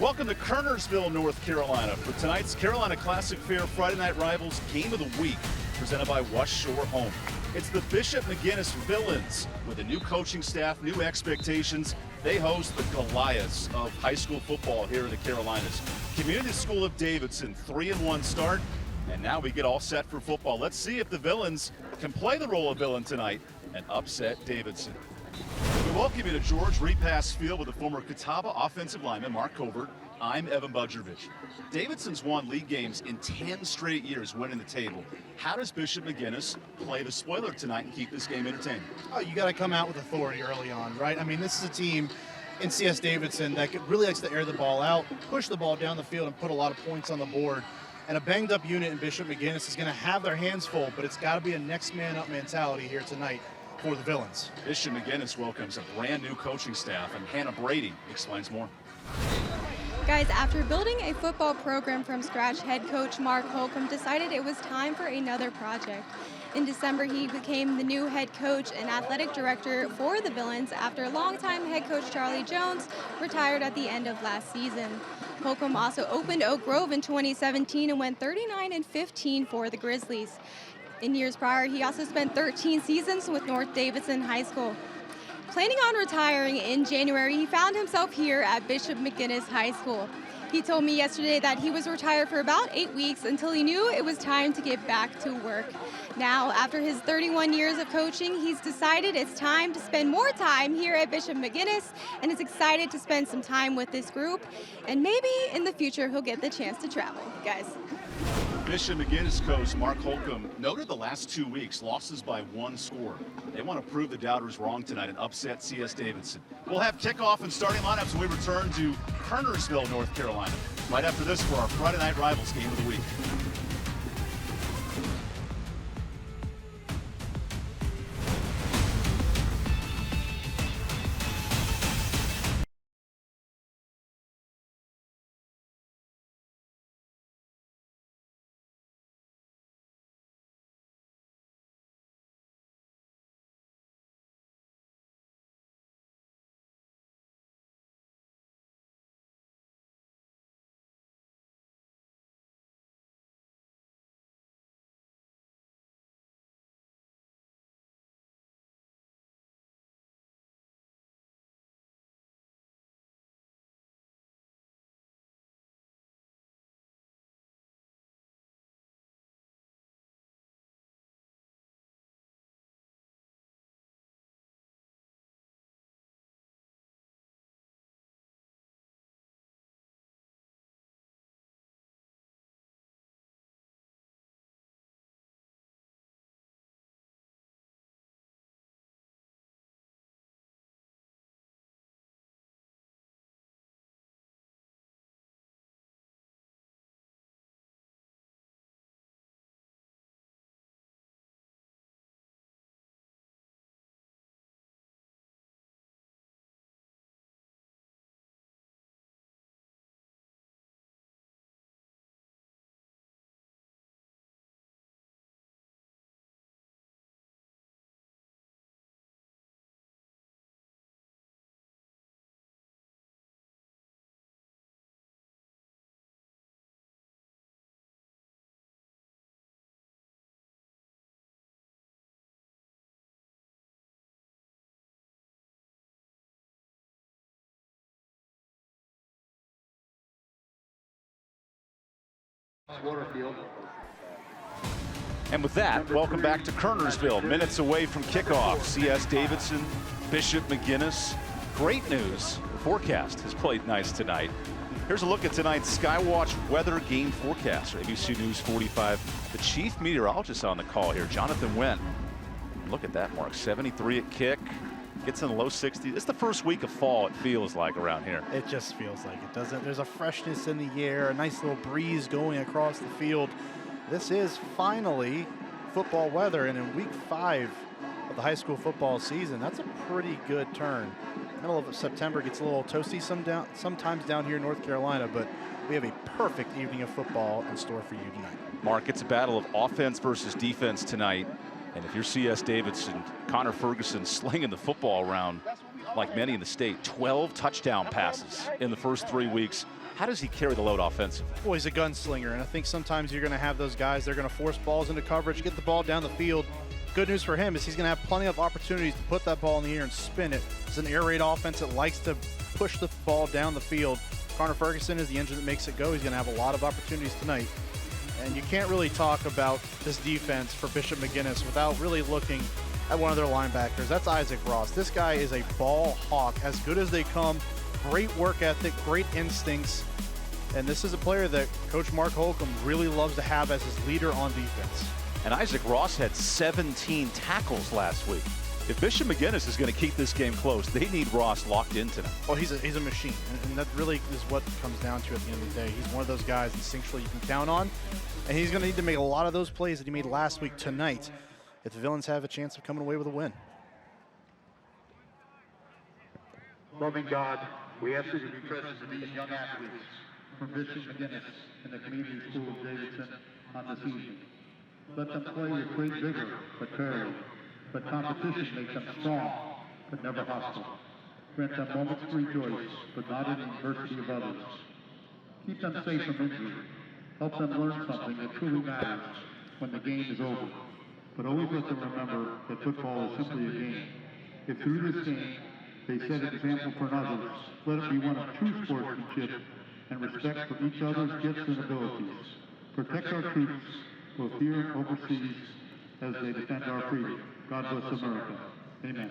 Welcome to Kernersville, North Carolina for tonight's Carolina Classic Fair Friday Night Rivals Game of the Week, presented by West Shore Home. It's the Bishop McGuinness Villains. With a new coaching staff, new expectations, they host the Goliaths of high school football here in the Carolinas. Community School of Davidson, 3-1 start, and now we get all set for football. Let's see if the Villains can play the role of villain tonight and upset Davidson. We welcome you to George Repass Field with the former Catawba offensive lineman Mark Covert. I'm EvanBudrovich. Davidson's won league games in 10 straight years, winning the table. How does Bishop McGuinness play the spoiler tonight and keep this game entertaining? Oh, you got to come out with authority early on, right? I mean, this is a team in CS Davidson that really likes to air the ball out, push the ball down the field, and put a lot of points on the board. And a banged-up unit in Bishop McGuinness is going to have their hands full, but it's got to be a next-man-up mentality here tonight for the Villains. Bishop McGuinness welcomes a brand new coaching staff, and Hannah Brady explains more. Guys, after building a football program from scratch, head coach Mark Holcomb decided it was time for another project. In December, he became the new head coach and athletic director for the Villains after longtime head coach Charlie Jones retired at the end of last season. Holcomb also opened Oak Grove in 2017 and went 39-15 for the Grizzlies. In years prior, he also spent 13 seasons with North Davidson High School. Planning on retiring in January, he found himself here at Bishop McGuinness High School. He told me yesterday that he was retired for about 8 weeks until he knew it was time to get back to work. Now, after his 31 years of coaching, he's decided it's time to spend more time here at Bishop McGuinness and is excited to spend some time with this group. And maybe in the future, he'll get the chance to travel. Guys. Bishop McGuinness coach Mark Holcomb noted the last 2 weeks losses by 1 score. They want to prove the doubters wrong tonight and upset CS Davidson. We'll have kickoff and starting lineups when we return to Kernersville, North Carolina. Right after this for our Friday Night Rivals Game of the Week. And with that, welcome back to Kernersville. Minutes away from kickoff. CS Davidson, Bishop McGuinness. Great news. The forecast has played nice tonight. Here's a look at tonight's Skywatch weather game forecast. ABC News 45. The chief meteorologist on the call here, Jonathan Wendt. Look at that, Mark. 73 at kick. Gets in the low 60s. It's the first week of fall, it feels like, around here. It just feels like it, doesn't it? There's a freshness in the air, a nice little breeze going across the field. This is finally football weather, and in week 5 of the high school football season, that's a pretty good turn. Middle of September gets a little toasty sometimes down here in North Carolina, but we have a perfect evening of football in store for you tonight. Mark, it's a battle of offense versus defense tonight. And if you're CS Davidson, Connor Ferguson slinging the football around like many in the state. 12 touchdown passes in the first 3 weeks. How does he carry the load offensively? Well, he's a gunslinger, and I think sometimes you're going to have those guys, they're going to force balls into coverage, get the ball down the field. Good news for him is he's going to have plenty of opportunities to put that ball in the air and spin it. It's an air raid offense that likes to push the ball down the field. Connor Ferguson is the engine that makes it go. He's going to have a lot of opportunities tonight. And you can't really talk about this defense for Bishop McGuinness without really looking at one of their linebackers. That's Isaac Ross. This guy is a ball hawk, as good as they come. Great work ethic, great instincts. And this is a player that Coach Mark Holcomb really loves to have as his leader on defense. And Isaac Ross had 17 tackles last week. If Bishop McGuinness is going to keep this game close, they need Ross locked in tonight. Well, he's a machine, and that really is what it comes down to at the end of the day. He's one of those guys instinctually you can count on, and he's going to need to make a lot of those plays that he made last week tonight if the Villains have a chance of coming away with a win. Loving God, we ask you to be present to these young athletes from Bishop McGuinness and the community school of Davidson on this evening. Let them play with great vigor, but fairly. Let competition make them strong, but never hostile. Grant them moments to rejoice, but not in the adversity of others. Keep them safe from injury. Help them learn something that truly matters when the game is over. But always let them remember that football is simply a game. If through this game they set an example for others, let it be one of true sportsmanship and respect for each other's gifts and abilities. Protect our troops, both here and overseas, as they defend our freedom. God bless America. Amen.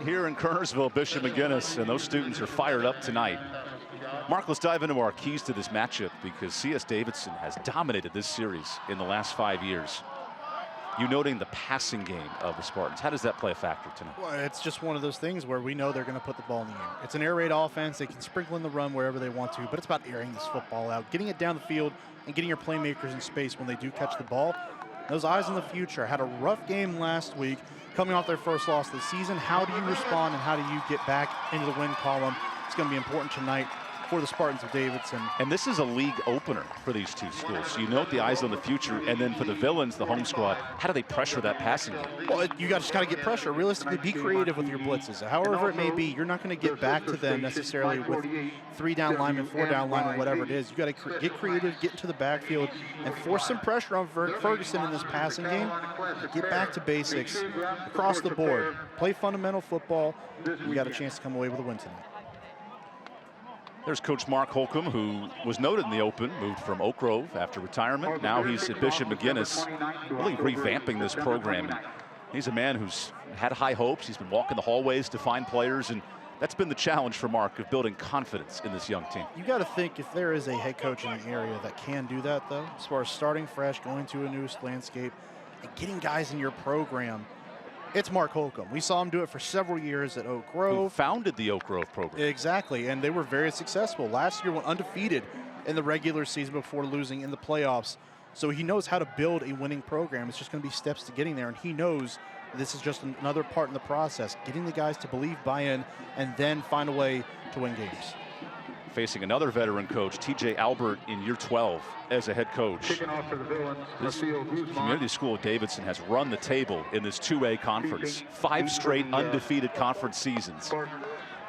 Here in Kernersville, Bishop McGuinness, and those students are fired up tonight. Mark, let's dive into our keys to this matchup, because CS Davidson has dominated this series in the last 5 years. You noting the passing game of the Spartans. How does that play a factor tonight? Well, it's just one of those things where we know they're going to put the ball in the air. It's an air raid offense. They can sprinkle in the run wherever they want to, but it's about airing this football out, getting it down the field, and getting your playmakers in space when they do catch the ball. Those eyes on the future had a rough game last week, coming off their first loss of the season. How do you respond, and how do you get back into the win column? It's going to be important tonight for the Spartans of Davidson. And this is a league opener for these two schools. So you note the eyes on the future, and then for the Villains, the home squad, how do they pressure that passing game? Well, you just got to get pressure. Realistically, be creative with your blitzes. However it may be, you're not going to get back to them necessarily with 3 down linemen, 4 down linemen, whatever it is. You got to get creative, get into the backfield, and force some pressure on Ferguson in this passing game. Get back to basics across the board. Play fundamental football. You got a chance to come away with a win tonight. There's Coach Mark Holcomb, who was noted in the Open, moved from Oak Grove after retirement. Now he's at Bishop McGuinness, really revamping this program. He's a man who's had high hopes. He's been walking the hallways to find players, and that's been the challenge for Mark, of building confidence in this young team. You got to think, if there is a head coach in the area that can do that, though, as far as starting fresh, going to a new landscape, and getting guys in your program, it's Mark Holcomb. We saw him do it for several years at Oak Grove. Who founded the Oak Grove program. Exactly, and they were very successful. Last year went undefeated in the regular season before losing in the playoffs. So he knows how to build a winning program. It's just going to be steps to getting there, and he knows This is just another part in the process, getting the guys to believe, buy in, and then find a way to win games. Facing another veteran coach, TJ Albert, in year 12 as a head coach. This community school of Davidson has run the table in this 2A conference. 5 straight undefeated conference seasons.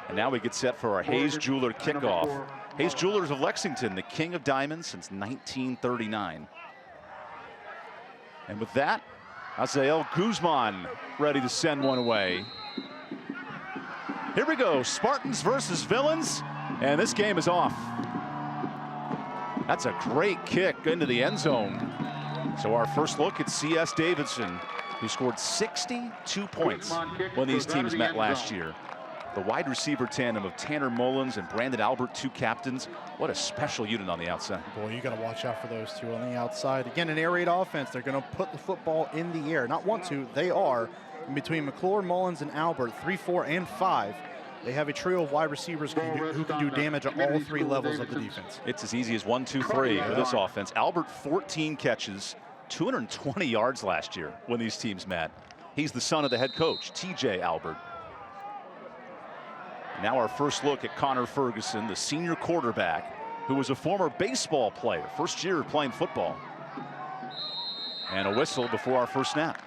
And now we get set for our Hayes Jeweler kickoff. Hayes Jewelers of Lexington, the king of diamonds since 1939. And with that, Azael Guzman ready to send one away. Here we go, Spartans versus Villains, and this game is off. That's a great kick into the end zone. So our first look at CS Davidson, who scored 62 points when these teams met last year. The wide receiver tandem of Tanner Mullins and Brandon Albert, 2 captains. What a special unit on the outside. Boy, you got to watch out for those 2 on the outside. Again, an air raid offense. They're going to put the football in the air. Not want to, they are. In between McClure, Mullins, and Albert, 3, 4, and 5. They have a trio of wide receivers who can do damage at all 3 levels of the defense. It's as easy as 1, 2, 3 with this offense. Albert, 14 catches, 220 yards last year when these teams met. He's the son of the head coach, TJ Albert. Now our first look at Connor Ferguson, the senior quarterback, who was a former baseball player, first year playing football. And a whistle before our first snap.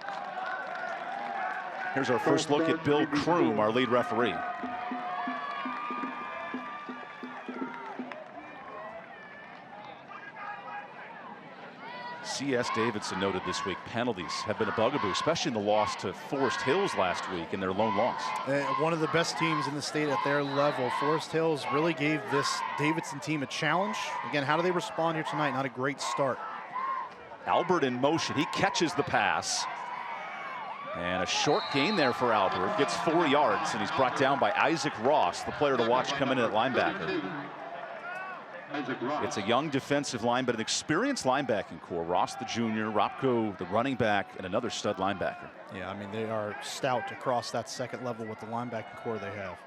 Here's our first look at Bill Kroom, our lead referee. CS Davidson noted this week penalties have been a bugaboo, especially in the loss to Forest Hills last week in their lone loss. One of the best teams in the state at their level. Forest Hills really gave this Davidson team a challenge. Again, how do they respond here tonight? Not a great start. Albert in motion. He catches the pass. And a short gain there for Albert. Gets 4 yards, and he's brought down by Isaac Ross, the player to watch come in at linebacker. It's a young defensive line, but an experienced linebacking core. Ross, the junior, Ropko, the running back, and another stud linebacker. Yeah, I mean, they are stout across that second level with the linebacking core they have.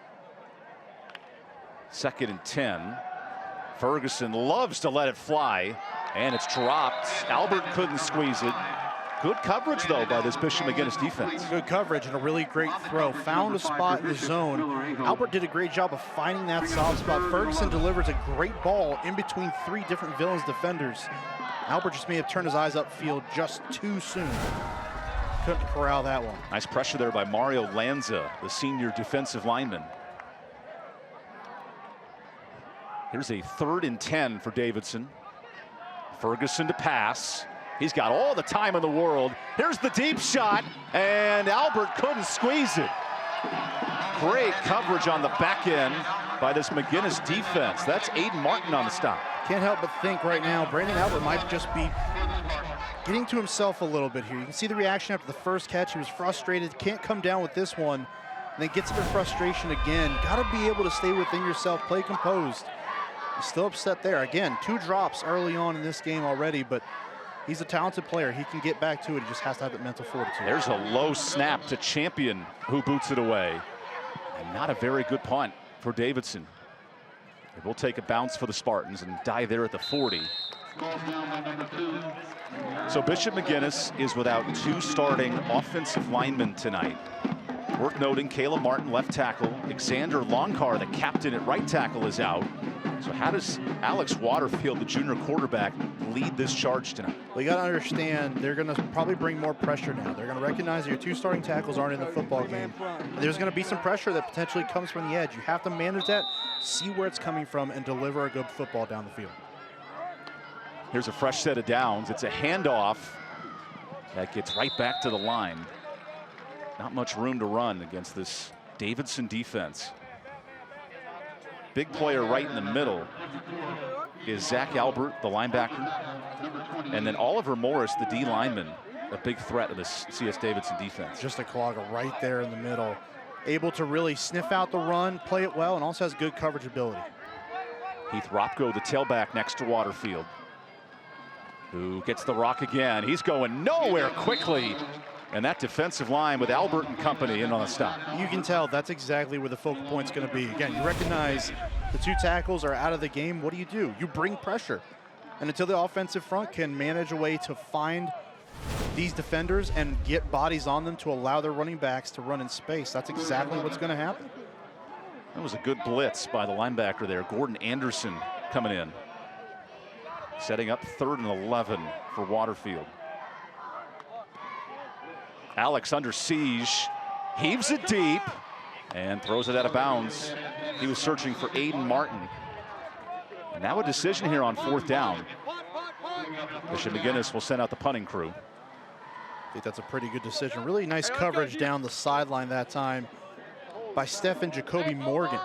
2nd and 10. Ferguson loves to let it fly, and it's dropped. Albert couldn't squeeze it. Good coverage, though, by this Bishop McGuinness defense. Good coverage and a really great throw. Found a spot in the zone. Albert did a great job of finding that soft spot. Ferguson delivers a great ball in between 3 different Villains defenders. Albert just may have turned his eyes upfield just too soon. Couldn't corral that one. Nice pressure there by Mario Lanza, the senior defensive lineman. Here's a 3rd and 10 for Davidson. Ferguson to pass. He's got all the time in the world. Here's the deep shot, and Albert couldn't squeeze it. Great coverage on the back end by this McGuinness defense. That's Aiden Martin on the stop. Can't help but think right now, Brandon Albert might just be getting to himself a little bit here. You can see the reaction after the first catch. He was frustrated, can't come down with this one, and then gets into frustration again. Got to be able to stay within yourself, play composed. He's still upset there. Again, 2 drops early on in this game already, but he's a talented player. He can get back to it. He just has to have that mental fortitude. There's a low snap to Champion, who boots it away. And not a very good punt for Davidson. It will take a bounce for the Spartans and die there at the 40. So Bishop McGuinness is without 2 starting offensive linemen tonight. Worth noting, Caleb Martin, left tackle. Xander Longcar, the captain at right tackle, is out. So how does Alex Waterfield, the junior quarterback, lead this charge tonight? Well, you got to understand, they're going to probably bring more pressure now. They're going to recognize that your 2 starting tackles aren't in the football game. There's going to be some pressure that potentially comes from the edge. You have to manage that, see where it's coming from, and deliver a good football down the field. Here's a fresh set of downs. It's a handoff that gets right back to the line. Not much room to run against this Davidson defense. Big player right in the middle is Zach Albert, the linebacker. And then Oliver Morris, the D lineman, a big threat of this CS Davidson defense. Just a clogger right there in the middle. Able to really sniff out the run, play it well, and also has good coverage ability. Heath Ropko, the tailback next to Waterfield, who gets the rock again. He's going nowhere quickly. And that defensive line with Albert and company in on the stop. You can tell that's exactly where the focal point's going to be. Again, you recognize the 2 tackles are out of the game. What do? You bring pressure. And until the offensive front can manage a way to find these defenders and get bodies on them to allow their running backs to run in space. That's exactly what's going to happen. That was a good blitz by the linebacker there. Gordon Anderson coming in. Setting up 3rd and 11 for Waterfield. Alex under siege. Heaves it deep and throws it out of bounds. He was searching for Aiden Martin. And now a decision here on 4th down. Bishop McGuinness will send out the punting crew. I think that's a pretty good decision. Really nice coverage down the sideline that time by Stephen Jacoby Morgan.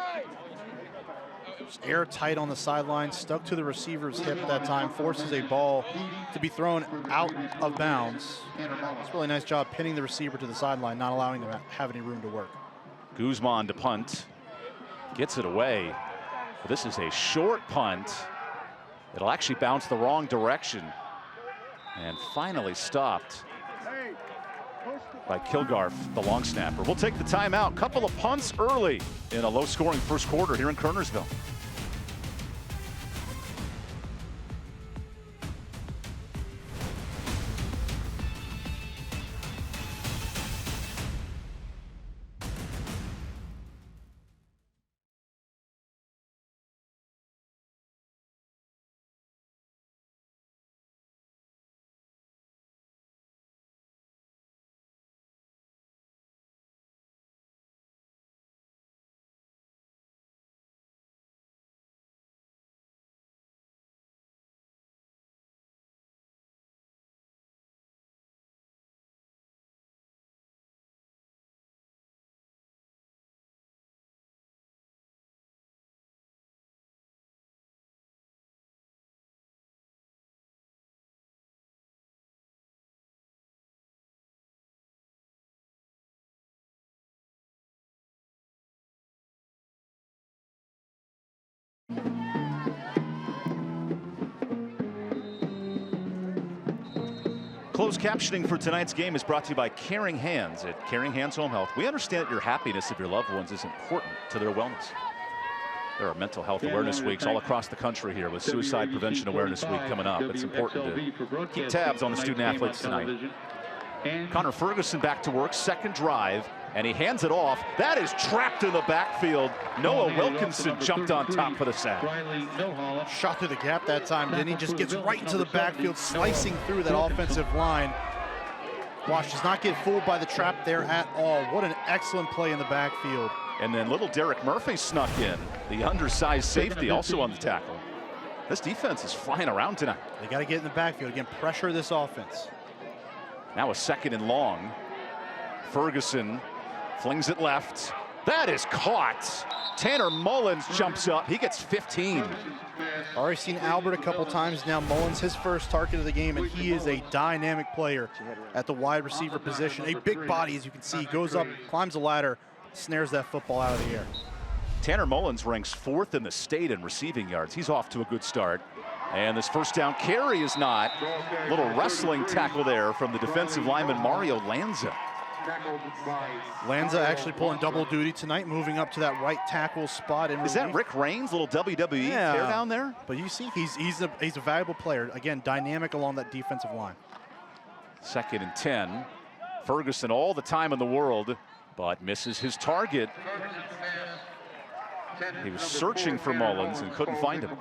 Just airtight on the sideline, stuck to the receiver's hip that time, forces a ball to be thrown out of bounds. It's a really nice job pinning the receiver to the sideline, not allowing them to have any room to work. Guzman to punt. Gets it away. But this is a short punt. It'll actually bounce the wrong direction. And finally stopped by Kilgarf, the long snapper. We'll take the timeout. Couple of punts early in a low-scoring first quarter here in Kernersville. Closed captioning for tonight's game is brought to you by Caring Hands at Caring Hands Home Health. We understand that your happiness of your loved ones is important to their wellness. There are mental health awareness weeks all across the country here with Suicide Prevention Awareness Week coming up. It's important to keep tabs on the student athletes tonight. Connor Ferguson back to work, second drive, and he hands it off. That is trapped in the backfield. Noah Wilkinson jumped on top for the sack. Shot through the gap that time, didn't he? Just gets right into the backfield, slicing through that offensive line. Wash does not get fooled by the trap there at all. What an excellent play in the backfield. And then little Derek Murphy snuck in, the undersized safety, also on the tackle. This defense is flying around tonight. They got to get in the backfield, again, pressure this offense. Now a 2nd and long. Ferguson flings it left. That is caught. Tanner Mullins jumps up. He gets 15. Already seen Albert a couple times now. Mullins, his first target of the game, and he is a dynamic player at the wide receiver position. A big body, as you can see, goes up, climbs a ladder, snares that football out of the air. Tanner Mullins ranks 4th in the state in receiving yards. He's off to a good start. And this first down carry is not. Little wrestling tackle there from the defensive lineman Mario Lanza. Lanza actually pulling double duty tonight, moving up to that right tackle spot. Is that Rick Raines, little WWE tear down there? But you see, he's a valuable player. Again, dynamic along that defensive line. 2nd and 10. Ferguson all the time in the world, but misses his target. He was searching for Mullins and couldn't find him.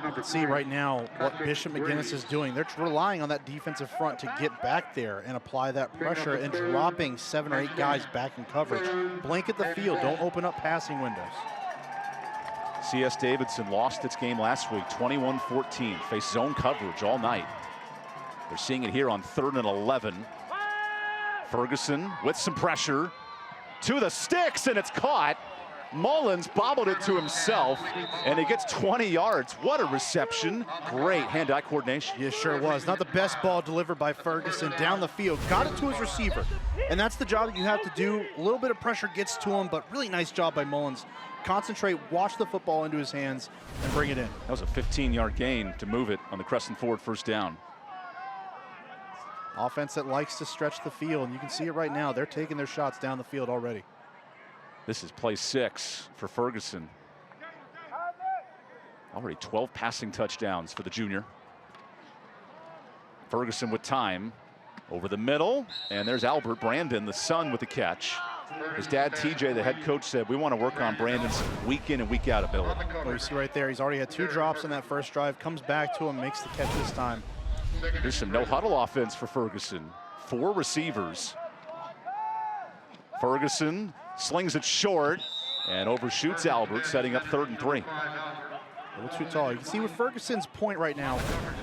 You can see right now what Bishop McGuinness is doing. They're relying on that defensive front to get back there and apply that pressure and dropping 7 or 8 guys back in coverage. Blanket the field, don't open up passing windows. CS Davidson lost its game last week, 21-14, faced zone coverage all night. They're seeing it here on 3rd and 11. Ferguson with some pressure to the sticks, and it's caught. Mullins bobbled it to himself, and he gets 20 yards. What a reception. Great hand-eye coordination. Yeah, sure was. Not the best ball delivered by Ferguson down the field. Got it to his receiver. And that's the job that you have to do. A little bit of pressure gets to him, but really nice job by Mullins. Concentrate, watch the football into his hands, and bring it in. That was a 15-yard gain to move it on the Crescent Ford first down. Offense that likes to stretch the field, and you can see it right now. They're taking their shots down the field already. This is play 6 for Ferguson. Already 12 passing touchdowns for the junior. Ferguson with time. Over the middle, and there's Albert Brandon, the son, with the catch. His dad, TJ, the head coach, said, we want to work on Brandon's week in and week out ability. Well, you see right there, he's already had 2 drops in that first drive, comes back to him, makes the catch this time. Here's some no-huddle offense for Ferguson. 4 receivers. Ferguson slings it short and overshoots Albert, setting up 3rd and 3. A little too tall. You can see with Ferguson's point right now,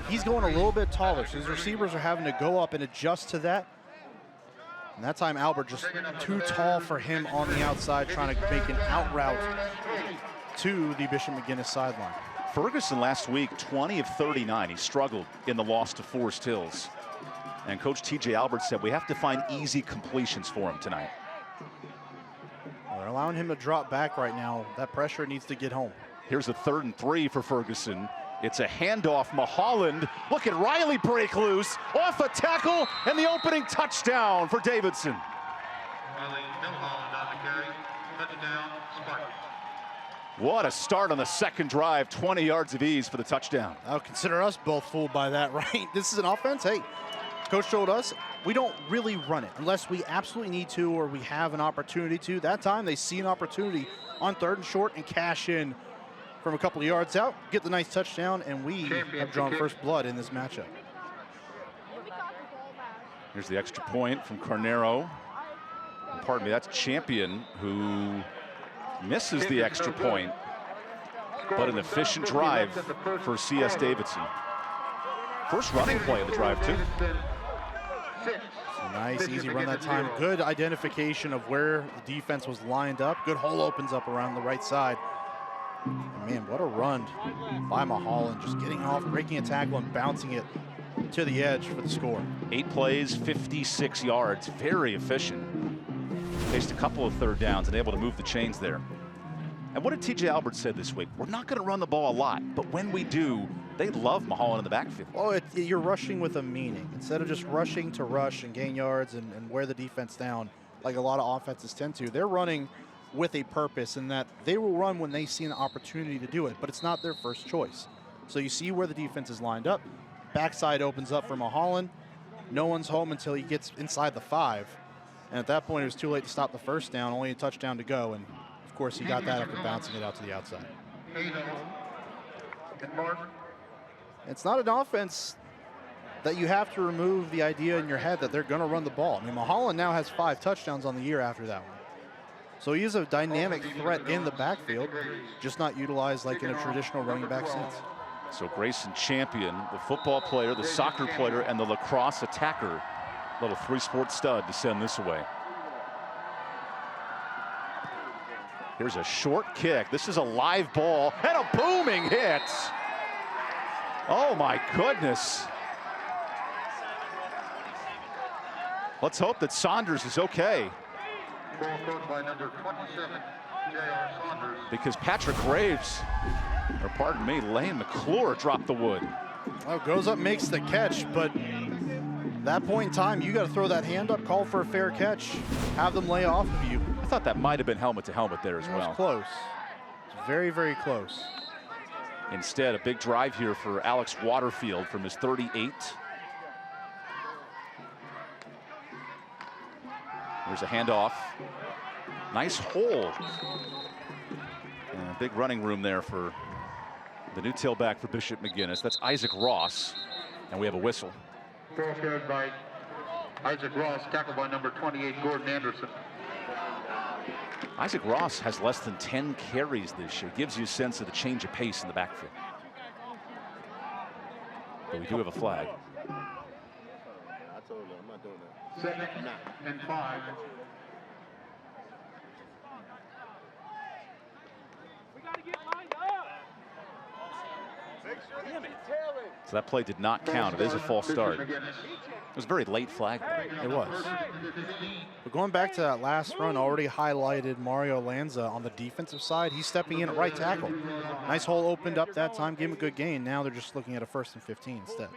he's going a little bit taller, so his receivers are having to go up and adjust to that. And that time, Albert just too tall for him on the outside, trying to make an out route to the Bishop McGuinness sideline. Ferguson last week, 20 of 39. He struggled in the loss to Forest Hills. And Coach TJ Albert said, we have to find easy completions for him tonight. Well, they're allowing him to drop back right now. That pressure needs to get home. Here's a 3rd and 3 for Ferguson. It's a handoff. Mulholland. Look at Riley break loose. Off a tackle and the opening touchdown for Davidson. Mulholland on the carry. Touchdown, Spartans. What a start on the 2nd drive. 20 yards of ease for the touchdown. I'll consider us both fooled by that, right? This is an offense. Hey, coach told us we don't really run it unless we absolutely need to or we have an opportunity to. That time they see an opportunity on 3rd and short and cash in from a couple of yards out, get the nice touchdown, and we have drawn first blood in this matchup. Here's the extra point from Carnero. Pardon me, that's Champion who misses the extra point, but an efficient drive for CS Davidson. First running play of the drive, too. Nice, easy run that time. Good identification of where the defense was lined up. Good hole opens up around the right side. And man, what a run by Mulholland, just getting off, breaking a tackle, and bouncing it to the edge for the score. 8 plays, 56 yards, very efficient. Faced a couple of 3rd downs and able to move the chains there. And what did TJ Albert say this week? We're not going to run the ball a lot, but when we do, they love Mulholland in the backfield. Oh, you're rushing with a meaning. Instead of just rushing to rush and gain yards and wear the defense down, like a lot of offenses tend to, they're running with a purpose, in that they will run when they see an opportunity to do it, but it's not their first choice. So you see where the defense is lined up. Backside opens up for Mulholland. No one's home until he gets inside the 5. And at that point, it was too late to stop the first down, only a touchdown to go. And of course, he got that after bouncing it out to the outside. It's not an offense that you have to remove the idea in your head that they're going to run the ball. I mean, Mulholland now has 5 touchdowns on the year after that one. So he is a dynamic threat in the backfield, just not utilized like in a traditional running back sense. So Grayson Champion, the football player, the soccer player, and the lacrosse attacker. Little 3-sport stud to send this away. Here's a short kick. This is a live ball and a booming hit. Oh my goodness. Let's hope that Saunders is okay. By number 27, J.R. Saunders. Because Patrick Graves, or pardon me, Lane McClure dropped the wood. Well, goes up, makes the catch, but that point in time, you got to throw that hand up, call for a fair catch, have them lay off of you. I thought that might have been helmet to helmet there as well. It was close. It's very, very close. Instead, a big drive here for Alex Waterfield from his 38. There's a handoff. Nice hole. And a big running room there for the new tailback for Bishop McGuinness. That's Isaac Ross. And we have a whistle. Ball carried by Isaac Ross, tackled by number 28, Gordon Anderson. Isaac Ross has less than 10 carries this year. Gives you a sense of the change of pace in the backfield. But we do have a flag. I told him I'm not doing that. 2nd and 5. We got to get lined up. So that play did not count. It is a false start. It was a very late flag. It was. But going back to that last run, already highlighted Mario Lanza on the defensive side. He's stepping in at right tackle. Nice hole opened up that time, gave him a good gain. Now they're just looking at a 1st and 15 instead.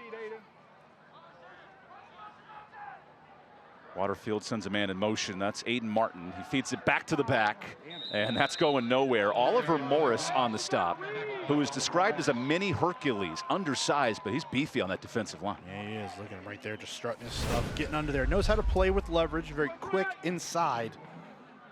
Waterfield sends a man in motion. That's Aiden Martin. He feeds it back to the back, and that's going nowhere. Oliver Morris on the stop, who is described as a mini Hercules, undersized, but he's beefy on that defensive line. Yeah, he is. Look at him right there, just strutting his stuff, getting under there. Knows how to play with leverage, very quick inside.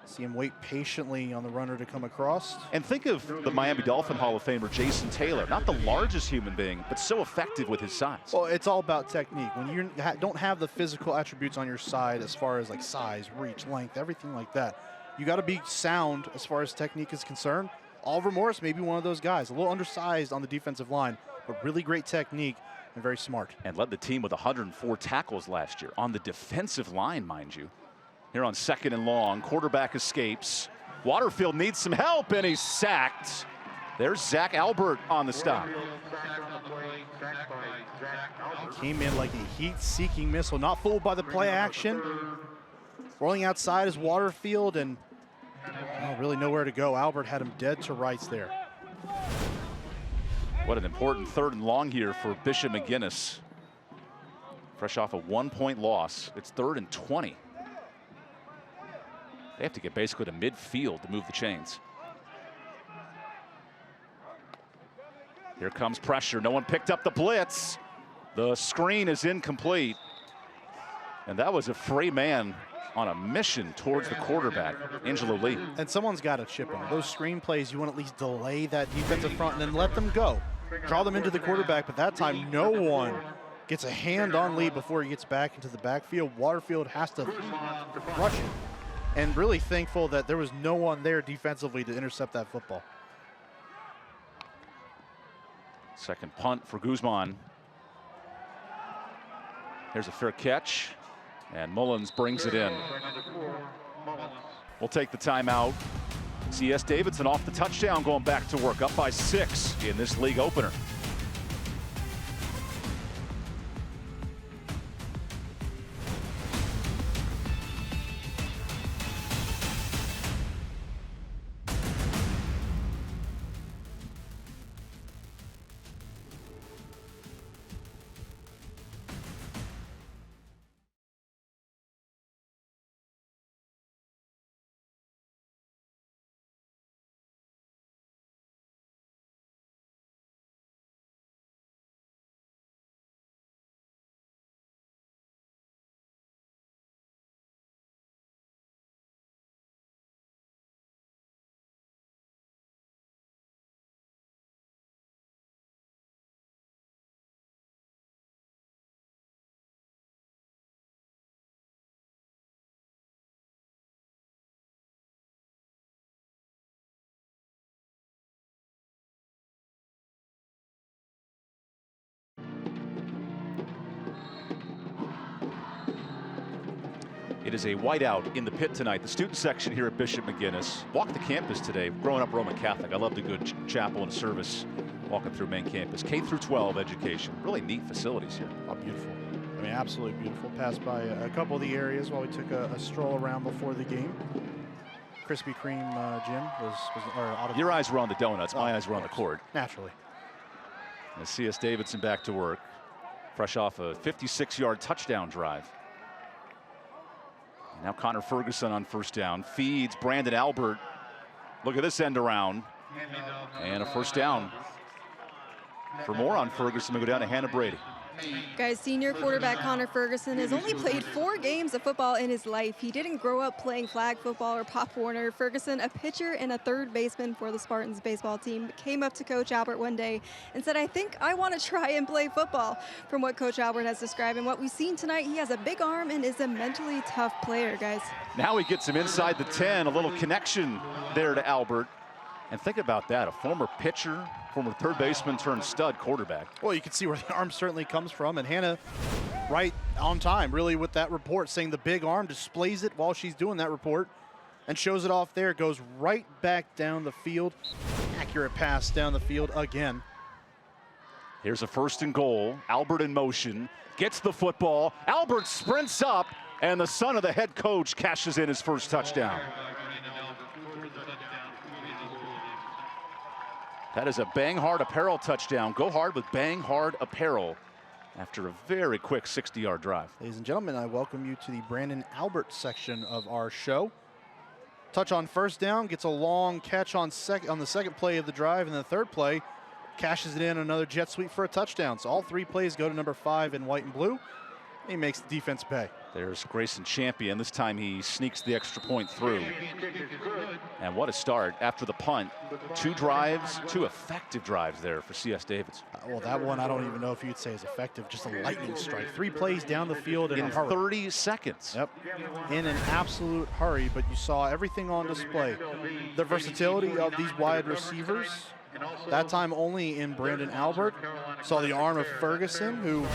See him wait patiently on the runner to come across. And think of the Miami Dolphin Hall of Famer Jason Taylor, not the largest human being, but so effective with his size. Well, it's all about technique. When you don't have the physical attributes on your side as far as like size, reach, length, everything like that, you got to be sound as far as technique is concerned. Oliver Morris may be one of those guys, a little undersized on the defensive line, but really great technique and very smart. And led the team with 104 tackles last year on the defensive line, mind you. Here on 2nd and long, quarterback escapes. Waterfield needs some help, and he's sacked. There's Zach Albert on the stop. Came in like a heat-seeking missile, not fooled by the play action. Rolling outside is Waterfield, and really nowhere to go. Albert had him dead to rights there. What an important 3rd and long here for Bishop McGuinness. Fresh off a 1-point loss, it's 3rd and 20. They have to get basically to midfield to move the chains. Here comes pressure. No one picked up the blitz. The screen is incomplete. And that was a free man on a mission towards the quarterback, Angelo Lee. And someone's got to chip him. Those screen plays, you want to at least delay that defensive front and then let them go. Draw them into the quarterback, but that time no one gets a hand on Lee before he gets back into the backfield. Waterfield has to rush him. And really thankful that there was no one there defensively to intercept that football. Second punt for Guzman. Here's a fair catch, and Mullins brings it in. We'll take the timeout. CS Davidson off the touchdown, going back to work, up by 6 in this league opener. It is a whiteout in the pit tonight. The student section here at Bishop McGuinness. Walked the campus today. Growing up Roman Catholic, I loved a good chapel and service walking through main campus. K through 12 education. Really neat facilities here. Oh, beautiful. I mean, absolutely beautiful. Passed by a couple of the areas while we took a stroll around before the game. Krispy Kreme gym was your eyes were on the donuts. My eyes were on the court. Naturally. And CS Davidson back to work. Fresh off a 56-yard touchdown drive. Now Connor Ferguson on 1st down. Feeds Brandon Albert. Look at this end around. And a 1st down. For more on Ferguson, we go down to Hannah Brady. Guys, senior quarterback Connor Ferguson has only played 4 games of football in his life. He didn't grow up playing flag football or Pop Warner. Ferguson, a pitcher and a 3rd baseman for the Spartans baseball team, came up to Coach Albert one day and said, I think I want to try and play football. From what Coach Albert has described and what we've seen tonight, he has a big arm and is a mentally tough player, guys. Now he gets him inside the 10, a little connection there to Albert. And think about that, a former pitcher, former 3rd baseman turned stud quarterback. Well, you can see where the arm certainly comes from, and Hannah right on time, really, with that report, saying the big arm, displays it while she's doing that report and shows it off there, goes right back down the field. Accurate pass down the field again. Here's a 1st and goal. Albert in motion, gets the football. Albert sprints up, and the son of the head coach cashes in his 1st touchdown. That is a Bang Hard Apparel touchdown. Go hard with Bang Hard Apparel. after a very quick 60-yard drive. Ladies and gentlemen, I welcome you to the Brandon Albert section of our show. Touch on first down, gets a long catch on the second play of the drive, and the third play cashes it in another jet sweep for a touchdown. So all 3 plays go to number 5 in white and blue. He makes the defense pay. There's Grayson Champion. This time he sneaks the extra point through. And what a start after the punt. 2 drives, 2 effective drives there for CS Davidson. Well, that one I don't even know if you'd say is effective. Just a lightning strike. 3 plays down the field in a hurry. 30 seconds. Yep, in an absolute hurry, but you saw everything on display. The versatility of these wide receivers, that time only in Brandon Albert. Saw the arm of Ferguson, who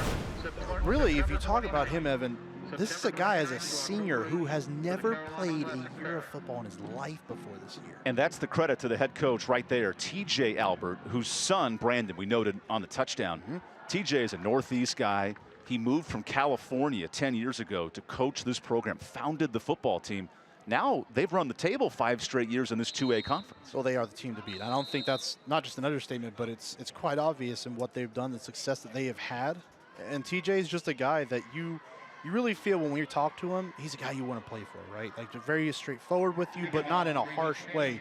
really, if you talk about him, Evan, this is a guy as a senior who has never played a year of football in his life before this year. And that's the credit to the head coach right there, TJ Albert, whose son, Brandon, we noted on the touchdown. TJ is a Northeast guy. He moved from California 10 years ago to coach this program, founded the football team. Now they've run the table 5 straight years in this 2A conference. Well, they are the team to beat. I don't think that's not just an understatement, but it's quite obvious in what they've done, the success that they have had. And TJ is just a guy that you really feel when you talk to him, he's a guy you want to play for, right? Like, very straightforward with you, but not in a harsh way.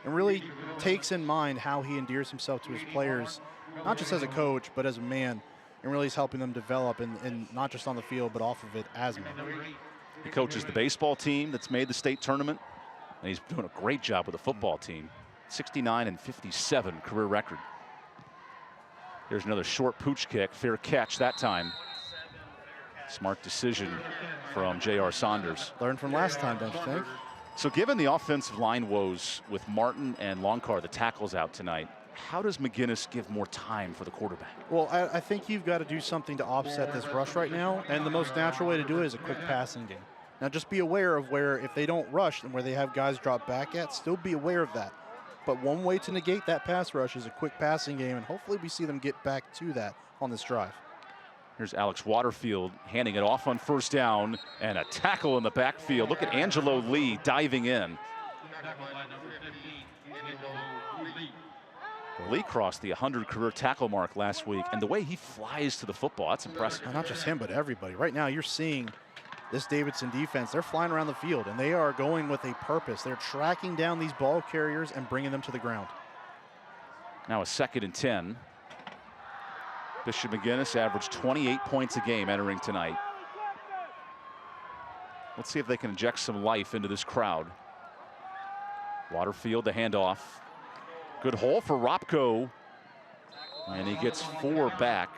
And really takes in mind how he endears himself to his players, not just as a coach, but as a man. And really is helping them develop, and not just on the field, but off of it as men. He coaches the baseball team that's made the state tournament, and he's doing a great job with the football team. 69-57 career record. Here's another short pooch kick, fair catch that time. Smart decision from J.R. Saunders. Learned from last time, don't you think? So given the offensive line woes with Martin and Longcar, the tackles out tonight, how does McGuinness give more time for the quarterback? Well, I think you've got to do something to offset this rush right now, and the most natural way to do it is a quick passing game. Now just be aware of where, if they don't rush and where they have guys drop back at, still be aware of that. But one way to negate that pass rush is a quick passing game, and hopefully we see them get back to that on this drive. Here's Alex Waterfield handing it off on first down, and a tackle in the backfield. Look at Angelo Lee diving in. Lee crossed the 100 career tackle mark last week, and the way he flies to the football, that's impressive. Not just him, but everybody. Right now you're seeing this Davidson defense, they're flying around the field, and they are going with a purpose. They're tracking down these ball carriers and bringing them to the ground. Now a 2nd and 10. Bishop McGuinness averaged 28 points a game entering tonight. Let's see if they can inject some life into this crowd. Waterfield, the handoff. Good hole for Ropko. And he gets 4 back.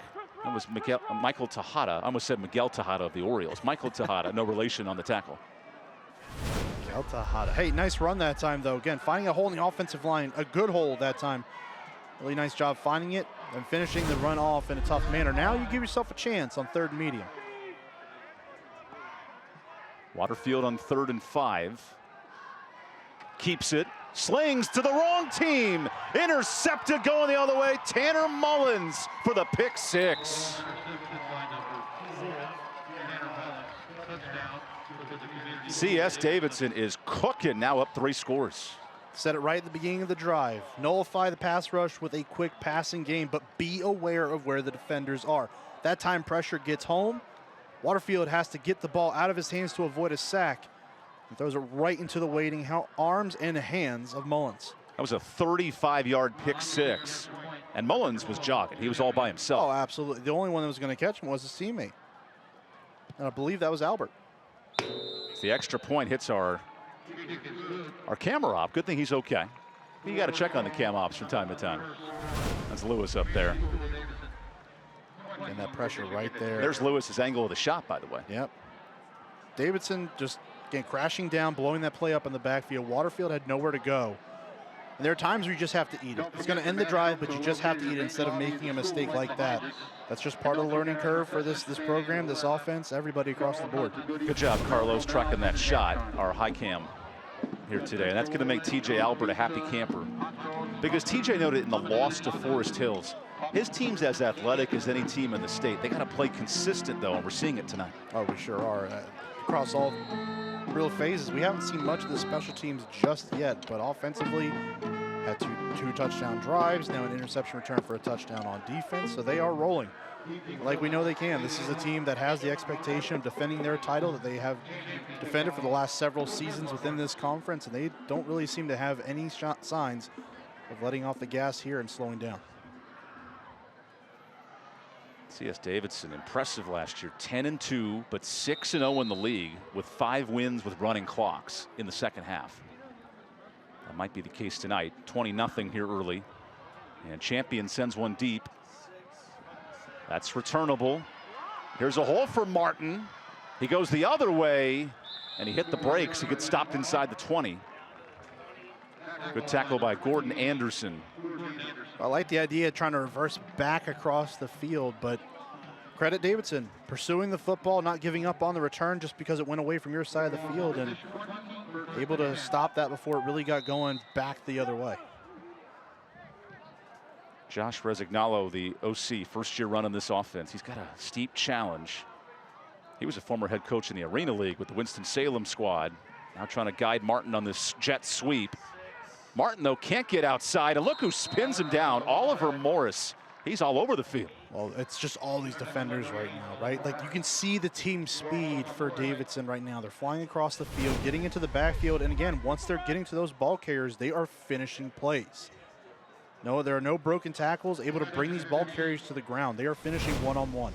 That was Michael Tejada. I almost said Miguel Tejada of the Orioles. Michael Tejada, no relation on the tackle. Miguel Tejada. Hey, nice run that time, though. Again, finding a hole in the offensive line. A good hole that time. Really nice job finding it and finishing the run off in a tough manner. Now you give yourself a chance on 3rd and medium. Waterfield on 3rd and 5. Keeps it. Slings to the wrong team. Intercepted going the other way. Tanner Mullins for the pick 6. CS Davidson is cooking, now up 3 scores. Said it right at the beginning of the drive. Nullify the pass rush with a quick passing game, but be aware of where the defenders are. That time pressure gets home. Waterfield has to get the ball out of his hands to avoid a sack. And throws it right into the waiting arms and hands of Mullins. That was a 35-yard pick 6. And Mullins was jogging. He was all by himself. Oh, absolutely. The only one that was going to catch him was his teammate. And I believe that was Albert. The extra point hits our camera op. Good thing he's okay. You got to check on the cam ops from time to time. That's Lewis up there. And that pressure right there. There's Lewis's angle of the shot, by the way. Yep. Davidson just, again, crashing down, blowing that play up in the backfield. Waterfield had nowhere to go. And there are times where you just have to eat it. It's going to end the drive, but you just have to eat it instead of making a mistake like that. That's just part of the learning curve for this program, this offense, everybody across the board. Good job, Carlos, tracking that shot, our high cam here today. And that's going to make TJ Albert a happy camper. Because TJ noted in the loss to Forest Hills, his team's as athletic as any team in the state. They got to play consistent, though, and we're seeing it tonight. Oh, we sure are. Across all real phases. We haven't seen much of the special teams just yet, but offensively, Had two touchdown drives, now an interception return for a touchdown on defense, so they are rolling like we know they can. This is a team that has the expectation of defending their title that they have defended for the last several seasons within this conference, and they don't really seem to have any signs of letting off the gas here and slowing down. CS Davidson, impressive last year, 10-2, but 6-0 in the league with 5 wins with running clocks in the second half. That might be the case tonight. 20-0 here early, and Champion sends one deep. That's returnable. Here's a hole for Martin. He goes the other way, and he hit the brakes. He gets stopped inside the 20. Good tackle by Gordon Anderson. I like the idea of trying to reverse back across the field, but credit Davidson, pursuing the football, not giving up on the return just because it went away from your side of the field, and able to stop that before it really got going back the other way. Josh Resignalo, the OC, first-year run on this offense. He's got a steep challenge. He was a former head coach in the Arena League with the Winston-Salem squad. Now trying to guide Martin on this jet sweep. Martin, though, can't get outside, and look who spins him down. Oliver Morris. He's all over the field. Well, it's just all these defenders right now, right? Like, you can see the team speed for Davidson right now. They're flying across the field, getting into the backfield, and again, once they're getting to those ball carriers, they are finishing plays. No, there are no broken tackles, able to bring these ball carriers to the ground. They are finishing one-on-one.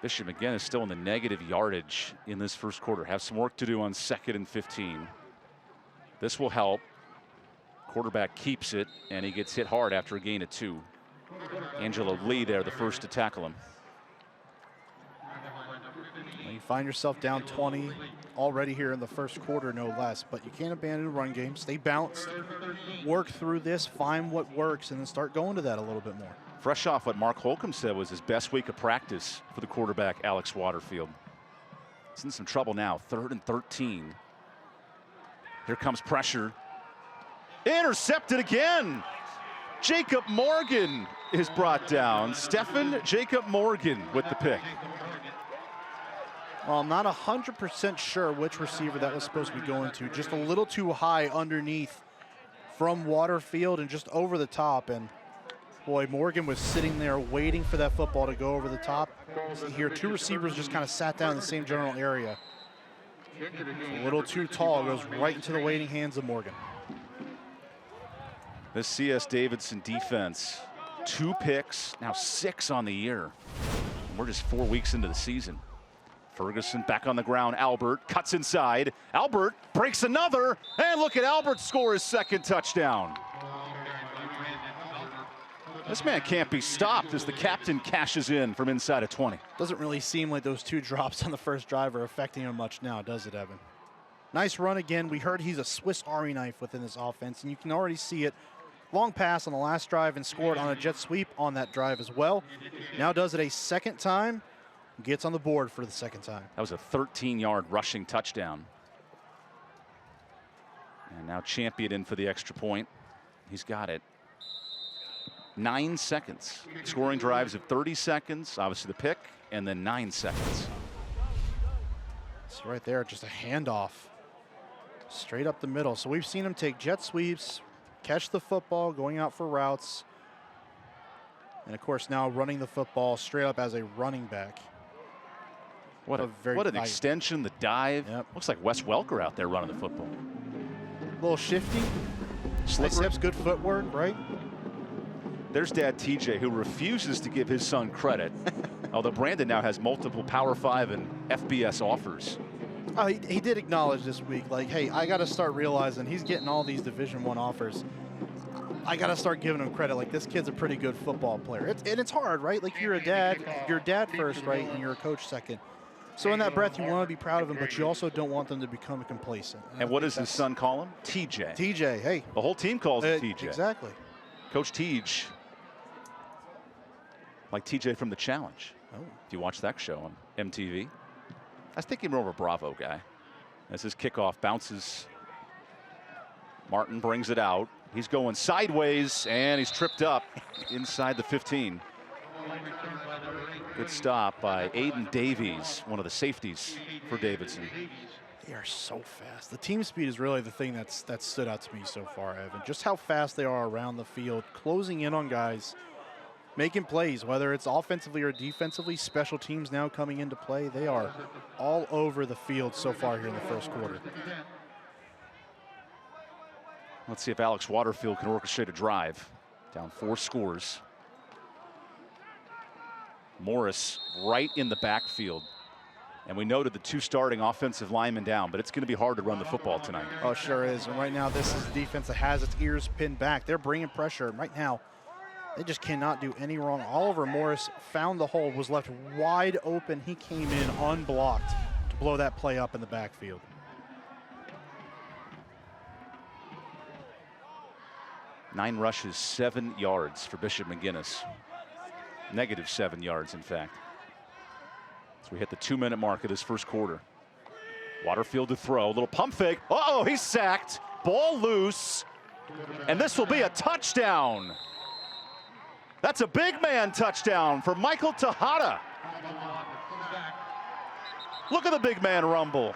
Bishop again is still in the negative yardage in this first quarter. Have some work to do on 2nd and 15. This will help. Quarterback keeps it, and he gets hit hard after a gain of 2. Angelo Lee there, the first to tackle him. Well, you find yourself down 20 already here in the first quarter, no less, but you can't abandon the run game. Stay balanced, work through this, find what works, and then start going to that a little bit more. Fresh off what Mark Holcomb said was his best week of practice for the quarterback, Alex Waterfield. He's in some trouble now, 3rd and 13. Here comes pressure. Intercepted again. Jacob Morgan is brought down. Stephen Jacob Morgan with the pick. Well, I'm not 100% sure which receiver that was supposed to be going to. Just a little too high underneath from Waterfield and just over the top. And boy, Morgan was sitting there waiting for that football to go over the top. See here, 2 receivers just kind of sat down in the same general area. A little too tall, goes right into the waiting hands of Morgan. This CS Davidson defense, 2 picks, now 6 on the year. We're just 4 weeks into the season. Ferguson back on the ground. Albert cuts inside. Albert breaks another, and look at Albert score his 2nd touchdown. This man can't be stopped as the captain cashes in from inside of 20. Doesn't really seem like those 2 drops on the first drive are affecting him much now, does it, Evan? Nice run again. We heard he's a Swiss Army knife within this offense, and you can already see it. Long pass on the last drive and scored on a jet sweep on that drive as well. Now does it a 2nd time. Gets on the board for the 2nd time. That was a 13-yard rushing touchdown. And now Champion in for the extra point. He's got it. 9 seconds. Scoring drives of 30 seconds. Obviously the pick, and then 9 seconds. So right there, just a handoff. Straight up the middle. So we've seen him take jet sweeps, catch the football, going out for routes. And of course now running the football straight up as a running back. What an extension, the dive. Yep. Looks like Wes Welker out there running the football. A little shifty. Nice steps, good footwork, right? There's Dad TJ, who refuses to give his son credit, although Brandon now has multiple Power 5 and FBS offers. Oh, he did acknowledge this week, like, hey, I got to start realizing he's getting all these Division I offers. I got to start giving him credit. Like, this kid's a pretty good football player. And it's hard, right? Like, you're a dad first, right, and you're a coach second. So in that breath, you want to be proud of him, but you also don't want them to become complacent. And what does his son call him? TJ. TJ, hey. The whole team calls him TJ. Exactly. Coach Tej, like TJ from The Challenge. Oh. If you watch that show on MTV. I was thinking more of a Bravo guy. As his kickoff bounces, Martin brings it out. He's going sideways, and he's tripped up inside the 15. Good stop by Aiden Davies, one of the safeties for Davidson. They are so fast. The team speed is really the thing that stood out to me so far, Evan. Just how fast they are around the field, closing in on guys, making plays, whether it's offensively or defensively. Special teams now coming into play. They are all over the field so far here in the first quarter. Let's see if Alex Waterfield can orchestrate a drive. Down 4 scores. Morris right in the backfield. And we noted the 2 starting offensive linemen down, but it's going to be hard to run the football tonight. Oh, sure is. And right now, this is a defense that has its ears pinned back. They're bringing pressure. And right now, they just cannot do any wrong. Oliver Morris found the hole, was left wide open. He came in unblocked to blow that play up in the backfield. Nine rushes, 7 yards for Bishop McGuinness. Negative 7 yards, in fact. So we hit the 2-minute mark of this first quarter. Waterfield to throw, a little pump fake. Uh-oh, he's sacked. Ball loose. And this will be a touchdown. That's a big man touchdown for Michael Tejada. Look at the big man rumble.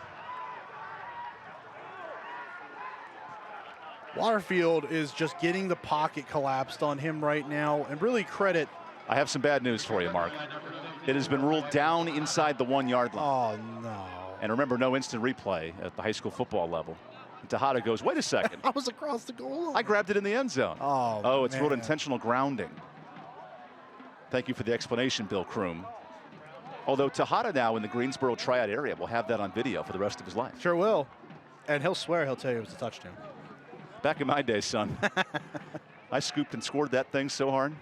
Waterfield is just getting the pocket collapsed on him right now, and really credit. I have some bad news for you, Mark. It has been ruled down inside the 1-yard line. Oh, no. And remember, no instant replay at the high school football level. And Tejada goes, wait a second. I was across the goal line. I grabbed it in the end zone. Oh, it's ruled intentional grounding. Thank you for the explanation, Bill Kroom. Although Tejada now in the Greensboro Triad area will have that on video for the rest of his life. Sure will. And he'll swear, he'll tell you it was a touchdown. Back in my day, son. I scooped and scored that thing so hard.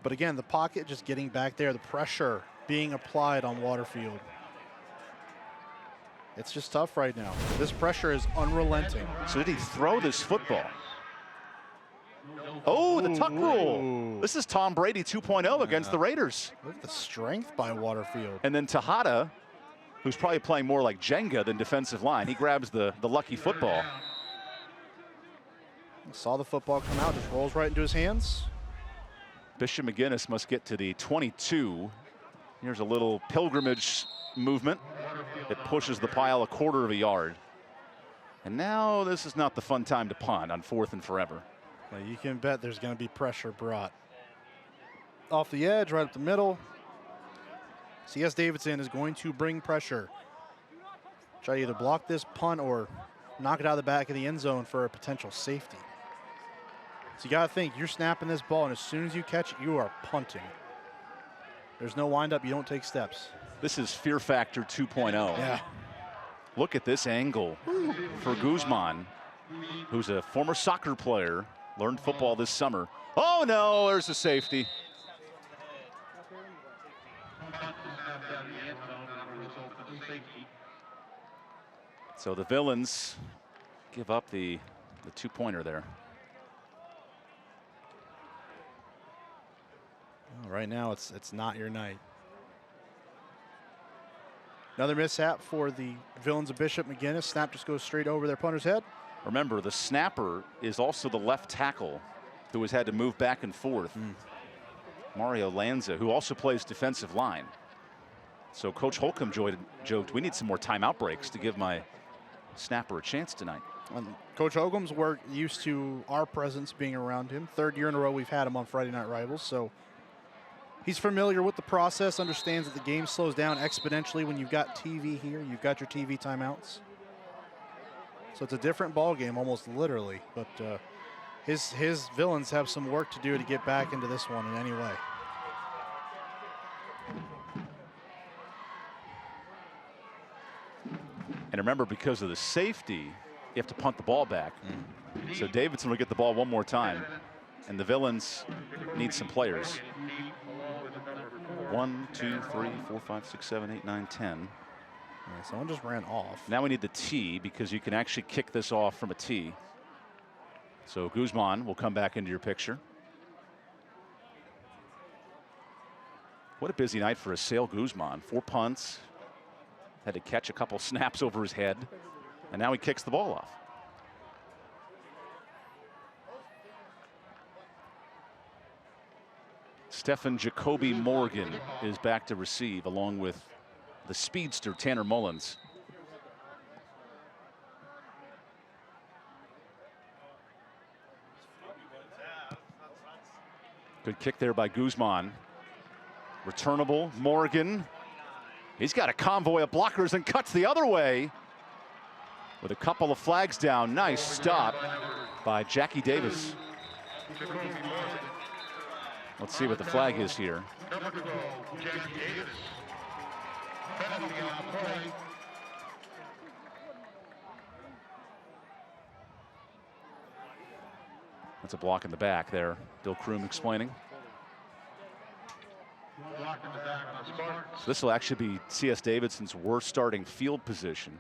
But again, the pocket just getting back there, the pressure being applied on Waterfield. It's just tough right now. This pressure is unrelenting. So did he throw this football? Oh, the tuck rule. This is Tom Brady 2.0 against the Raiders. Look at the strength by Waterfield. And then Tejada, who's probably playing more like Jenga than defensive line, he grabs the lucky football. Saw the football come out, just rolls right into his hands. Bishop McGuinness must get to the 22. Here's a little pilgrimage movement. It pushes the pile a 1/4 of a yard. And now this is not the fun time to punt on 4th and forever. Well, you can bet there's going to be pressure brought. Off the edge, right up the middle. CS Davidson is going to bring pressure. Try to either block this punt or knock it out of the back of the end zone for a potential safety. So you got to think, you're snapping this ball, and as soon as you catch it, you are punting. There's no windup, you don't take steps. This is Fear Factor 2.0. Yeah. Look at this angle for Guzman, who's a former soccer player, learned football this summer. Oh no, there's a safety. So the Villains give up the 2-pointer there. Well, right now, it's not your night. Another mishap for the Villains of Bishop McGuinness. Snap just goes straight over their punter's head. Remember, the snapper is also the left tackle who has had to move back and forth. Mario Lanza, who also plays defensive line. So Coach Holcomb joked, we need some more timeout breaks to give my snapper a chance tonight. And Coach Holcomb's used to our presence being around him. 3rd year in a row we've had him on Friday Night Rivals, so he's familiar with the process, understands that the game slows down exponentially when you've got TV here, you've got your TV timeouts. So it's a different ball game, almost literally, but his Villains have some work to do to get back into this one in any way. And remember, because of the safety, you have to punt the ball back. So Davidson will get the ball one more time, and the Villains need some players. 1, 2, 3, 4, 5, 6, 7, 8, 9, 10. Yeah, someone just ran off. Now we need the tee, because you can actually kick this off from a tee. So Guzman will come back into your picture. What a busy night for Assail Guzman. 4 punts. Had to catch a couple snaps over his head. And now he kicks the ball off. Stephen Jacoby Morgan is back to receive, along with the speedster Tanner Mullins. Good kick there by Guzman. Returnable, Morgan. He's got a convoy of blockers and cuts the other way with a couple of flags down. Nice stop by Jackie Davis. Let's see what the flag is here. That's a block in the back there. Bill Kroom explaining. So this will actually be CS Davidson's worst starting field position.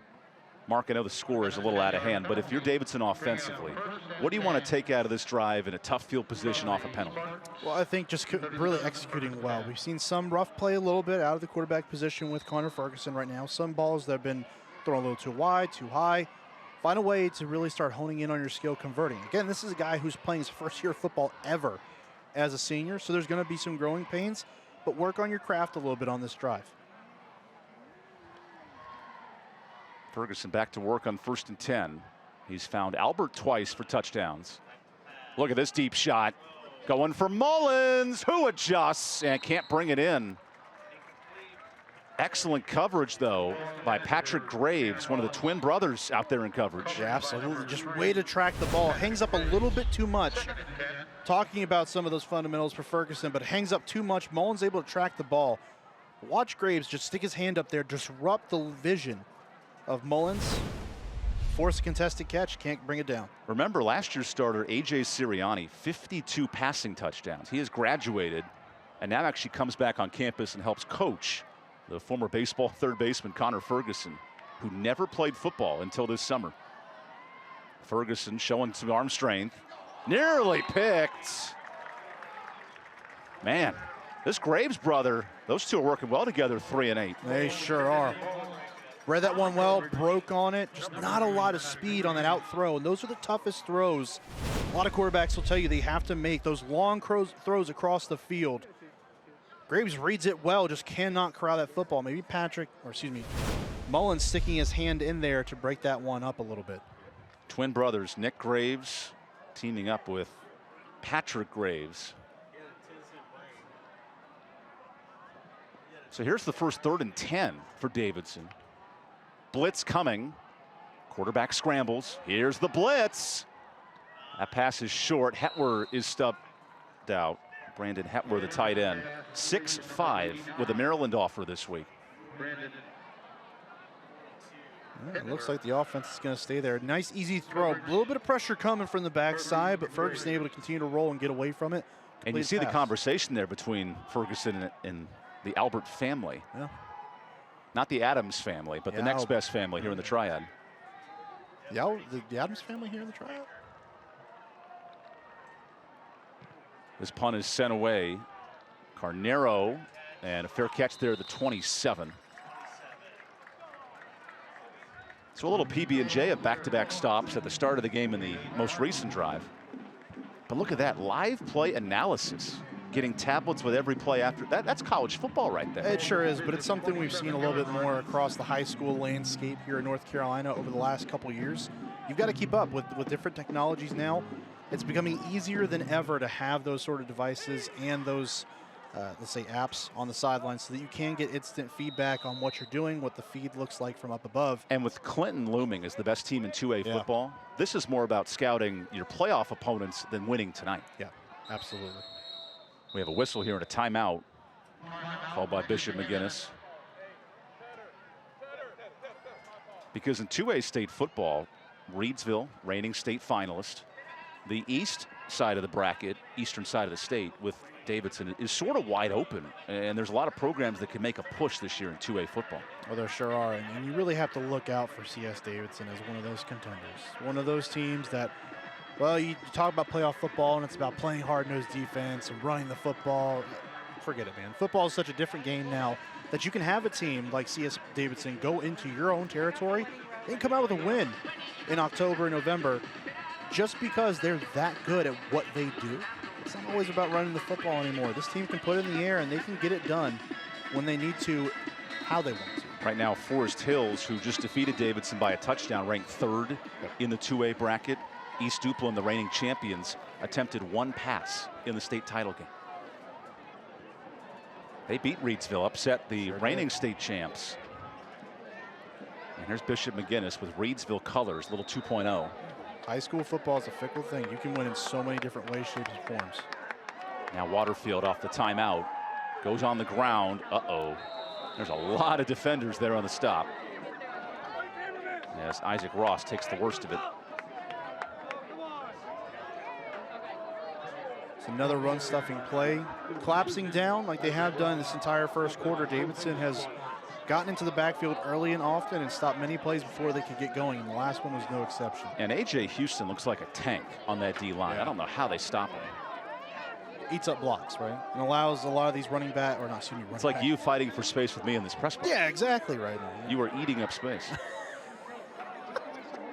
Mark, I know the score is a little out of hand, but if you're Davidson offensively, what do you want to take out of this drive in a tough field position off a penalty? Well, I think just really executing well. We've seen some rough play a little bit out of the quarterback position with Connor Ferguson right now. Some balls that have been thrown a little too wide, too high. Find a way to really start honing in on your skill converting. Again, this is a guy who's playing his first year of football ever as a senior, so there's going to be some growing pains, but work on your craft a little bit on this drive. Ferguson back to work on 1st and 10. He's found Albert twice for touchdowns. Look at this deep shot. Going for Mullins, who adjusts and can't bring it in. Excellent coverage, though, by Patrick Graves, one of the twin brothers out there in coverage. Yeah, absolutely. Just way to track the ball. Hangs up a little bit too much. Talking about some of those fundamentals for Ferguson, but hangs up too much. Mullins able to track the ball. Watch Graves just stick his hand up there, disrupt the vision of Mullins. Force a contested catch, can't bring it down. Remember last year's starter, A.J. Sirianni, 52 passing touchdowns. He has graduated and now actually comes back on campus and helps coach the former baseball third baseman Connor Ferguson, who never played football until this summer. Ferguson showing some arm strength. Nearly picked. Man, this Graves brother, those two are working well together, 3 and 8. They sure are. Read that one well, broke on it. Just not a lot of speed on that out throw, and those are the toughest throws. A lot of quarterbacks will tell you they have to make those long throws across the field. Graves reads it well, just cannot corral that football. Maybe Mullins sticking his hand in there to break that one up a little bit. Twin brothers, Nick Graves teaming up with Patrick Graves. So here's the first 3rd and 10 for Davidson. Blitz coming. Quarterback scrambles. Here's the blitz. That pass is short. Hetwer is stubbed out. Brandon Hetwer, the tight end. 6'5" with a Maryland offer this week. Yeah, it looks like the offense is going to stay there. Nice, easy throw. A little bit of pressure coming from the backside, but Ferguson able to continue to roll and get away from it. And you see the conversation there between Ferguson and the Albert family. Yeah. Not the Adams family, but the next best family here in the Triad. The Adams family here in the Triad? This punt is sent away. Carnero, and a fair catch there, the 27. So a little PB&J of back-to-back stops at the start of the game in the most recent drive. But look at that, live play analysis. Getting tablets with every play after that. That's college football right there. It sure is, but it's something we've seen a little bit more across the high school landscape here in North Carolina over the last couple years. You've got to keep up with different technologies now. It's becoming easier than ever to have those sort of devices and those, let's say, apps on the sidelines so that you can get instant feedback on what you're doing, what the feed looks like from up above. And with Clinton looming as the best team in 2A football, this is more about scouting your playoff opponents than winning tonight. Yeah, absolutely. We have a whistle here and a timeout called by Bishop McGuinness. Because in 2A state football, Reidsville, reigning state finalist, the east side of the bracket, eastern side of the state with Davidson is sort of wide open. And there's a lot of programs that can make a push this year in 2A football. Well, there sure are. And you really have to look out for CS Davidson as one of those contenders. One of those teams that, well, you talk about playoff football and it's about playing hard-nosed defense and running the football. Forget it, man. Football is such a different game now that you can have a team like CS Davidson go into your own territory and come out with a win in October and November just because they're that good at what they do. It's not always about running the football anymore. This team can put it in the air and they can get it done when they need to, how they want to. Right now, Forest Hills, who just defeated Davidson by a touchdown, ranked 3rd in the 2A bracket. East Duplin, the reigning champions, attempted 1 pass in the state title game. They beat Reidsville, upset the reigning state champs. And here's Bishop McGuinness with Reidsville colors, little 2.0. High school football is a fickle thing. You can win in so many different ways, shapes, and forms. Now Waterfield off the timeout, goes on the ground. Uh-oh. There's a lot of defenders there on the stop. Yes, Isaac Ross takes the worst of it. It's another run-stuffing play. Collapsing down like they have done this entire first quarter. Davidson has gotten into the backfield early and often and stopped many plays before they could get going, and the last one was no exception. And A.J. Houston looks like a tank on that D-line. Yeah. I don't know how they stop him. Eats up blocks, right? And allows a lot of these running back, or not, excuse me, It's like you fighting for space with me in this press box. Yeah, exactly right. You are eating up space.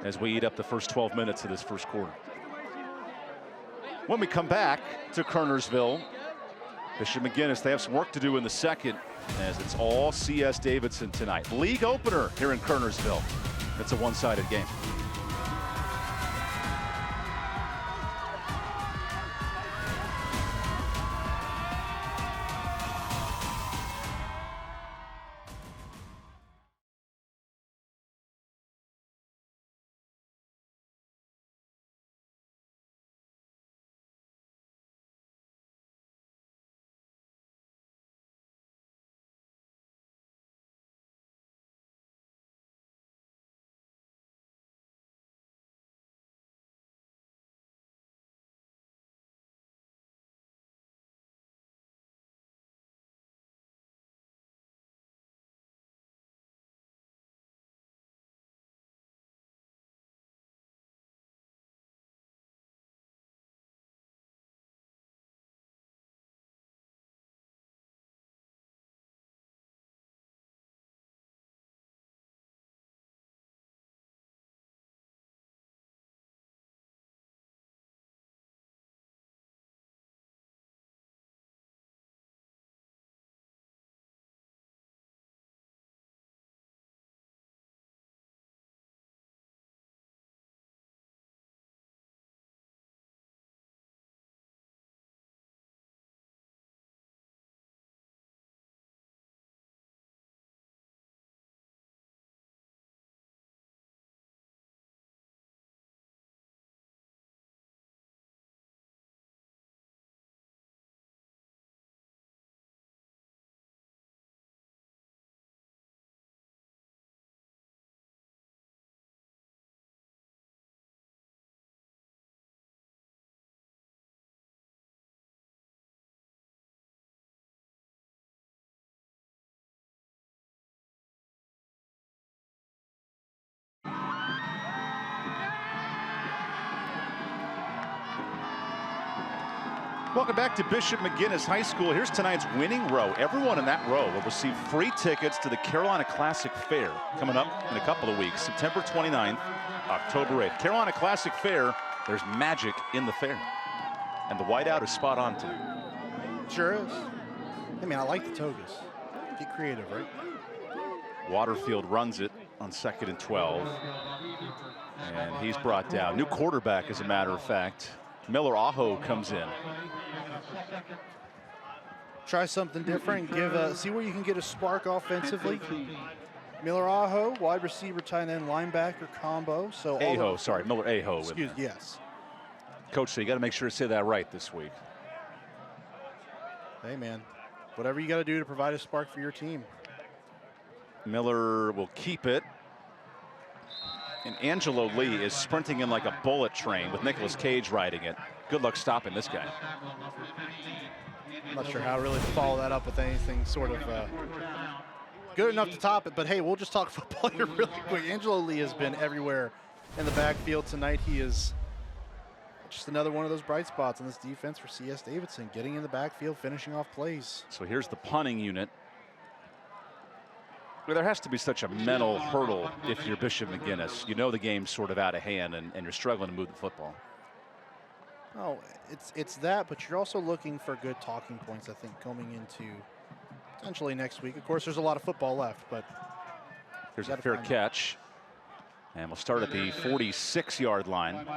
As we eat up the first 12 minutes of this first quarter. When we come back to Kernersville, Bishop McGuinness, they have some work to do in the second, as it's all CS Davidson tonight. League opener here in Kernersville. It's a one-sided game. Welcome back to Bishop McGuinness High School. Here's tonight's winning row. Everyone in that row will receive free tickets to the Carolina Classic Fair coming up in a couple of weeks, September 29th, October 8th. Carolina Classic Fair, there's magic in the fair. And the whiteout is spot on tonight. Sure is. I mean, I like the togas. Get creative, right? Waterfield runs it on 2nd and 12. And he's brought down. New quarterback, as a matter of fact. Miller Aho comes in. Try something different. See where you can get a spark offensively. Miller Aho, wide receiver, tight end, linebacker combo. So Aho, sorry, Miller Aho. Excuse, yes. Coach, so you got to make sure to say that right this week. Hey, man, whatever you got to do to provide a spark for your team. Miller will keep it. And Angelo Lee is sprinting in like a bullet train with Nicolas Cage riding it. Good luck stopping this guy. I'm not sure how really to follow that up with anything sort of good enough to top it, but hey, we'll just talk football here really quick. Angelo Lee has been everywhere in the backfield tonight. He is just another one of those bright spots on this defense for CS Davidson, getting in the backfield, finishing off plays. So here's the punting unit. Well, there has to be such a mental hurdle if you're Bishop McGuinness. You know the game's sort of out of hand and you're struggling to move the football. Oh, it's that, but you're also looking for good talking points, I think, coming into potentially next week. Of course, there's a lot of football left, but Here's a fair catch. And we'll start at the 46-yard line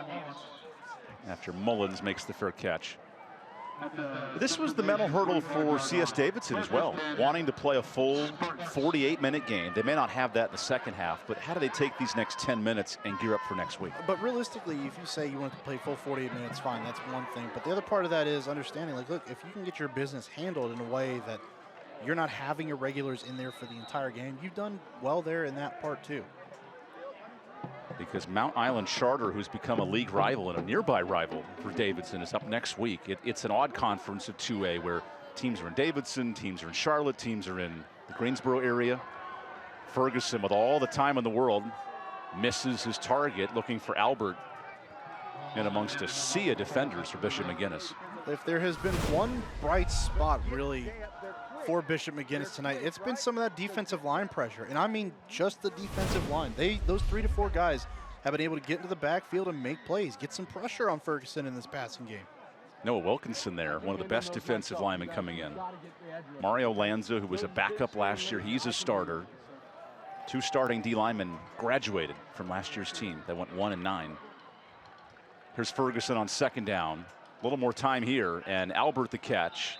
after Mullins makes the fair catch. This was the mental hurdle for CS Davidson as well, wanting to play a full 48-minute game. They may not have that in the second half, but how do they take these next 10 minutes and gear up for next week? But realistically, if you say you want to play full 48 minutes, fine, that's one thing. But the other part of that is understanding, like, look, if you can get your business handled in a way that you're not having your regulars in there for the entire game, you've done well there in that part too. Because Mount Island Charter, who's become a league rival and a nearby rival for Davidson, is up next week. It's an odd conference of 2A where teams are in Davidson, teams are in Charlotte, teams are in the Greensboro area. Ferguson, with all the time in the world, misses his target, looking for Albert and amongst a sea of defenders for Bishop McGuinness. If there has been one bright spot really for Bishop McGuinness tonight, it's been some of that defensive line pressure. And I mean just the defensive line. Those 3 to 4 guys have been able to get into the backfield and make plays, get some pressure on Ferguson in this passing game. Noah Wilkinson there, one of the best defensive linemen coming in. Mario Lanza, who was a backup last year, he's a starter. 2 starting D linemen graduated from last year's team that went 1-9. Here's Ferguson on second down. A little more time here, and Albert the catch.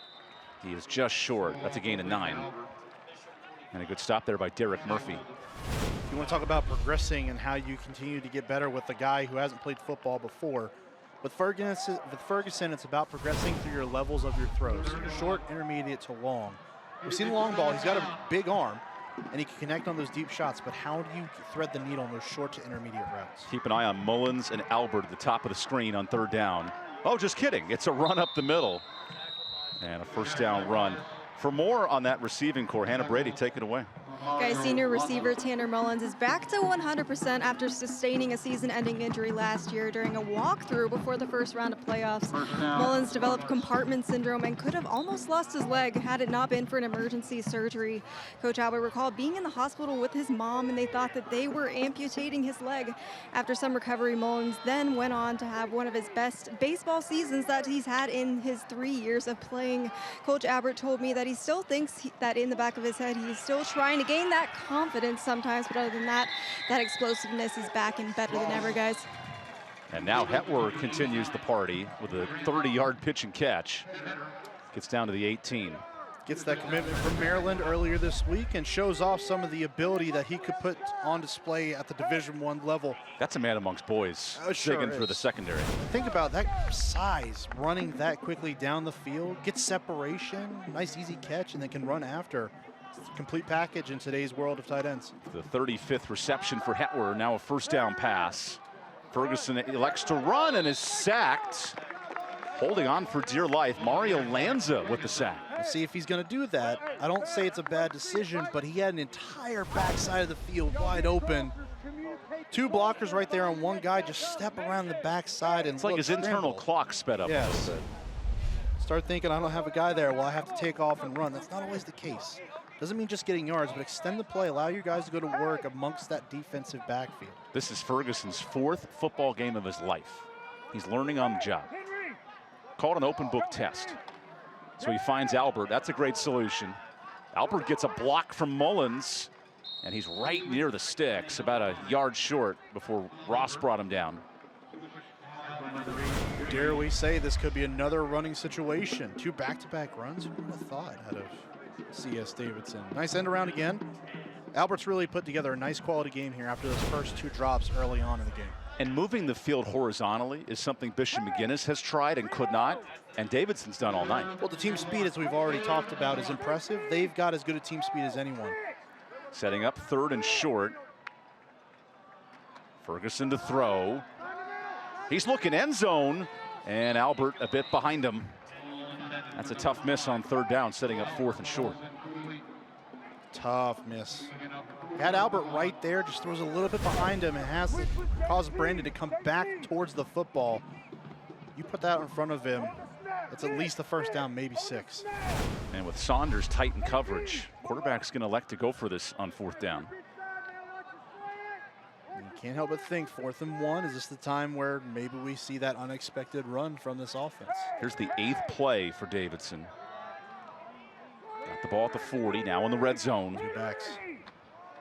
He is just short. That's a gain of 9. And a good stop there by Derek Murphy. You want to talk about progressing and how you continue to get better with a guy who hasn't played football before. With Ferguson, it's about progressing through your levels of your throws. Short, intermediate to long. We've seen the long ball. He's got a big arm, and he can connect on those deep shots. But how do you thread the needle on those short to intermediate routes? Keep an eye on Mullins and Albert at the top of the screen on third down. Oh, just kidding. It's a run up the middle. And a first down run. For more on that receiving core, Hannah Brady, take it away. Guys, senior receiver Tanner Mullins is back to 100% after sustaining a season-ending injury last year during a walkthrough before the first round of playoffs. Mullins developed compartment syndrome and could have almost lost his leg had it not been for an emergency surgery. Coach Albert recalled being in the hospital with his mom, and they thought that they were amputating his leg. After some recovery, Mullins then went on to have one of his best baseball seasons that he's had in his 3 years of playing. Coach Albert told me that he still thinks that in the back of his head, he's still trying to gain that confidence sometimes, but other than that, that explosiveness is back and better than ever, guys. And now Hetwer continues the party with a 30-yard pitch and catch. Gets down to the 18. Gets that commitment from Maryland earlier this week and shows off some of the ability that he could put on display at the Division I level. That's a man amongst boys, digging for the secondary. Think about that size, running that quickly down the field, gets separation, nice easy catch, and then can run after. Complete package in today's world of tight ends. The 35th reception for Hetwer, now a first down pass. Ferguson elects to run and is sacked. Holding on for dear life, Mario Lanza with the sack. Let's see if he's going to do that. I don't say it's a bad decision, but he had an entire backside of the field wide open. 2 blockers right there on one guy. Just step around the backside and it's like his internal clock sped up. Yes. Start thinking, I don't have a guy there. Well, I have to take off and run. That's not always the case. Doesn't mean just getting yards, but extend the play. Allow your guys to go to work amongst that defensive backfield. This is Ferguson's 4th football game of his life. He's learning on the job. Called an open book test. So he finds Albert. That's a great solution. Albert gets a block from Mullins, and he's right near the sticks, about a yard short before Ross brought him down. Dare we say this could be another running situation? 2 back-to-back runs? Who would have thought out of CS Davidson? Nice end around again. Albert's really put together a nice quality game here after those first 2 drops early on in the game. And moving the field horizontally is something Bishop McGuinness has tried and could not, and Davidson's done all night. Well, the team speed, as we've already talked about, is impressive. They've got as good a team speed as anyone. Setting up 3rd and short. Ferguson to throw. He's looking end zone, and Albert a bit behind him. That's a tough miss on 3rd down, setting up 4th and short. Tough miss. Had Albert right there, just throws a little bit behind him and has to cause Brandon to come back towards the football. You put that in front of him, it's at least a first down, maybe 6. And with Saunders tight in coverage, quarterback's going to elect to go for this on 4th down. You can't help but think 4th and 1, is this the time where maybe we see that unexpected run from this offense? Here's the 8th play for Davidson. Got the ball at the 40, now in the red zone. 2 backs.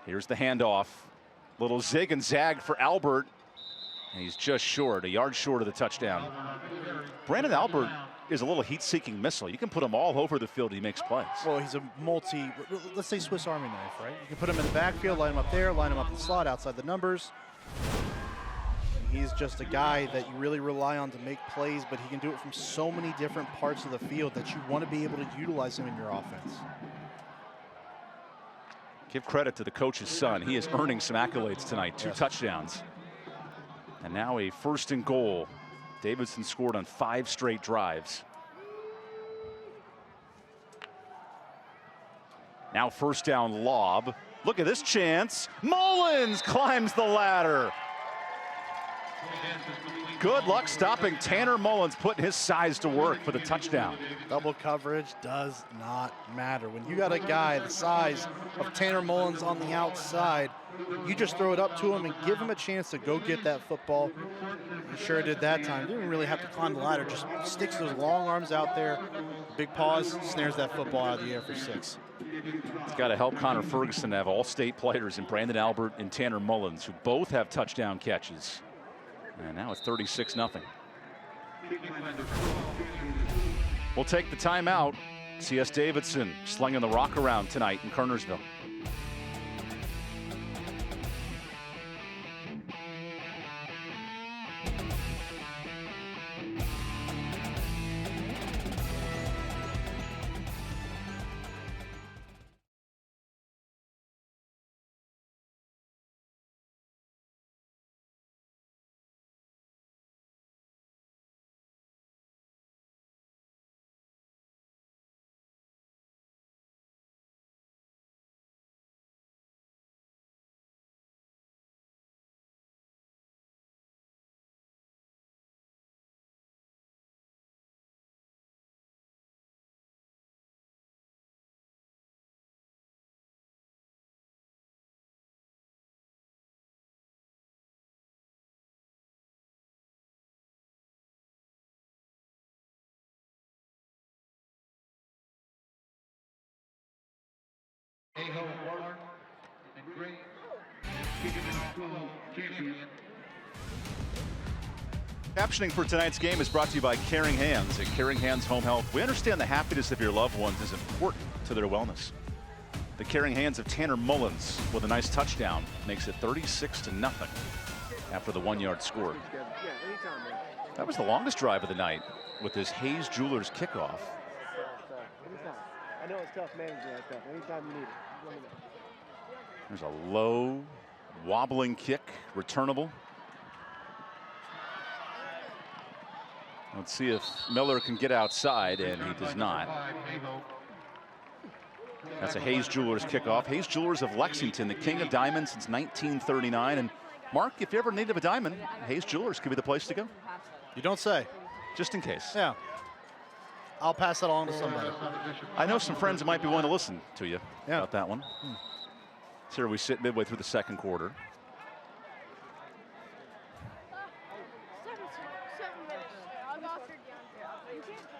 Here's the handoff. Little zig and zag for Albert. And he's just short, a yard short of the touchdown. Brandon Albert is a little heat-seeking missile. You can put him all over the field. He makes plays. Well, he's a let's say Swiss Army knife, right? You can put him in the backfield, line him up there, line him up in the slot outside the numbers. He's just a guy that you really rely on to make plays, but he can do it from so many different parts of the field that you want to be able to utilize him in your offense. Give credit to the coach's son. He is earning some accolades tonight. 2 touchdowns. And now a 1st and goal. Davidson scored on 5 straight drives. Now 1st down lob. Look at this chance. Mullins climbs the ladder. Good luck stopping Tanner Mullins, putting his size to work for the touchdown. Double coverage does not matter. When you got a guy the size of Tanner Mullins on the outside, you just throw it up to him and give him a chance to go get that football. He sure did that time. Didn't really have to climb the ladder, just sticks those long arms out there, big paws, snares that football out of the air for 6. It's got to help Connor Ferguson to have all-state players in Brandon Albert and Tanner Mullins, who both have touchdown catches. And now it's 36-0. We'll take the timeout. CS Davidson slinging the rock around tonight in Kernersville. Captioning for tonight's game is brought to you by Caring Hands. At Caring Hands Home Health, we understand the happiness of your loved ones is important to their wellness. The Caring Hands of Tanner Mullins with a nice touchdown makes it 36-0 after the 1-yard score. That was the longest drive of the night with this Hayes Jewelers kickoff. I know it's tough managing that stuff. Anytime you need it, let me know. There's a low, wobbling kick, returnable. Let's see if Miller can get outside, and he does not. That's a Hayes Jewelers kickoff. Hayes Jewelers of Lexington, the king of diamonds since 1939. And Mark, if you ever needed a diamond, Hayes Jewelers could be the place to go. You don't say. Just in case. Yeah. I'll pass that along to somebody. I know some friends that might be willing to listen to you about that one. So here we sit midway through the 2nd quarter.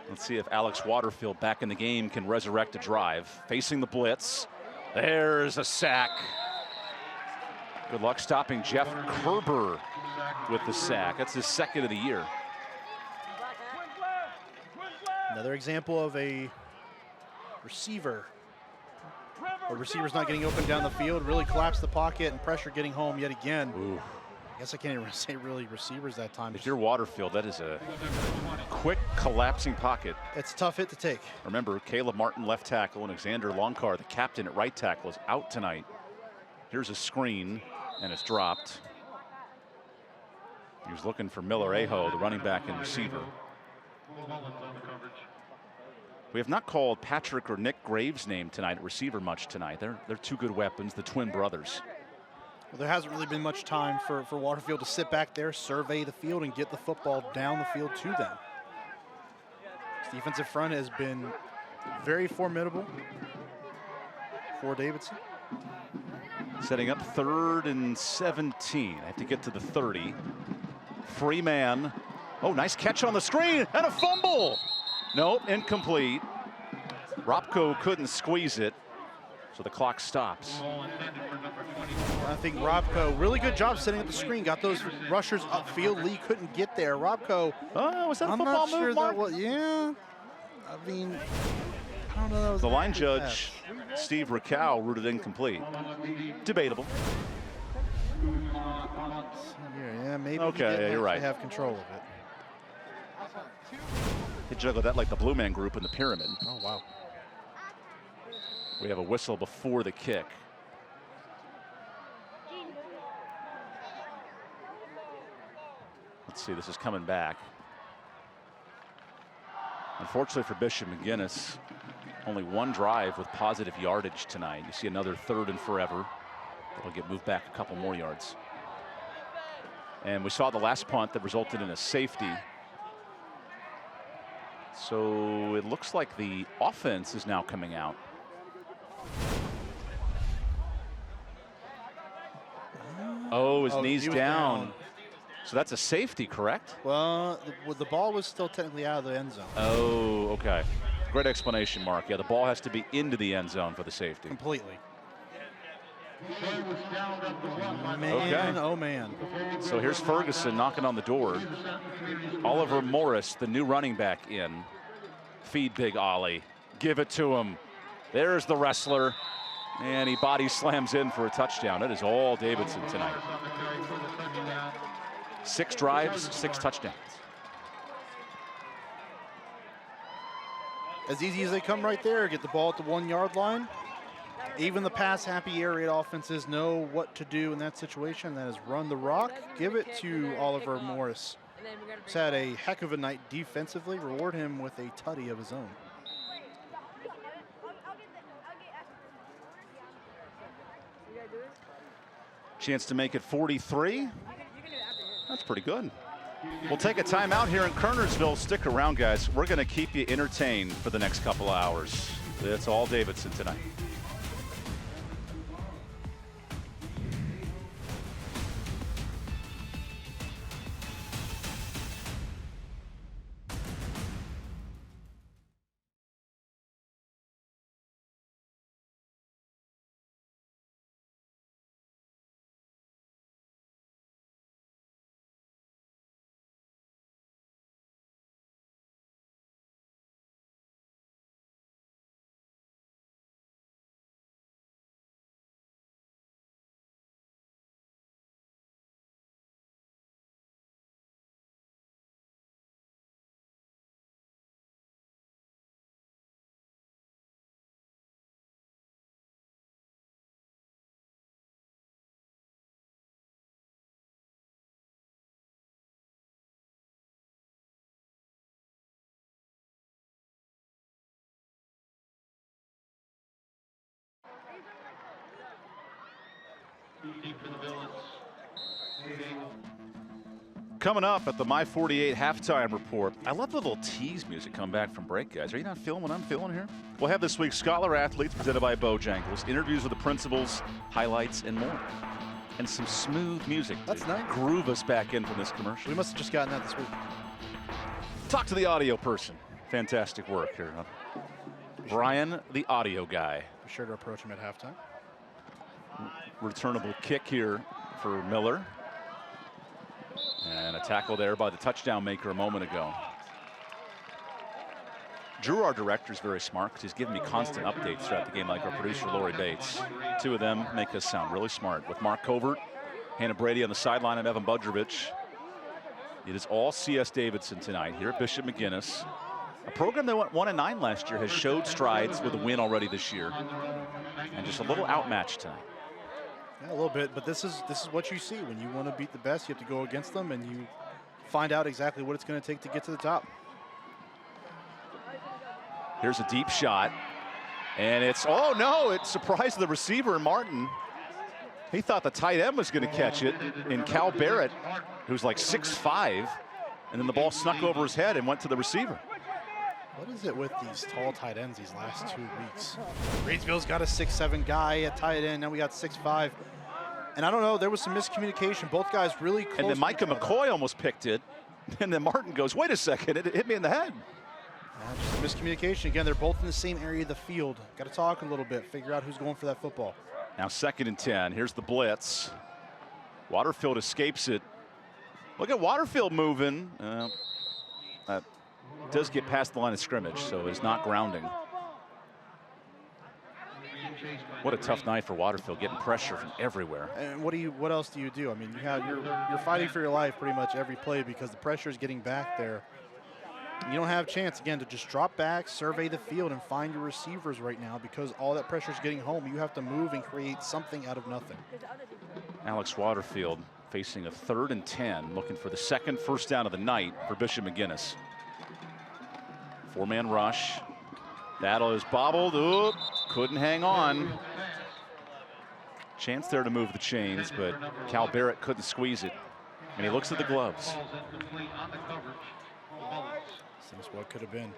Let's see if Alex Waterfield, back in the game, can resurrect a drive. Facing the blitz. There's a sack. Good luck stopping Jeff Kerber with the sack. That's his 2nd of the year. Another example of a receiver. A receiver's not getting open down the field, really collapsed the pocket, and pressure getting home yet again. Ooh. I guess I can't even say really receivers that time. If you're Waterfield, that is a quick collapsing pocket. It's a tough hit to take. Remember, Caleb Martin, left tackle, and Alexander Longcar, the captain at right tackle, is out tonight. Here's a screen, and it's dropped. He was looking for Miller Aho, the running back and receiver. We have not called Patrick or Nick Graves' name tonight at receiver much tonight. They're 2 good weapons, the twin brothers. Well, there hasn't really been much time for Waterfield to sit back there, survey the field, and get the football down the field to them. This defensive front has been very formidable for Davidson. Setting up 3rd and 17. I have to get to the 30. Free man. Oh, nice catch on the screen and a fumble. Nope, incomplete. Ropko couldn't squeeze it. So the clock stops. I think Robco, really good job setting up the screen. Got those rushers upfield. Lee couldn't get there. Robco. Oh, was that a I'm football not sure move, Mark? that was, yeah. I mean, I don't know. That was The line a judge, Steve Rakow, ruled it incomplete. Debatable. Yeah, maybe. Okay, yeah, you're right. Have control of it. He juggled that like the Blue Man Group in the pyramid. Oh, wow. We have a whistle before the kick. Let's see, this is coming back. Unfortunately for Bishop McGuinness, only one drive with positive yardage tonight. You see another 3rd and forever. That'll get moved back a couple more yards. And we saw the last punt that resulted in a safety. So it looks like the offense is now coming out. Oh, his knee's down. So that's a safety, correct? Well, the ball was still technically out of the end zone. Oh, okay. Great explanation, Mark. Yeah, the ball has to be into the end zone for the safety. Completely. Man, okay. Oh, man. So here's Ferguson knocking on the door. Oliver Morris, the new running back, in. Feed Big Ollie. Give it to him. There's the wrestler. And he body slams in for a touchdown. It is all Davidson tonight. 6 drives, 6 touchdowns. As easy as they come right there, get the ball at the 1-yard line. Even the pass-happy air raid offenses know what to do in that situation. That is run the rock. Give it to Oliver Morris. He's had a heck of a night defensively. Reward him with a tutty of his own. Chance to make it 43. That's pretty good. We'll take a timeout here in Kernersville. Stick around, guys. We're going to keep you entertained for the next couple hours. It's all Davidson tonight. Coming up at the My 48 halftime report, I love the little tease music coming back from break, guys. Are you not feeling what I'm feeling here? We'll have this week's Scholar Athletes presented by Bojangles, interviews with the principals, highlights, and more. And some smooth music. That's to nice. Groove us back in from this commercial. We must have just gotten that this week. Talk to the audio person. Fantastic work here. Brian, the audio guy. Be sure to approach him at halftime. Returnable kick here for Miller. And a tackle there by the touchdown maker a moment ago. Drew, our director, is very smart because he's giving me constant updates throughout the game, like our producer, Lori Bates. 2 of them make us sound really smart. With Mark Covert, Hannah Brady on the sideline, and EvanBudrovich. It is all CS Davidson tonight here at Bishop McGuinness. A program that went 1-9 last year has showed strides with a win already this year. And just a little outmatched tonight. Yeah, a little bit, but this is what you see. When you want to beat the best, you have to go against them, and you find out exactly what it's going to take to get to the top. Here's a deep shot, and it's, oh no, it surprised the receiver, Martin. He thought the tight end was going to catch it, and Cal Barrett, who's like 6'5", and then the ball snuck over his head and went to the receiver. What is it with these tall tight ends these last 2 weeks? Reedsville's got a 6'7" guy at tight end. Now we got 6'5". And I don't know, there was some miscommunication. Both guys really close. And then Micah McCoy almost picked it. And then Martin goes, wait a second, it hit me in the head. Just miscommunication. Again, they're both in the same area of the field. Got to talk a little bit, figure out who's going for that football. Now 2nd and 10. Here's the blitz. Waterfield escapes it. Look at Waterfield moving. That does get past the line of scrimmage, so it's not grounding. What a tough night for Waterfield, getting pressure from everywhere. And what else do you do? I mean, you're fighting for your life pretty much every play because the pressure is getting back there. You don't have a chance, again, to just drop back, survey the field, and find your receivers right now because all that pressure is getting home. You have to move and create something out of nothing. Alex Waterfield facing a 3rd and 10, looking for the 2nd first down of the night for Bishop McGuinness. 4-man rush. Battle is bobbled. Oop, couldn't hang on. Chance there to move the chains, but Cal Barrett couldn't squeeze it. And he looks at the gloves. Seems what could have been.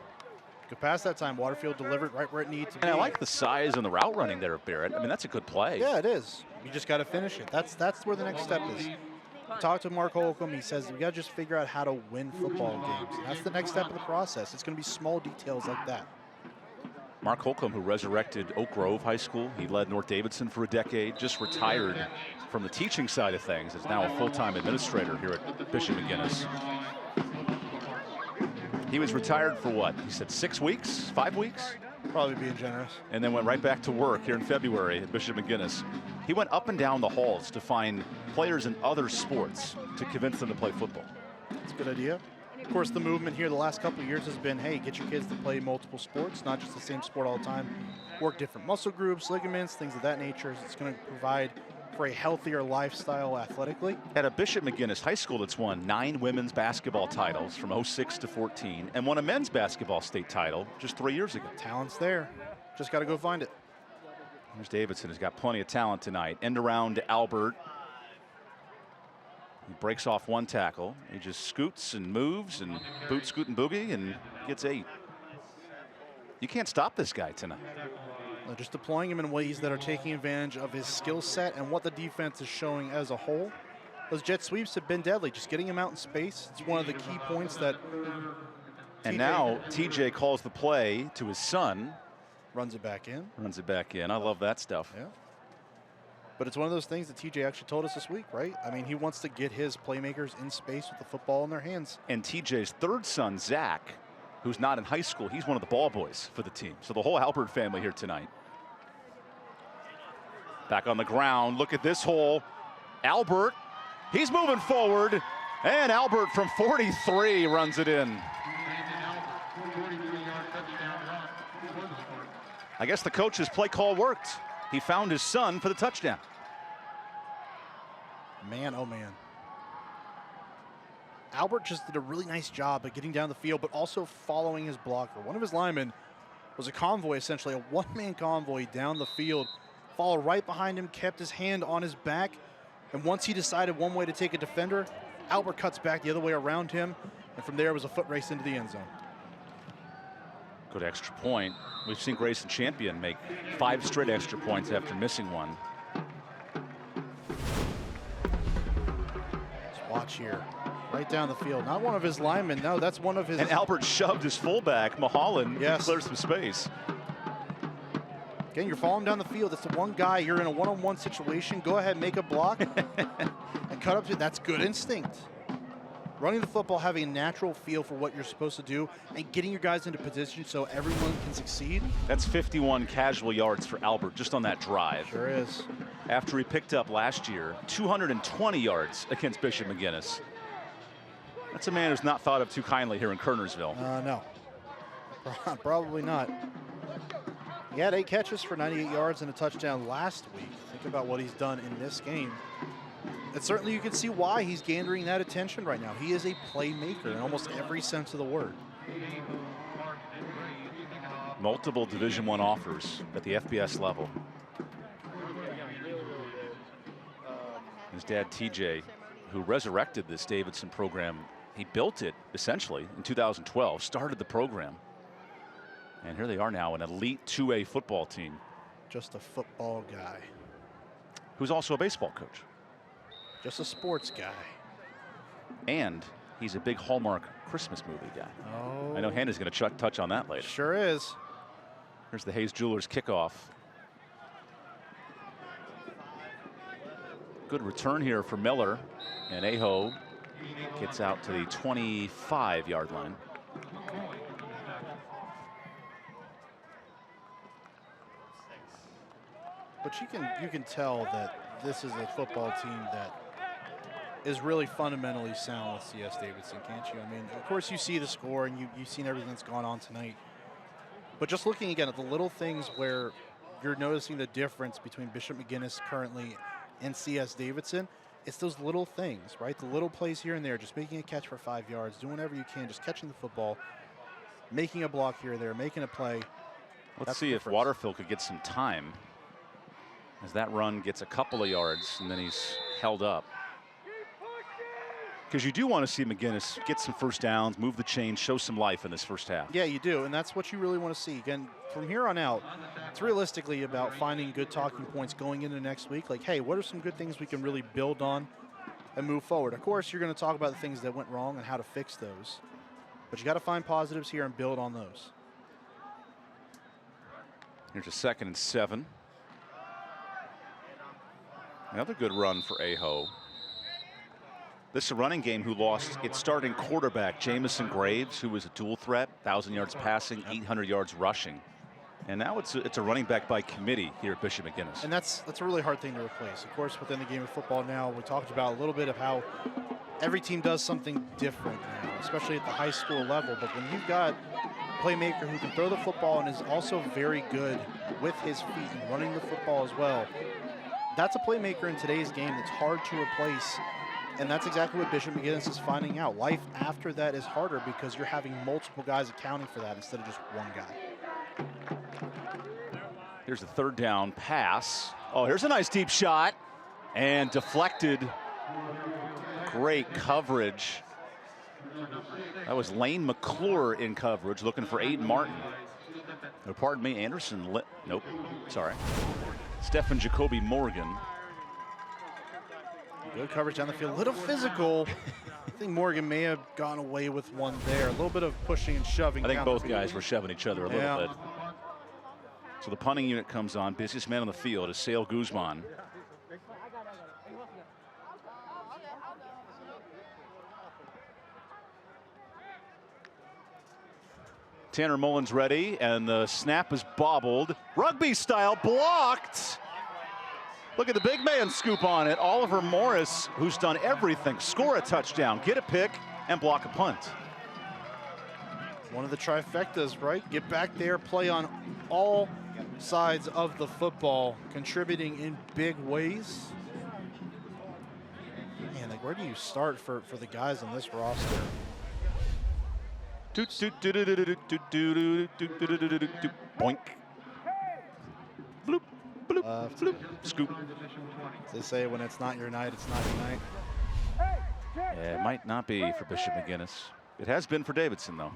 Good pass that time. Waterfield delivered right where it needs to be. And I like the size and the route running there of Barrett. I mean, that's a good play. Yeah, it is. You just got to finish it. That's where the next step is. Talk to Mark Holcomb. He says you got to just figure out how to win football games. And that's the next step of the process. It's going to be small details like that. Mark Holcomb, who resurrected Oak Grove High School. He led North Davidson for a decade, just retired from the teaching side of things. Is now a full-time administrator here at Bishop McGuinness. He was retired for what? He said 6 weeks, 5 weeks? Probably being generous. And then went right back to work here in February at Bishop McGuinness. He went up and down the halls to find players in other sports to convince them to play football. That's a good idea. Of course, the movement here the last couple of years has been, hey, get your kids to play multiple sports, not just the same sport all the time. Work different muscle groups, ligaments, things of that nature. It's going to provide for a healthier lifestyle athletically. At a Bishop McGuinness High School that's won 9 women's basketball titles from 06 to 14 and won a men's basketball state title just 3 years ago. Talent's there. Just got to go find it. Here's Davidson, who's got plenty of talent tonight. End around to Albert. He breaks off 1 tackle. He just scoots and moves and boot, scoot, and boogie and gets 8. You can't stop this guy tonight. Just deploying him in ways that are taking advantage of his skill set and what the defense is showing as a whole. Those jet sweeps have been deadly. Just getting him out in space. It's one of the key points that. And now TJ calls the play to his son. Runs it back in. Runs it back in. I love that stuff. Yeah. But it's one of those things that TJ actually told us this week, right? I mean, he wants to get his playmakers in space with the football in their hands. And TJ's 3rd son, Zach, who's not in high school, he's one of the ball boys for the team. So the whole Albert family here tonight. Back on the ground, look at this hole. Albert, he's moving forward, and Albert from 43 runs it in. I guess the coach's play call worked. He found his son for the touchdown. Man, oh man. Albert just did a really nice job of getting down the field, but also following his blocker. One of his linemen was a convoy, essentially, a 1-man convoy down the field. Followed right behind him, kept his hand on his back, and once he decided one way to take a defender, Albert cuts back the other way around him, and from there it was a foot race into the end zone. Good extra point. We've seen Grayson Champion make 5 straight extra points after missing one. Just watch here. Right down the field. Not one of his linemen. No, that's one of his. And Albert shoved his fullback, Mulholland, yes, to clear some space. Again, you're falling down the field. It's the one guy. You're in a one-on-one situation. Go ahead, make a block, and cut up to. That's good instinct. Running the football, having a natural feel for what you're supposed to do, and getting your guys into position so everyone can succeed. That's 51 casual yards for Albert just on that drive. Sure is. After he picked up last year 220 yards against Bishop McGuinness. That's a man who's not thought of too kindly here in Kernersville. No, probably not. He had 8 catches for 98 yards and a touchdown last week. Think about what he's done in this game. And certainly you can see why he's gaining that attention right now. He is a playmaker in almost every sense of the word. Multiple Division I offers at the FBS level. His dad, TJ, who resurrected this Davidson program, he built it essentially in 2012, started the program. And here they are now, an elite 2A football team. Just a football guy. Who's also a baseball coach. Just a sports guy. And He's a big Hallmark Christmas movie guy. Oh. I know Hannah's going to touch on that later. Sure is. Here's the Hayes Jewelers kickoff. Good return here for Miller, and Aho gets out to the 25-yard line. But you can tell that this is a football team that is really fundamentally sound with CS Davidson, can't you? I mean, of course you see the score and you've seen everything that's gone on tonight. But just looking again at the little things where you're noticing the difference between Bishop McGuinness currently and CS Davidson, it's those little things, right? The little plays here and there, just making a catch for 5 yards, doing whatever you can, just catching the football, making a block here or there, making a play. Let's see if Waterfield could get some time, as that run gets a couple of yards and then he's held up. Because you do want to see McGuinness get some first downs, move the chain, show some life in this first half. Yeah, you do, and that's what you really want to see. Again, from here on out, it's realistically about finding good talking points going into next week. Like, hey, what are some good things we can really build on and move forward? Of course, you're going to talk about the things that went wrong and how to fix those. But you got to find positives here and build on those. Here's a 2nd and 7. Another good run for Aho. This is a running game who lost its starting quarterback, Jamison Graves, who was a dual threat, 1,000 yards passing, 800 yards rushing. And now it's a running back by committee here at Bishop McGuinness. And that's a really hard thing to replace. Of course, within the game of football now, we talked about a little bit of how every team does something different now, especially at the high school level. But when you've got a playmaker who can throw the football and is also very good with his feet and running the football as well, that's a playmaker in today's game that's hard to replace. And that's exactly what Bishop McGuinness is finding out. Life after that is harder because you're having multiple guys accounting for that instead of just one guy. Here's the 3rd down pass. Oh, here's a nice deep shot. And deflected. Great coverage. That was Lane McClure in coverage, looking for Aiden Martin. Oh, pardon me, Anderson. Nope, sorry. Stephen Jacoby Morgan. Good coverage down the field, a little physical. I think Morgan may have gone away with one there. A little bit of pushing and shoving. I think both guys were shoving each other a little bit. So the punting unit comes on. Busiest man on the field is Sale Guzman. Tanner Mullins ready, and the snap is bobbled. Rugby style, blocked. Look at the big man scoop on it. Oliver Morris, who's done everything, score a touchdown, get a pick, and block a punt. One of the trifectas, right? Get back there, play on all sides of the football, contributing in big ways. Man, like, where do you start for the guys on this roster? Boink. Bloop, bloop, bloop, scoop. As they say, when it's not your night, it's not your night. Yeah, it might not be for Bishop McGuinness. It has been for Davidson, though.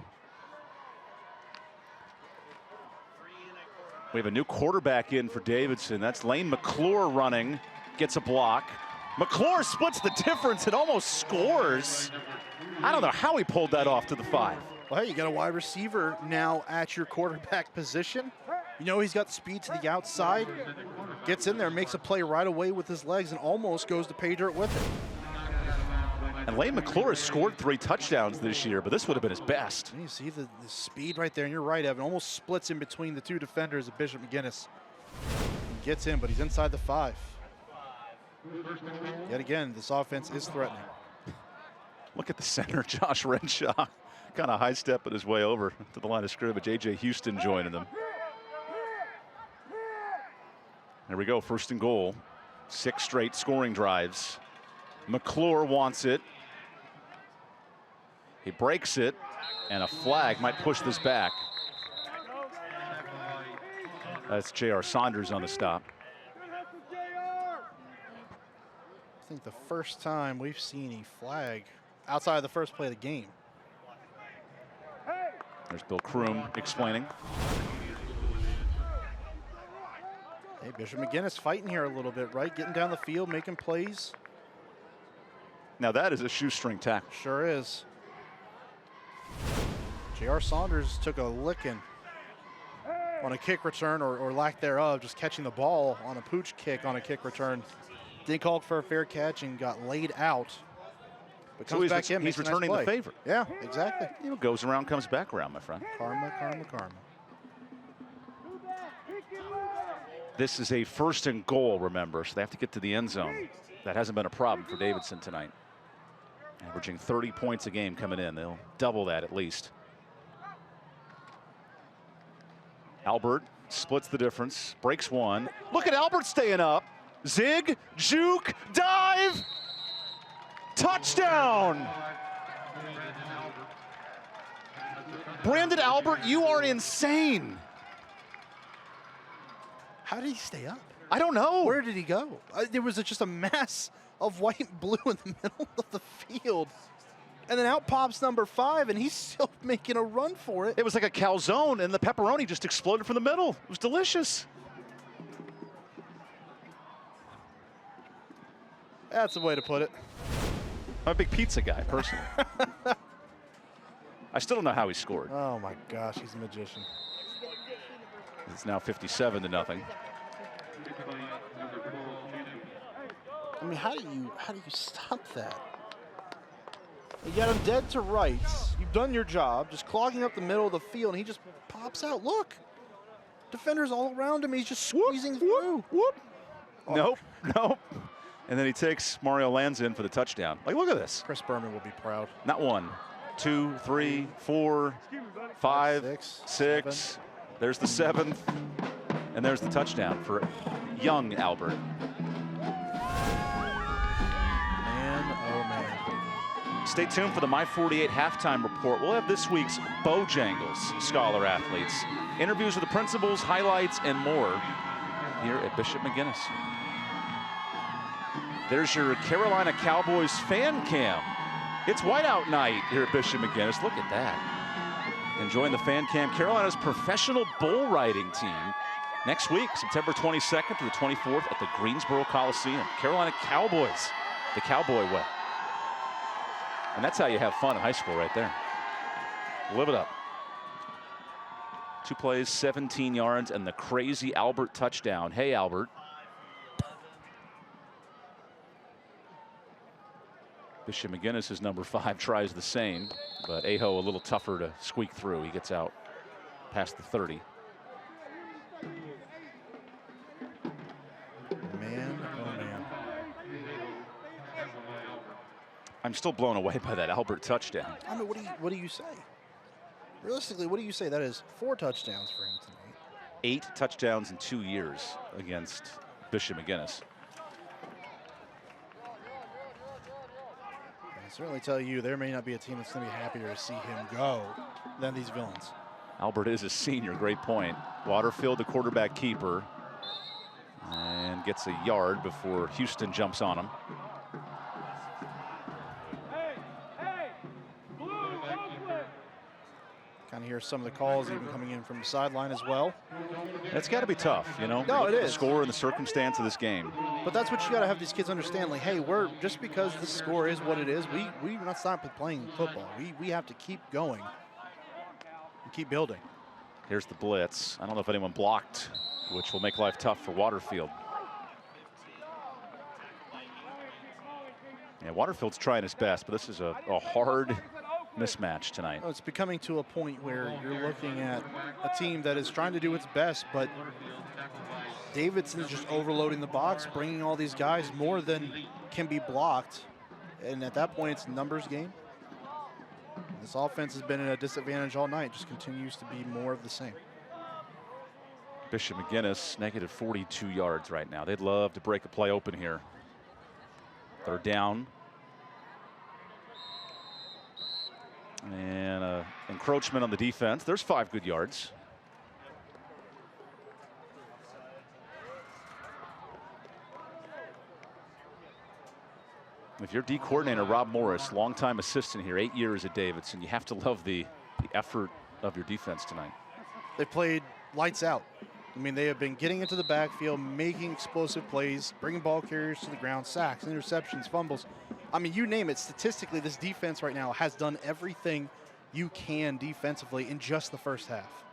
We have a new quarterback in for Davidson. That's Lane McClure running, gets a block. McClure splits the difference and almost scores. I don't know how he pulled that off to the 5. Well, hey, you got a wide receiver now at your quarterback position. You know he's got speed to the outside. Gets in there, makes a play right away with his legs, and almost goes to pay dirt with it. And Lane McClure has scored 3 touchdowns this year, but this would have been his best. And you see the speed right there, and you're right, Evan. Almost splits in between the 2 defenders of Bishop McGuinness. He gets in, but he's inside the 5. Yet again, this offense is threatening. Look at the center, Josh Renshaw. Kind of high-stepping his way over to the line of scrimmage. A.J. Houston joining them. There we go, 1st and goal. 6 straight scoring drives. McClure wants it. He breaks it, and a flag might push this back. That's J.R. Saunders on the stop. I think the first time we've seen a flag outside of the first play of the game. There's Bill Kroom explaining. Hey, Bishop McGuinness fighting here a little bit, right? Getting down the field, making plays. Now that is a shoestring tackle. Sure is. J.R. Saunders took a licking on a kick return or lack thereof, just catching the ball on a pooch kick on a kick return. Didn't call for a fair catch and got laid out. But comes back in, he's makes a nice returning the play. favor. Yeah, exactly. You know, goes around, comes back around, my friend. Karma, karma, karma. This is a 1st and goal, remember, so they have to get to the end zone. That hasn't been a problem for Davidson tonight. Averaging 30 points a game coming in. They'll double that at least. Albert splits the difference, breaks one. Look at Albert staying up. Zig, juke, dive, touchdown. Brandon Albert, you are insane. How did he stay up? I don't know. Where did he go? There was just a mass of white and blue in the middle of the field. And then out pops number 5, and he's still making a run for it. It was like a calzone, and the pepperoni just exploded from the middle. It was delicious. That's the way to put it. I'm a big pizza guy, personally. I still don't know how he scored. Oh my gosh, he's a magician. It's now 57-0. I mean, how do you stop that? You got him dead to rights. You've done your job, just clogging up the middle of the field, and he just pops out. Look, defenders all around him. He's just squeezing through. Whoop. Oh. Nope. And then he takes Mario Lanz in for the touchdown. Like, look at this. Chris Berman will be proud. Not 1, 2, 3, 4, 5, 6. 7. There's the 7th. And there's the touchdown for young Albert. Man, oh man. Stay tuned for the My 48 halftime report. We'll have this week's Bojangles Scholar athletes. Interviews with the principals, highlights, and more here at Bishop McGuinness. There's your Carolina Cowboys fan cam. It's whiteout night here at Bishop McGuinness. Look at that. Enjoying the fan cam. Carolina's professional bull riding team next week, September 22nd to the 24th at the Greensboro Coliseum. Carolina Cowboys, the cowboy way. And that's how you have fun in high school right there. Live it up. 2 plays, 17 yards, and the crazy Albert touchdown. Hey, Albert. Bishop McGuinness is number 5, tries the same, but Aho a little tougher to squeak through. He gets out past the 30. Man, oh man. I'm still blown away by that Albert touchdown. I mean, what do you say? Realistically, what do you say? That is 4 touchdowns for him tonight. 8 touchdowns in 2 years against Bishop McGuinness. I can certainly tell you there may not be a team that's going to be happier to see him go than these villains. Albert is a senior, great point. Waterfield, the quarterback keeper, and gets a yard before Houston jumps on him. Kind of hear some of the calls even coming in from the sideline as well. It's got to be tough, you know. No, it is. The score and the circumstance of this game. But that's what you got to have these kids understand. Like, hey, we're just because the score is what it is, we're not stopping playing football. We have to keep going and keep building. Here's the blitz. I don't know if anyone blocked, which will make life tough for Waterfield. Yeah, Waterfield's trying his best, but this is a hard mismatch tonight. Well, it's becoming to a point where you're looking at a team that is trying to do its best, but Davidson is just overloading the box, bringing all these guys more than can be blocked. And at that point, it's a numbers game. This offense has been at a disadvantage all night, just continues to be more of the same. Bishop McGuinness, negative 42 yards right now. They'd love to break a play open here. 3rd down. And encroachment on the defense. There's 5 good yards. If you're D coordinator Rob Morris, longtime assistant here, 8 years at Davidson, you have to love the effort of your defense tonight. They played lights out. I mean, they have been getting into the backfield, making explosive plays, bringing ball carriers to the ground, sacks, interceptions, fumbles. I mean, you name it. Statistically, this defense right now has done everything you can defensively in just the first half.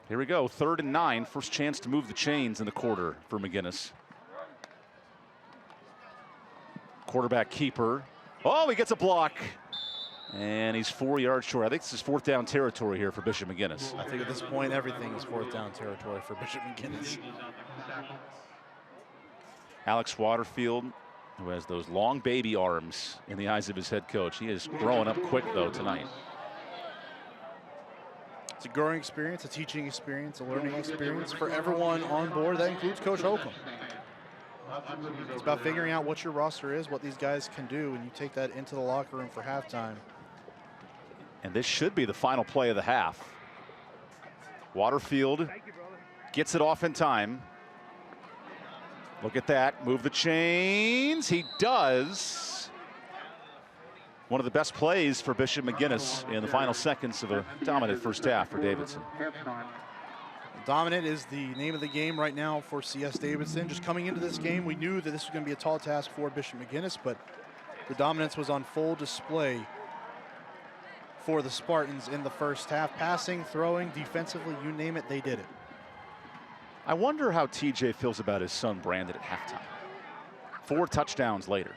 Here we go, 3rd and 9. First chance to move the chains in the quarter for McGuinness. Quarterback keeper. Oh, he gets a block. And he's 4 yards short. I think this is 4th down territory here for Bishop McGuinness. I think at this point, everything is 4th down territory for Bishop McGuinness. Alex Waterfield, who has those long baby arms in the eyes of his head coach. He is growing up quick, though, tonight. It's a growing experience, a teaching experience, a learning experience for everyone on board. That includes Coach Holcomb. It's about figuring out what your roster is, what these guys can do, and you take that into the locker room for halftime. And this should be the final play of the half. Waterfield gets it off in time. Look at that, move the chains. He does. One of the best plays for Bishop McGuinness in the final seconds of a dominant first half for Davidson. Dominant is the name of the game right now for CS Davidson. Just coming into this game, we knew that this was going to be a tall task for Bishop McGuinness, but the dominance was on full display for the Spartans in the first half. Passing, throwing, defensively, you name it, they did it. I wonder how TJ feels about his son Brandon at halftime. 4 touchdowns later.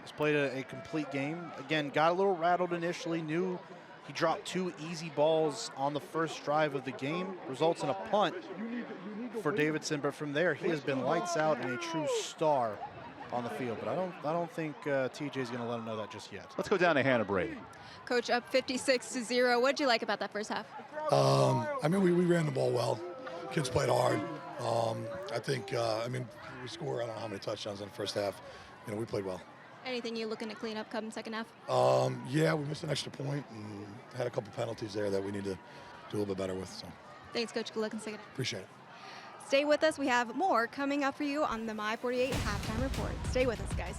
He's played a complete game. Again, got a little rattled initially, knew he dropped 2 easy balls on the first drive of the game. Results in a punt for Davidson, but from there he has been lights out and a true star on the field. But I don't think TJ's going to let him know that just yet. Let's go down to Hannah Brady. Coach, up 56-0. What did you like about that first half? I mean, we ran the ball well. Kids played hard. I think, I mean, we scored, I don't know how many touchdowns in the first half. You know, we played well. Anything you looking to clean up come second half? Yeah, we missed an extra point and had a couple penalties there that we need to do a little bit better with. So. Thanks, Coach. Good luck in second half. Appreciate it. Stay with us. We have more coming up for you on the My 48 Halftime Report. Stay with us, guys.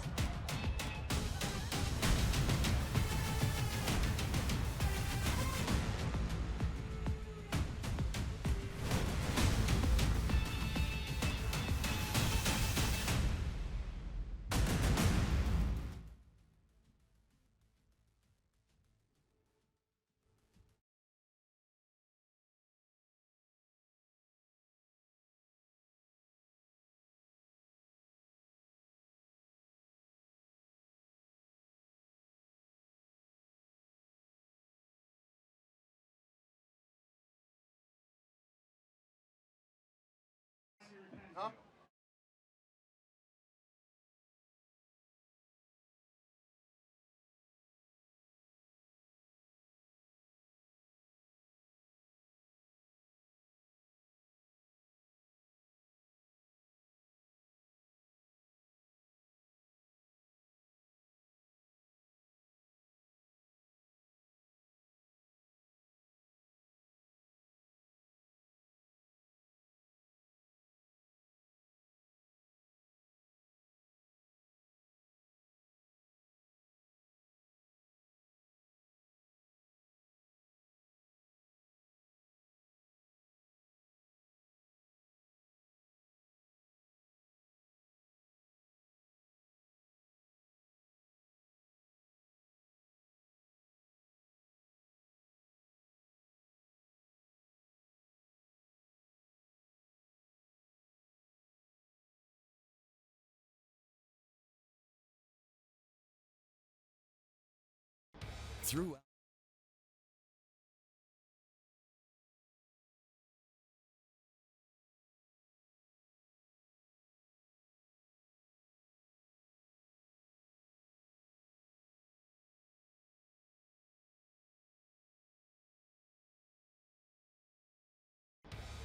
Throughout.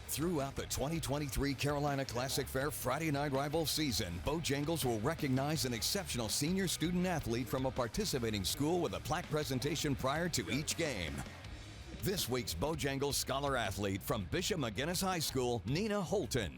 Throughout the 2023 Carolina Classic Fair Friday Night Rival season, Bojangles will recognize an exceptional senior student athlete from a participating school with a plaque presentation prior to each game. This week's Bojangles Scholar Athlete from Bishop McGuinness High School, Nina Holton.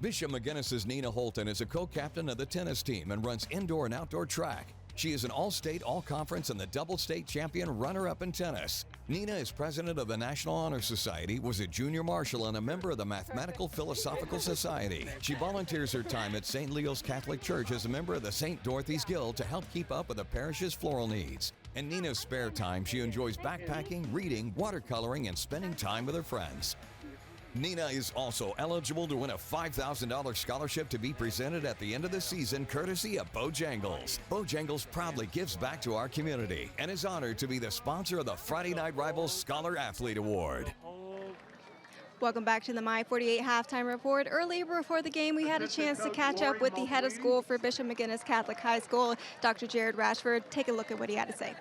Bishop McGuinness's Nina Holton is a co-captain of the tennis team and runs indoor and outdoor track. She is an all-state, all-conference, and the double-state champion runner-up in tennis. Nina is president of the National Honor Society, was a junior marshal, and a member of the Mathematical Philosophical Society. She volunteers her time at St. Leo's Catholic Church as a member of the St. Dorothy's Guild to help keep up with the parish's floral needs. In Nina's spare time, she enjoys backpacking, reading, watercoloring, and spending time with her friends. Nina is also eligible to win a $5,000 scholarship to be presented at the end of the season, courtesy of Bojangles. Bojangles proudly gives back to our community and is honored to be the sponsor of the Friday Night Rivals Scholar Athlete Award. Welcome back to the My 48 halftime report. Earlier before the game, we had a chance to catch up with the head of school for Bishop McGuinness Catholic High School, Dr. Jared Rashford. Take a look at what he had to say.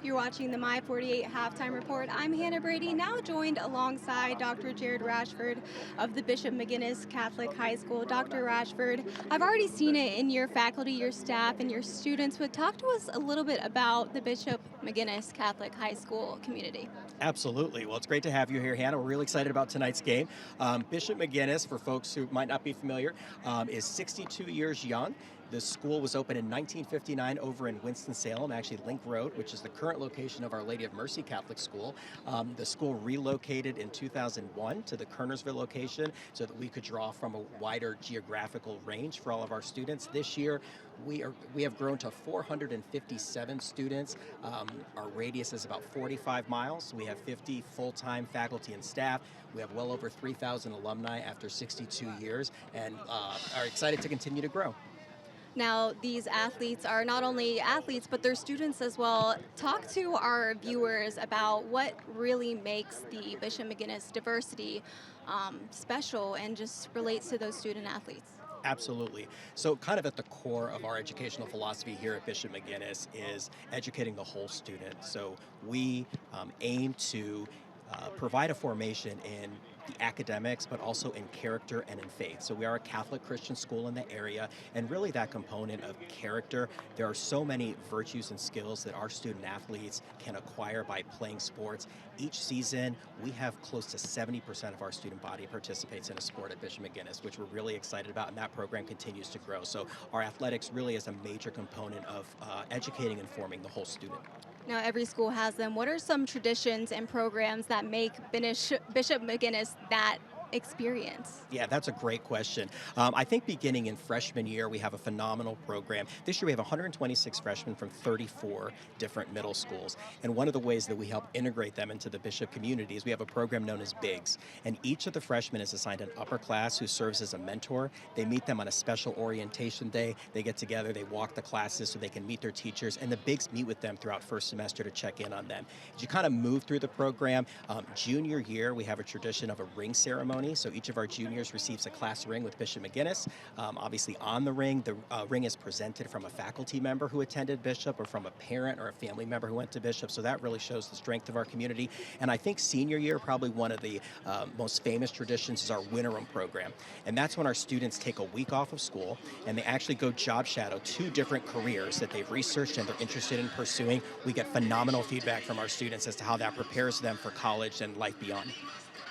You're watching the My 48 halftime report. I'm Hannah Brady, now joined alongside Dr. Jared Rashford of the Bishop McGuinness Catholic High School. Dr. Rashford, I've already seen it in your faculty, your staff, and your students, but talk to us a little bit about the Bishop McGuinness Catholic High School community. Absolutely. Well, it's great to have you here, Hannah. We're really excited about tonight's game. Bishop McGuinness, for folks who might not be familiar, is 62 years young. The school was opened in 1959 over in Winston-Salem, actually Link Road, which is the current location of Our Lady of Mercy Catholic School. The school relocated in 2001 to the Kernersville location so that we could draw from a wider geographical range for all of our students. This year, we have grown to 457 students. Our radius is about 45 miles. We have 50 full-time faculty and staff. We have well over 3,000 alumni after 62 years and are excited to continue to grow. Now, these athletes are not only athletes, but they're students as well. Talk to our viewers about what really makes the Bishop McGuinness diversity special and just relates to those student athletes. Absolutely. So kind of at the core of our educational philosophy here at Bishop McGuinness is educating the whole student. So we aim to provide a formation in the academics, but also in character and in faith. So we are a Catholic Christian school in the area, and really that component of character. There are so many virtues and skills that our student athletes can acquire by playing sports. Each season, we have close to 70% of our student body participates in a sport at Bishop McGuinness, which we're really excited about, and that program continues to grow. So our athletics really is a major component of educating and forming the whole student. Now, every school has them. What are some traditions and programs that make Bishop McGuinness that experience? Yeah, that's a great question. I think beginning in freshman year, we have a phenomenal program. This year we have 126 freshmen from 34 different middle schools. And one of the ways that we help integrate them into the Bishop community is we have a program known as BIGS. And each of the freshmen is assigned an upper class who serves as a mentor. They meet them on a special orientation day. They get together, they walk the classes so they can meet their teachers. And the BIGS meet with them throughout first semester to check in on them. As you kind of move through the program, junior year, we have a tradition of a ring ceremony. So each of our juniors receives a class ring with Bishop McGuinness. Obviously on the ring is presented from a faculty member who attended Bishop or from a parent or a family member who went to Bishop. So that really shows the strength of our community. And I think senior year, probably one of the most famous traditions is our Winterim program. And that's when our students take a week off of school and they actually go job shadow 2 different careers that they've researched and they're interested in pursuing. We get phenomenal feedback from our students as to how that prepares them for college and life beyond.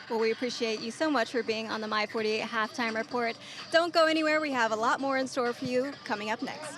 Well, we appreciate you so much for being on the My 48 halftime report. Don't go anywhere. We have a lot more in store for you coming up next.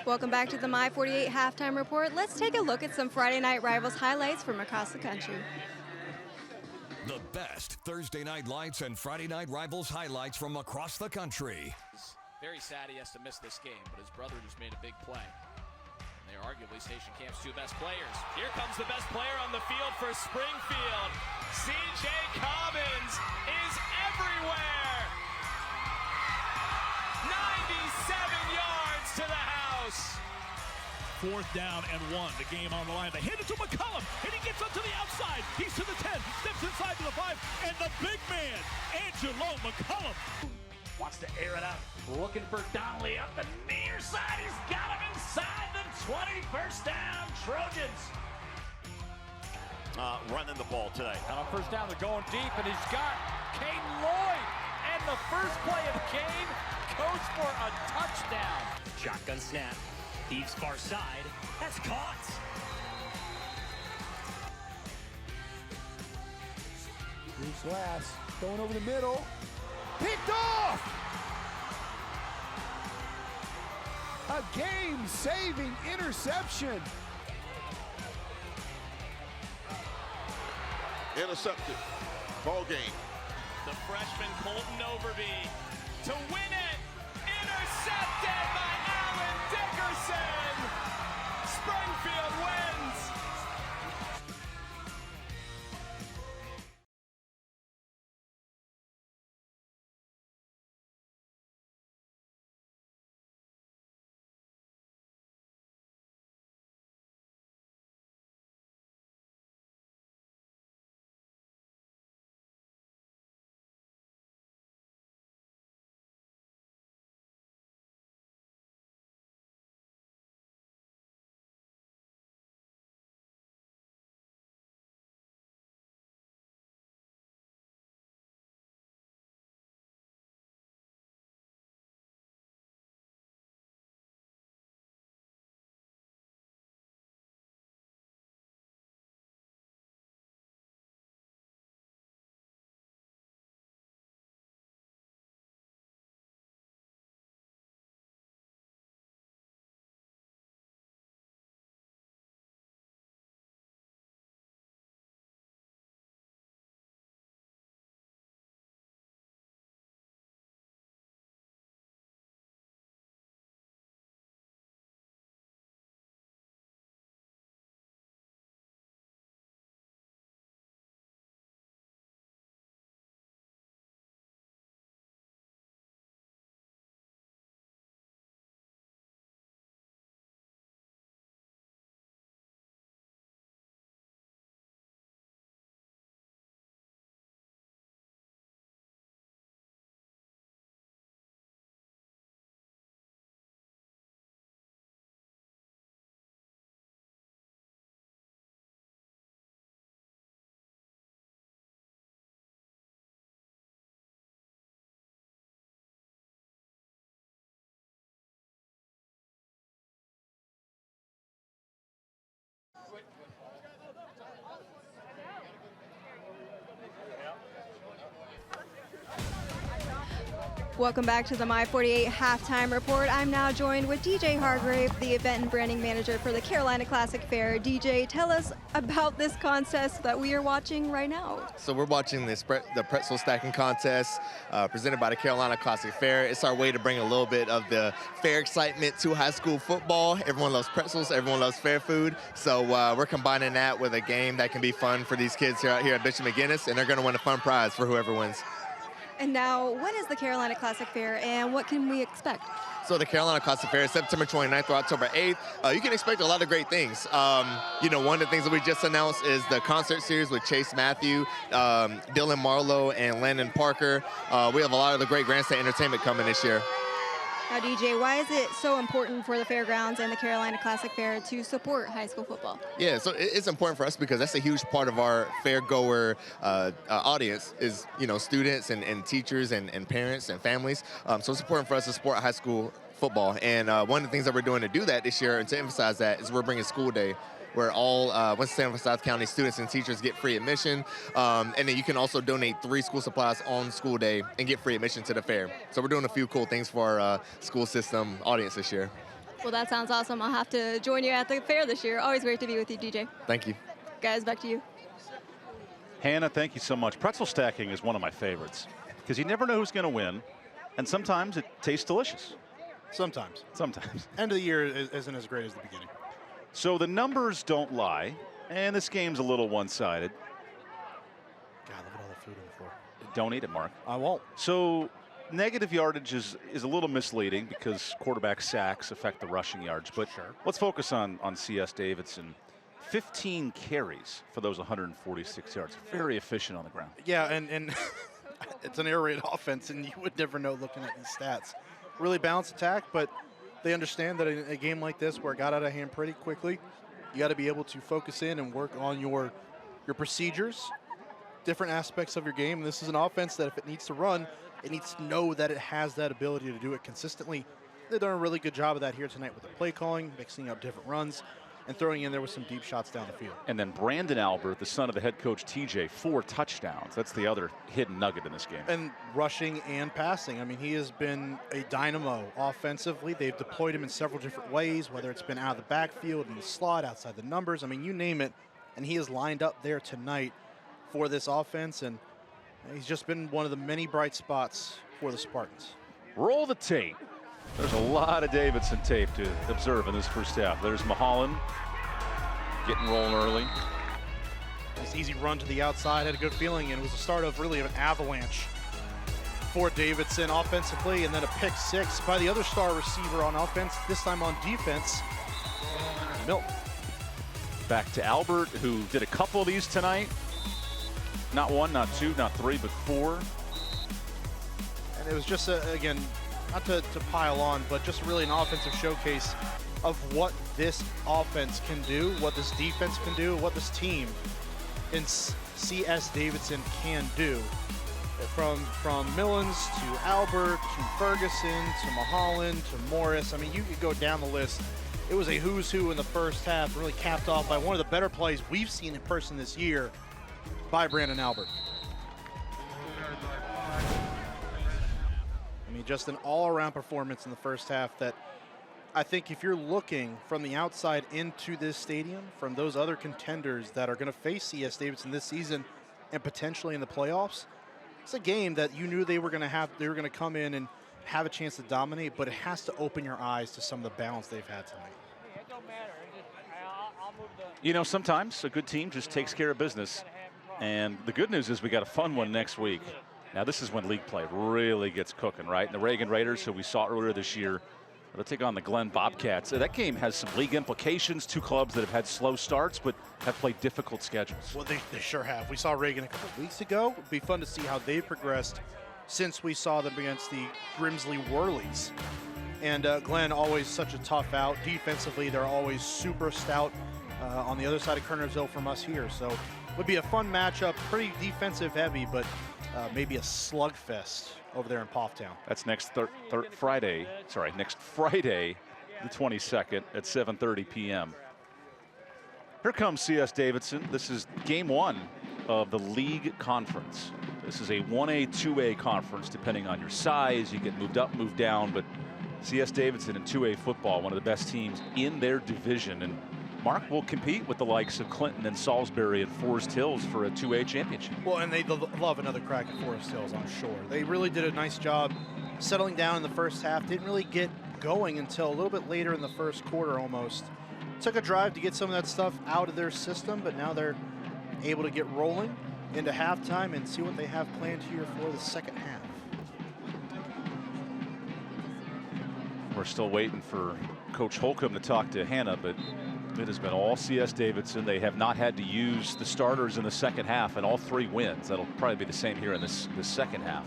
Welcome back to the My 48 Halftime Report. Let's take a look at some Friday Night Rivals highlights from across the country. The best Thursday night lights and Friday night rivals highlights from across the country. Very sad he has to miss this game, but his brother just made a big play. They are arguably Station Camp's two best players. Here comes the best player on the field for Springfield. C.J. Cobbins is everywhere. 97 yards to the house. 4th down and 1. The game on the line. They hit it to McCullum, and he gets up to the outside. He's to the 10, steps inside to the 5, and the big man, Angelo McCullum. Wants to air it out. Looking for Donnelly up the near side. He's got him inside the 20. First down, Trojans. Running the ball today. On a first down, they're going deep, and he's got Caden Lloyd. And the first play of the game goes for a touchdown. Shotgun snap. Thieves far side. That's caught. Bruce Lass going over the middle. Picked off! A game-saving interception. Intercepted. Ball game. The freshman Colton Overby to win it. Intercepted by Alan Dickerson. Springfield wins. Welcome back to the My 48 Halftime Report. I'm now joined with DJ Hargrave, the event and branding manager for the Carolina Classic Fair. DJ, tell us about this contest that we are watching right now. So we're watching the pretzel stacking contest presented by the Carolina Classic Fair. It's our way to bring a little bit of the fair excitement to high school football. Everyone loves pretzels, everyone loves fair food. So we're combining that with a game that can be fun for these kids here at Bishop McGuinness, and they're going to win a fun prize for whoever wins. And now, when is the Carolina Classic Fair, and what can we expect? So the Carolina Classic Fair is September 29th through October 8th. You can expect a lot of great things. You know, one of the things that we just announced is the concert series with Chase Matthew, Dylan Marlowe, and Landon Parker. We have a lot of the great grandstand entertainment coming this year. Now, DJ, why is it so important for the fairgrounds and the Carolina Classic Fair to support high school football? Yeah, so it's important for us because that's a huge part of our fair-goer audience is, you know, students and teachers and parents and families. So it's important for us to support high school football. And one of the things that we're doing to do that this year and to emphasize that is we're bringing school day, where all Winston-Salem and South County students and teachers get free admission. And then you can also donate 3 school supplies on school day and get free admission to the fair. So we're doing a few cool things for our school system audience this year. Well, that sounds awesome. I'll have to join you at the fair this year. Always great to be with you, DJ. Thank you. Guys, back to you. Hannah, thank you so much. Pretzel stacking is one of my favorites because you never know who's going to win, and sometimes it tastes delicious. Sometimes. Sometimes. End of the year isn't as great as the beginning. So the numbers don't lie, and this game's a little one-sided. God, look at all the food on the floor. Don't eat it, Mark. I won't. So negative yardage is a little misleading because quarterback sacks affect the rushing yards. But let's focus on CS Davidson. 15 carries for those 146 yards. Very efficient on the ground. Yeah, and it's an air raid offense, and you would never know looking at these stats. Really balanced attack, but they understand that in a game like this where it got out of hand pretty quickly, you got to be able to focus in and work on your procedures, different aspects of your game. And this is an offense that if it needs to run, it needs to know that it has that ability to do it consistently. They've done a really good job of that here tonight with the play calling, mixing up different runs, and throwing in there with some deep shots down the field. And then Brandon Albert, the son of the head coach TJ, 4 touchdowns. That's the other hidden nugget in this game. And rushing and passing. I mean, he has been a dynamo offensively. They've deployed him in several different ways, whether it's been out of the backfield, in the slot, outside the numbers. I mean, you name it. And he is lined up there tonight for this offense. And he's just been one of the many bright spots for the Spartans. Roll the tape. There's a lot of Davidson tape to observe in this first half. There's Mulholland getting rolling early. This easy run to the outside, had a good feeling, and it was the start of really an avalanche for Davidson offensively, and then a pick six by the other star receiver on offense, this time on defense, Milton. Back to Albert, who did a couple of these tonight. Not 1, not 2, not 3, but 4. And it was just, again, not to pile on, but just really an offensive showcase of what this offense can do, what this defense can do, what this team in CS Davidson can do. From Millens to Albert to Ferguson to Mulholland to Morris. I mean, you could go down the list. It was a who's who in the first half, really capped off by one of the better plays we've seen in person this year by Brandon Albert. I mean, just an all-around performance in the first half that I think if you're looking from the outside into this stadium, from those other contenders that are going to face CS Davidson this season and potentially in the playoffs, it's a game that you knew they were going to come in and have a chance to dominate, but it has to open your eyes to some of the balance they've had tonight. You know, sometimes a good team just takes care of business. And the good news is we got a fun one next week. Now, this is when league play really gets cooking, right? And the Reagan Raiders, who we saw earlier this year, they'll take on the Glenn Bobcats. That game has some league implications. 2 clubs that have had slow starts, but have played difficult schedules. Well, they sure have. We saw Reagan a couple of weeks ago. It'd be fun to see how they've progressed since we saw them against the Grimsley Whirlies. And Glenn, always such a tough out. Defensively, they're always super stout on the other side of Kernersville from us here. So would be a fun matchup, pretty defensive heavy, but maybe a slugfest over there in Pofftown. That's next Friday, the 22nd at 7:30 p.m. Here comes CS Davidson. This is game 1 of the league conference. This is a 1A, 2A conference, depending on your size. You get moved up, moved down, but CS Davidson in 2A football, one of the best teams in their division. And Mark will compete with the likes of Clinton and Salisbury and Forest Hills for a 2A championship. Well, and they love another crack at Forest Hills, I'm sure. They really did a nice job settling down in the first half. Didn't really get going until a little bit later in the first quarter almost. Took a drive to get some of that stuff out of their system, but now they're able to get rolling into halftime and see what they have planned here for the second half. We're still waiting for Coach Holcomb to talk to Hannah, but it has been all CS Davidson. They have not had to use the starters in the second half, and all 3 wins. That'll probably be the same here in this second half.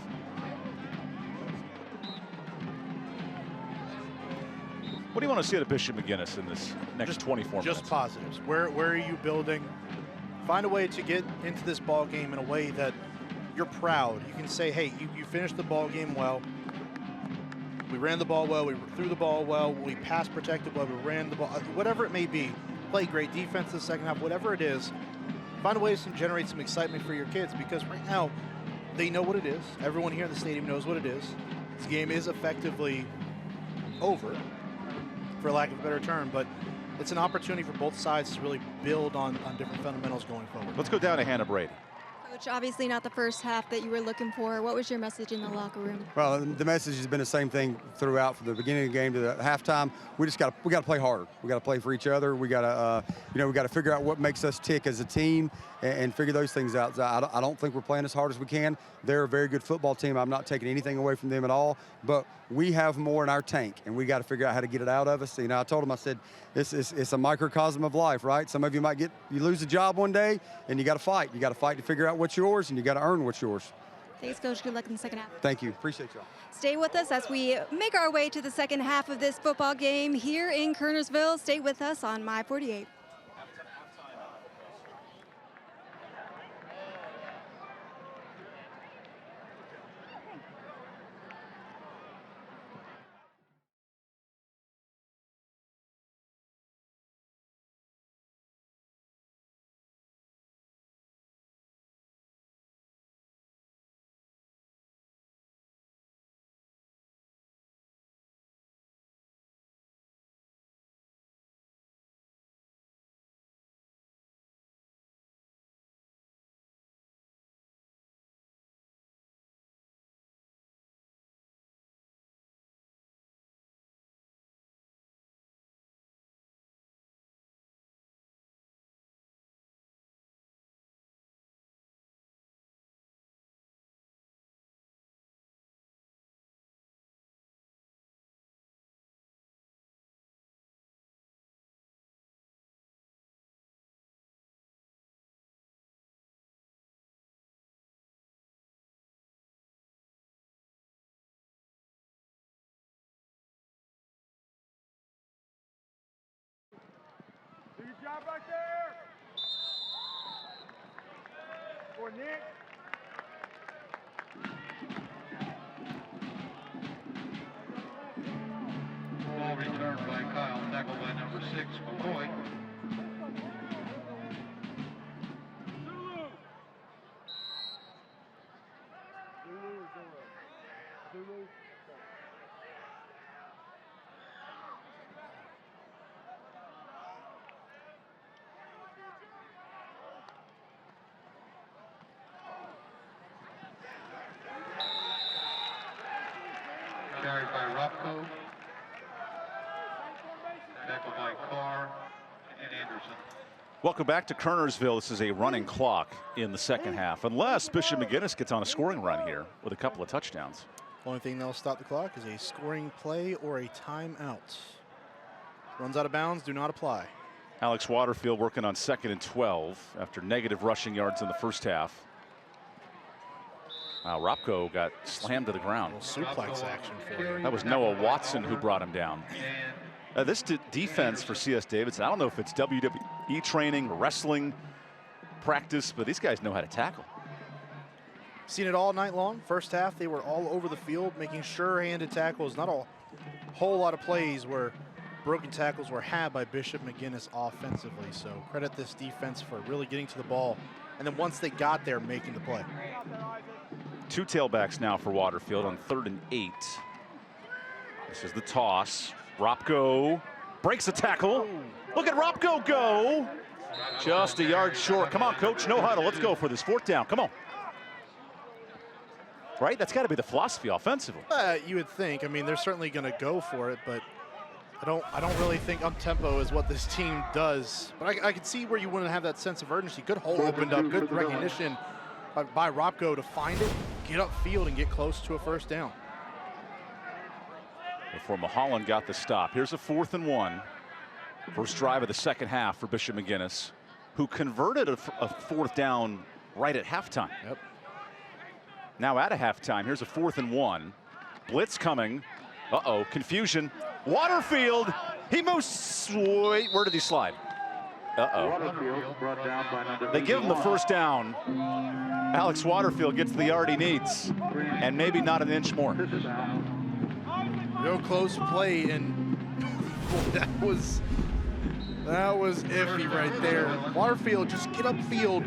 What do you want to see out of Bishop McGuinness in this next 24 minutes? Just positives. Where are you building? Find a way to get into this ball game in a way that you're proud. You can say, hey, you finished the ball game well. We ran the ball well, we threw the ball well, we pass protected well, we ran the ball, whatever it may be. Play great defense in the second half, whatever it is. Find a way to generate some excitement for your kids, because right now they know what it is. Everyone here in the stadium knows what it is. This game is effectively over. for lack of a better term, but it's an opportunity for both sides to really build on different fundamentals going forward. Let's go down to Hannah Brady. Coach, obviously not the first half that you were looking for. What was your message in the locker room? Well, the message has been the same thing throughout, from the beginning of the game to the halftime. We got to play harder. We got to play for each other. We got to we got to figure out what makes us tick as a team and figure those things out. So I don't think we're playing as hard as we can. They're a very good football team. I'm not taking anything away from them at all, but we have more in our tank, and we got to figure out how to get it out of us. You know, I told them, I said, it's a microcosm of life, right? Some of you might you lose a job one day, and you got to fight. You got to fight to figure out what's yours, and you got to earn what's yours. Thanks, Coach. Good luck in the second half. Thank you. Appreciate y'all. Stay with us as we make our way to the second half of this football game here in Kernersville. Stay with us on My 48. Do your job right there. For Nick. Ball returned by Kyle, tackled by number 6, McCoy. Carried by Rocco. Tackled by Carr and Anderson. Welcome back to Kernersville. This is a running clock in the second half, unless Bishop McGuinness gets on a scoring run here with a couple of touchdowns. Only thing that'll stop the clock is a scoring play or a timeout. Runs out of bounds, do not apply. Alex Waterfield working on 2nd and 12 after negative rushing yards in the first half. Wow, Ropko got slammed to the ground. Suplex action for him. That was Noah Watson who brought him down. This defense for CS Davidson, I don't know if it's WWE training, wrestling, practice, but these guys know how to tackle. Seen it all night long. First half, they were all over the field, making sure-handed tackles. Not a whole lot of plays where broken tackles were had by Bishop McGuinness offensively. So credit this defense for really getting to the ball. And then once they got there, making the play. 2 tailbacks now for Waterfield on 3rd and 8. This is the toss. Ropko breaks a tackle. Look at Ropko go. Just a yard short. Come on, coach. No huddle. Let's go for this 4th down. Come on. Right? That's got to be the philosophy offensively. You would think. I mean, they're certainly going to go for it, but I don't really think up-tempo is what this team does. But I can see where you wouldn't have that sense of urgency. Good hole opened up. Good recognition by Ropko to find it, get upfield, and get close to a 1st down. Before Mulholland got the stop. Here's a 4th and 1. First drive of the second half for Bishop McGuinness, who converted a 4th down right at halftime. Yep. Now at a halftime, here's a 4th and 1. Blitz coming. Uh-oh, confusion. Waterfield, he moves. Wait, where did he slide? Uh-oh. They give him the 1st down. Alex Waterfield gets the yard he needs, and maybe not an inch more. Real close play, and that was iffy right there. Waterfield, just get upfield.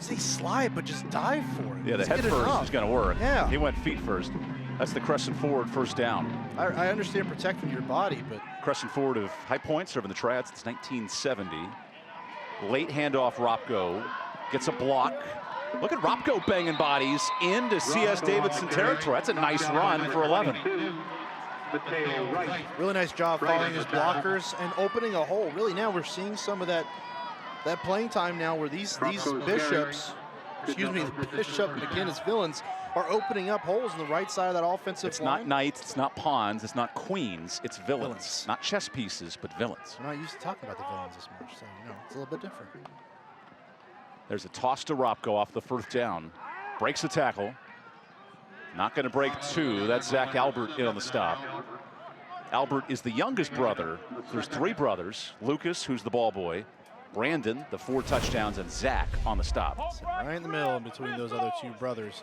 Say slide, but just dive for it. Yeah, the head first is going to work. Yeah. He went feet first. That's the crescent forward 1st down. I understand protecting your body, but Crescent forward of High Point serving the Trads since 1970. Late handoff, Ropko gets a block. Look at Ropko banging bodies into CS Davidson territory. That's a nice run for 11. Really nice job following his blockers and opening a hole. Really now we're seeing some of that playing time now where these Bishops, excuse me, the Bishop McGuinness villains are opening up holes in the right side of that offensive line. It's not knights, it's not pawns, it's not queens, it's villains. Not chess pieces, but villains. We're not used to talking about the villains this much, so you know, it's a little bit different. There's a toss to Ropko off the first down. Breaks the tackle. Not going to break two. That's Zach Albert in on the stop. Albert is the youngest brother. There's 3 brothers. Lucas, who's the ball boy. Brandon, the 4 touchdowns, and Zach on the stop. So right in the middle in between those other 2 brothers.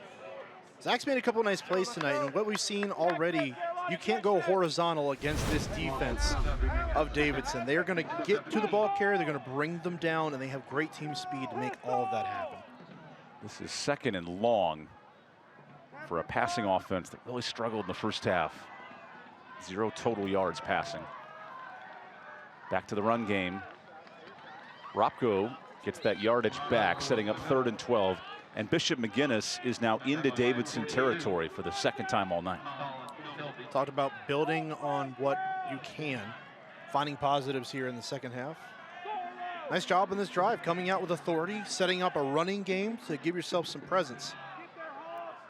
Zach's made a couple nice plays tonight, and what we've seen already, you can't go horizontal against this defense of Davidson. They are going to get to the ball carrier, they're going to bring them down, and they have great team speed to make all of that happen. This is 2nd and long for a passing offense that really struggled in the first half. 0 total yards passing. Back to the run game. Ropko gets that yardage back, setting up 3rd and 12. And Bishop McGuinness is now into Davidson territory for the 2nd time all night. Talked about building on what you can, finding positives here in the second half. Nice job in this drive, coming out with authority, setting up a running game to give yourself some presence.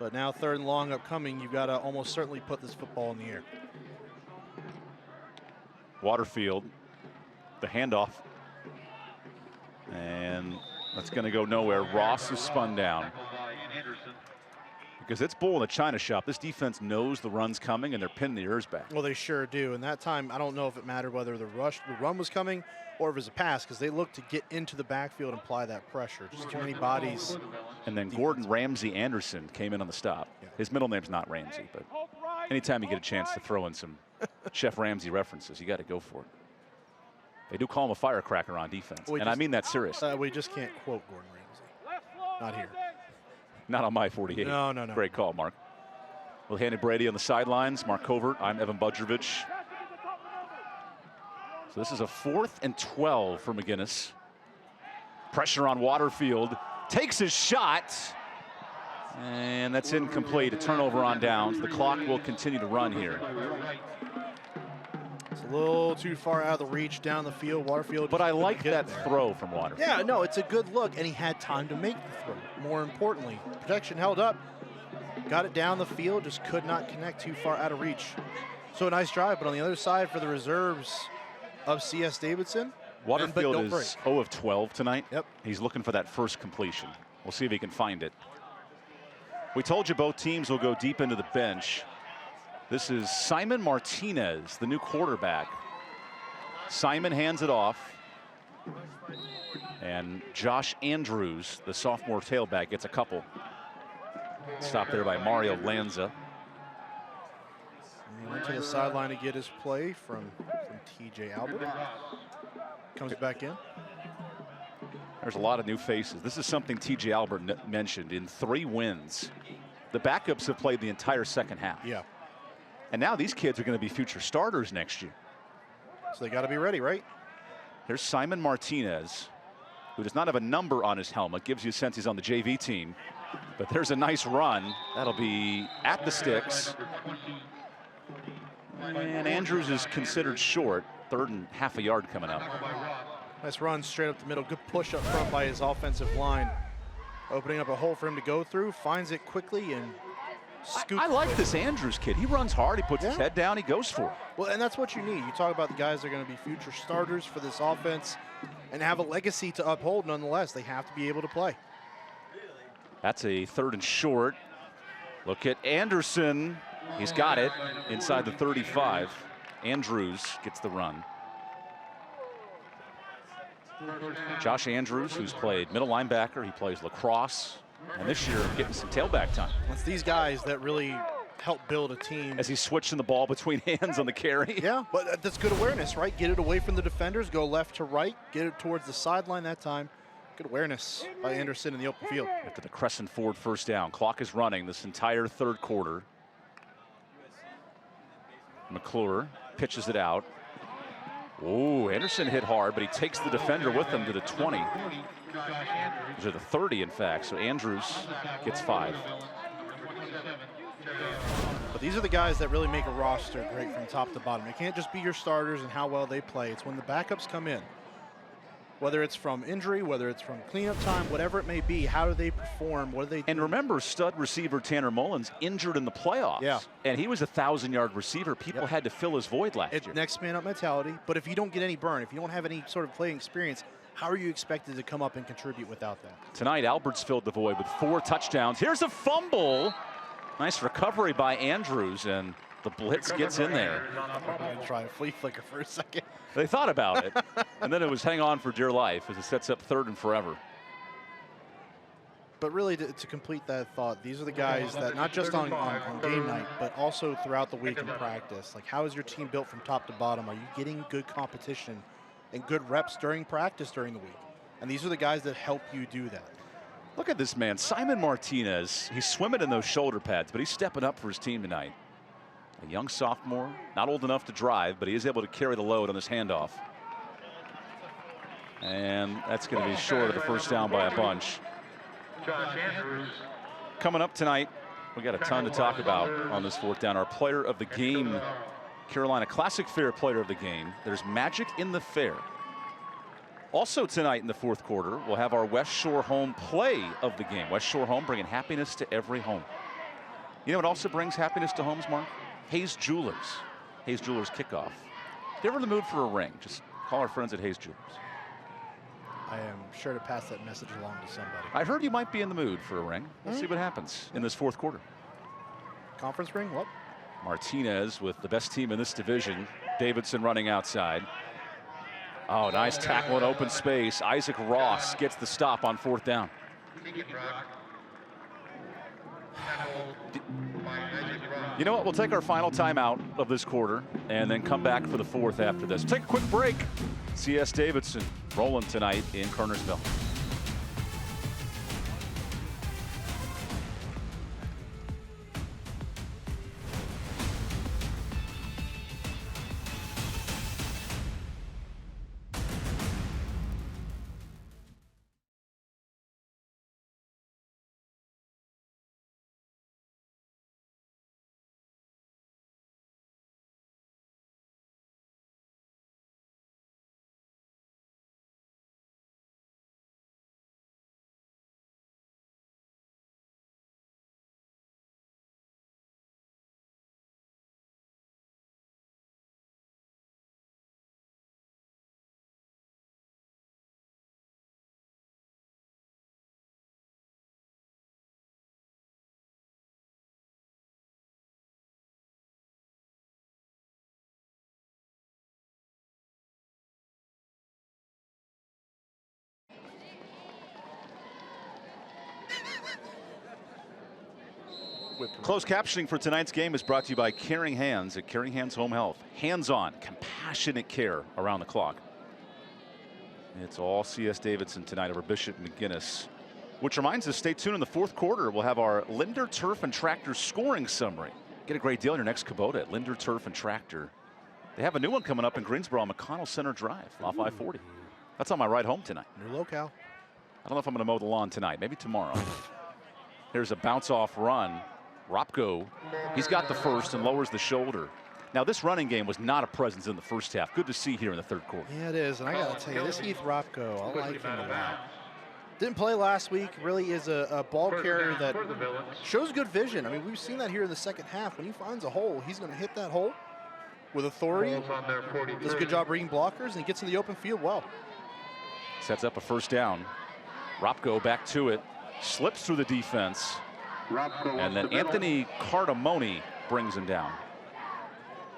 But now 3rd and long upcoming, you've got to almost certainly put this football in the air. Waterfield, the handoff. And that's going to go nowhere. Ross is spun down. Because it's bull in the china shop. This defense knows the run's coming, and they're pinning the ears back. Well, they sure do. And that time, I don't know if it mattered whether the run was coming or if it was a pass, because they looked to get into the backfield and apply that pressure. Just too many bodies. And then Gordon Ramsey Anderson came in on the stop. Yeah. His middle name's not Ramsey, but anytime you get a chance to throw in some Chef Ramsey references, you got to go for it. They do call him a firecracker on defense, and I mean that seriously. We just can't quote Gordon Ramsay. Not here. Not on my 48. No. Great call, Mark. We'll hand it Brady on the sidelines. Mark Covert, I'm Evan Budrovich. So this is a 4th and 12 for McGuinness. Pressure on Waterfield. Takes his shot. And that's incomplete. A turnover on downs. The clock will continue to run here. It's a little too far out of the reach down the field. Waterfield. But I like that throw from Waterfield. Yeah, no, it's a good look, and he had time to make the throw. More importantly, protection held up. Got it down the field, just could not connect too far out of reach. So a nice drive, but on the other side for the reserves of CS Davidson. Waterfield is 0 of 12 tonight. Yep. He's looking for that first completion. We'll see if he can find it. We told you both teams will go deep into the bench. This is Simon Martinez, the new quarterback. Simon hands it off. And Josh Andrews, the sophomore tailback, gets a couple. Stopped there by Mario Lanza. He went to the sideline to get his play from TJ Albert. Comes back in. There's a lot of new faces. This is something TJ Albert mentioned. In 3 wins, the backups have played the entire second half. Yeah. And now these kids are going to be future starters next year. So they got to be ready, right? Here's Simon Martinez, who does not have a number on his helmet. Gives you a sense he's on the JV team. But there's a nice run. That'll be at the sticks. And Andrews is considered short. 3rd and half a yard coming up. Nice run straight up the middle. Good push up front by his offensive line. Opening up a hole for him to go through. Finds it quickly and scoops. I like this Andrews kid. He runs hard. He puts his head down. He goes for it. Well, and that's what you need. You talk about the guys that are going to be future starters for this offense and have a legacy to uphold nonetheless. They have to be able to play. That's a 3rd and short. Look at Anderson. He's got it inside the 35. Andrews gets the run. Josh Andrews, who's played middle linebacker, he plays lacrosse, and this year getting some tailback time. It's these guys that really help build a team. As he's switching the ball between hands on the carry. Yeah, but that's good awareness, right? Get it away from the defenders, go left to right, get it towards the sideline that time. Good awareness by Anderson in the open field. After the Crescent Ford first down. Clock is running this entire 3rd quarter. McClure pitches it out. Oh, Anderson hit hard, but he takes the defender with him to the 20. To the 30, in fact. So Andrews gets 5. But these are the guys that really make a roster great from top to bottom. It can't just be your starters and how well they play. It's when the backups come in. Whether it's from injury, whether it's from cleanup time, whatever it may be, how do they perform? What do they do? And remember, stud receiver Tanner Mullins injured in the playoffs. Yeah. And he was a 1,000-yard receiver. People had to fill his void last year. Next man up mentality. But if you don't get any burn, if you don't have any sort of playing experience, how are you expected to come up and contribute without that? Tonight, Alberts filled the void with 4 touchdowns. Here's a fumble. Nice recovery by Andrews, and the blitz gets in there. I'm going to try a flea flicker for a second. They thought about it, and then it was hang on for dear life as it sets up 3rd and forever. But really, to complete that thought, these are the guys that not just on game night, but also throughout the week in practice. Like, how is your team built from top to bottom? Are you getting good competition and good reps during practice during the week? And these are the guys that help you do that. Look at this man, Simon Martinez. He's swimming in those shoulder pads, but he's stepping up for his team tonight. A young sophomore, not old enough to drive, but he is able to carry the load on this handoff. And that's going to be short of the first down by a bunch. Coming up tonight, we got a ton to talk about on this 4th down. Our player of the game, Carolina Classic Fair player of the game. There's magic in the fair. Also tonight in the 4th quarter, we'll have our West Shore Home play of the game. West Shore Home bringing happiness to every home. You know what also brings happiness to homes, Mark? Hayes Jewelers. Hayes Jewelers kickoff. If you're ever in the mood for a ring, just call our friends at Hayes Jewelers. I am sure to pass that message along to somebody. I heard you might be in the mood for a ring. We'll see what happens in this 4th quarter. Conference ring, what? Martinez with the best team in this division. Davidson running outside. Oh, nice tackle in open space. Isaac Ross gets the stop on 4th down. You know what? We'll take our final timeout of this quarter and then come back for the 4th after this. Take a quick break. CS Davidson rolling tonight in Kernersville. Closed captioning for tonight's game is brought to you by Caring Hands at Caring Hands Home Health. Hands-on, compassionate care around the clock. It's all CS Davidson tonight over Bishop McGuinness. Which reminds us, stay tuned in the 4th quarter. We'll have our Linder Turf and Tractor scoring summary. Get a great deal on your next Kubota at Linder Turf and Tractor. They have a new one coming up in Greensboro on McConnell Center Drive off I-40. That's on my ride home tonight. New locale. I don't know if I'm going to mow the lawn tonight. Maybe tomorrow. Here's a bounce-off run. Ropko, he's got the first and lowers the shoulder. Now, this running game was not a presence in the first half. Good to see here in the 3rd quarter. Yeah, it is. And I got to tell you, this Heath Ropko, I like him a lot. Didn't play last week. Really is a ball carrier that shows good vision. I mean, we've seen that here in the 2nd half. When he finds a hole, he's going to hit that hole with authority. Does a good job reading blockers, and he gets in the open field well. Sets up a first down. Ropko back to it. Slips through the defense. And then Anthony Cardamone brings him down.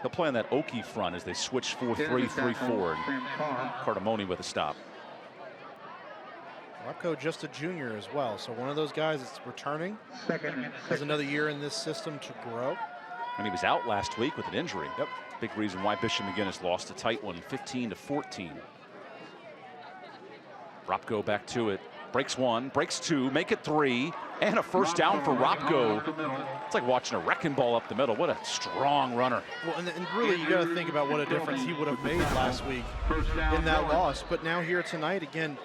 He'll play on that Okie front as they switch 4-3-3-4. Cardamone with a stop. Ropko just a junior as well, so one of those guys that's returning, has another year in this system to grow. And he was out last week with an injury. Yep. Big reason why Bishop McGuinness lost a tight one, 15-14. Ropko back to it. Breaks 1, breaks 2, make it 3. And a first down for Ropko. It's like watching a wrecking ball up the middle. What a strong runner. Well, and really, you got to think about what a difference he would have made last week in that loss. But now here tonight, again,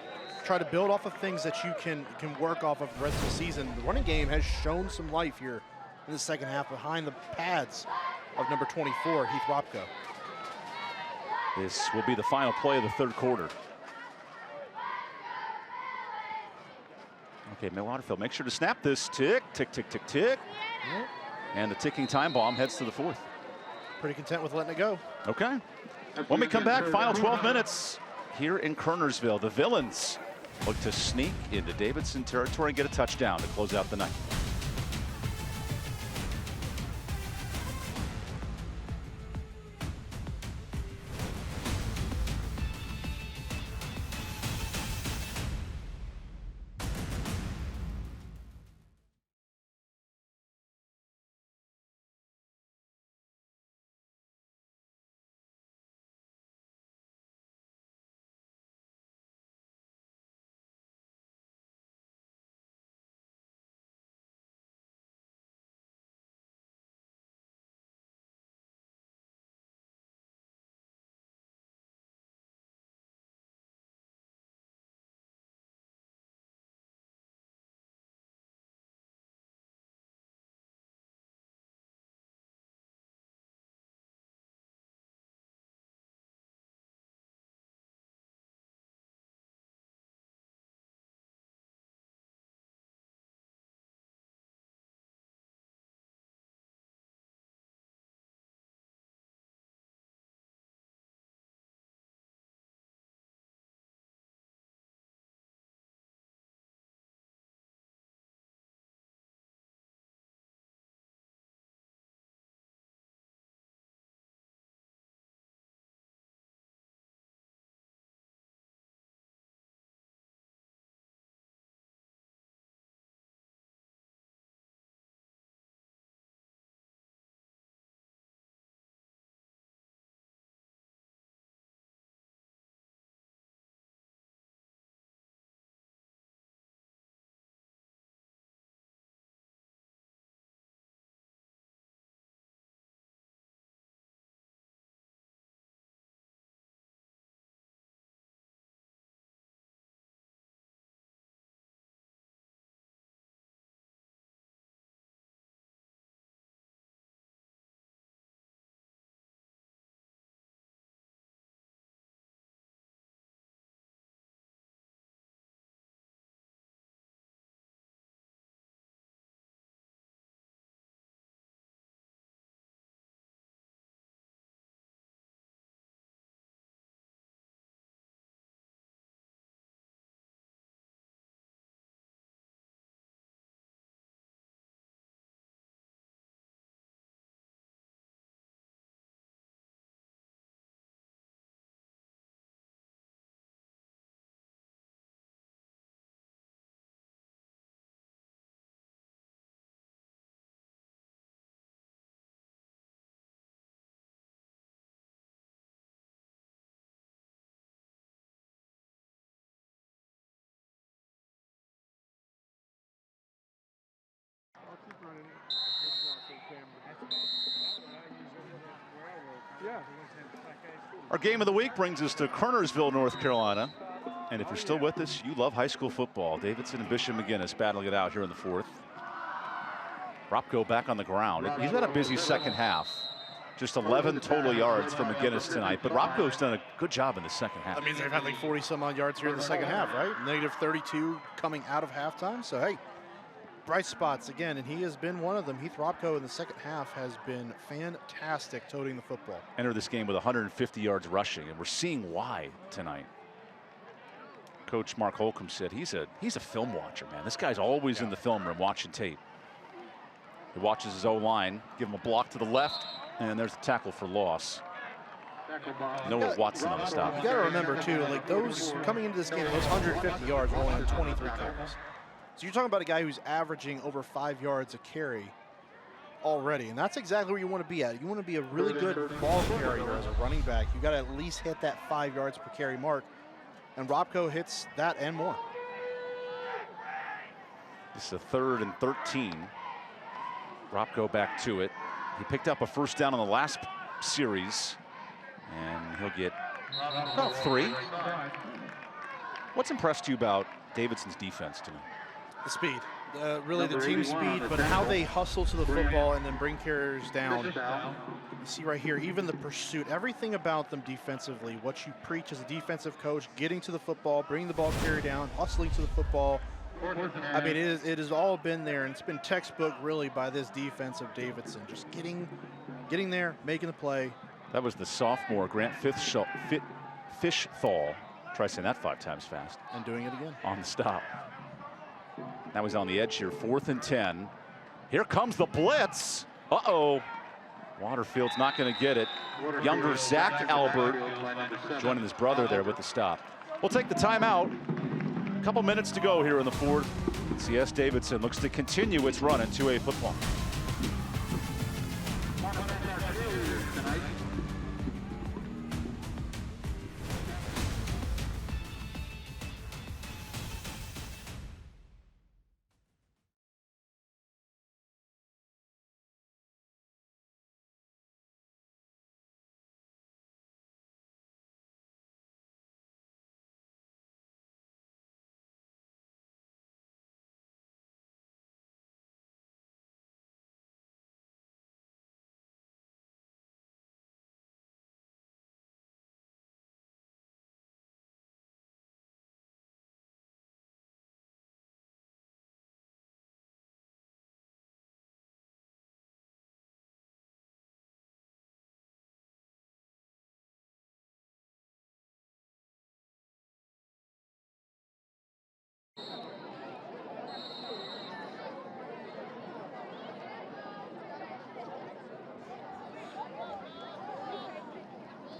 try to build off of things that you can work off of the rest of the season. The running game has shown some life here in the second half behind the pads of number 24, Heath Ropko. This will be the final play of the third quarter. Okay, Waterfield, make sure to snap this. Tick, tick, tick, tick, tick. Yep. And the ticking time bomb heads to the fourth. Pretty content with letting it go. Okay. When we come back, final 12 minutes here in Kernersville. The Villains look to sneak into Davidson territory and get a touchdown to close out the night. Our game of the week brings us to Kernersville, North Carolina. And if you're still with us, you love high school football. Davidson and Bishop McGuinness battling it out here in the fourth. Ropko back on the ground. He's had a busy second half. Just 11 total yards for McGuinness tonight, but Ropko's done a good job in the second half. That means they've had like 40 some odd yards here in the second half, right? Negative 32 coming out of halftime. So, hey, bright spots again, and he has been one of them. Heath Ropko in the second half has been fantastic toting the football. Entered this game with 150 yards rushing, and we're seeing why tonight. Coach Mark Holcomb said he's a film watcher, man. This guy's always in the film room watching tape. He watches his O-line, give him a block to the left, and there's a tackle for loss. Noah Watson on the stop. You got to remember, too, like those coming into this game, those 150 yards were only on 23 carries. So you're talking about a guy who's averaging over 5 yards a carry already, and that's exactly where you want to be at. You want to be a really good ball carrier as a running back. You got to at least hit that 5 yards per carry mark, and Ropko hits that and more. This is a 3rd and 13. Ropko back to it. He picked up a first down on the last series, and he'll get about 3. What's impressed you about Davidson's defense tonight? The speed. Really the team speed, but how they hustle to the football and then bring carriers down. You see right here, even the pursuit, everything about them defensively, what you preach as a defensive coach, getting to the football, bringing the ball carrier down, hustling to the football. I mean, it has all been there, and it's been textbook really by this defense of Davidson, just getting there, making the play. That was the sophomore Grant Fishthal. Try saying that 5 times fast. And doing it again. On the stop. That was on the edge here, 4th and 10. Here comes the blitz. Uh-oh. Waterfield's not going to get it. Younger Zach Albert joining his brother there with the stop. We'll take the timeout. A couple minutes to go here in the 4th. CS Davidson looks to continue its run in 2A football.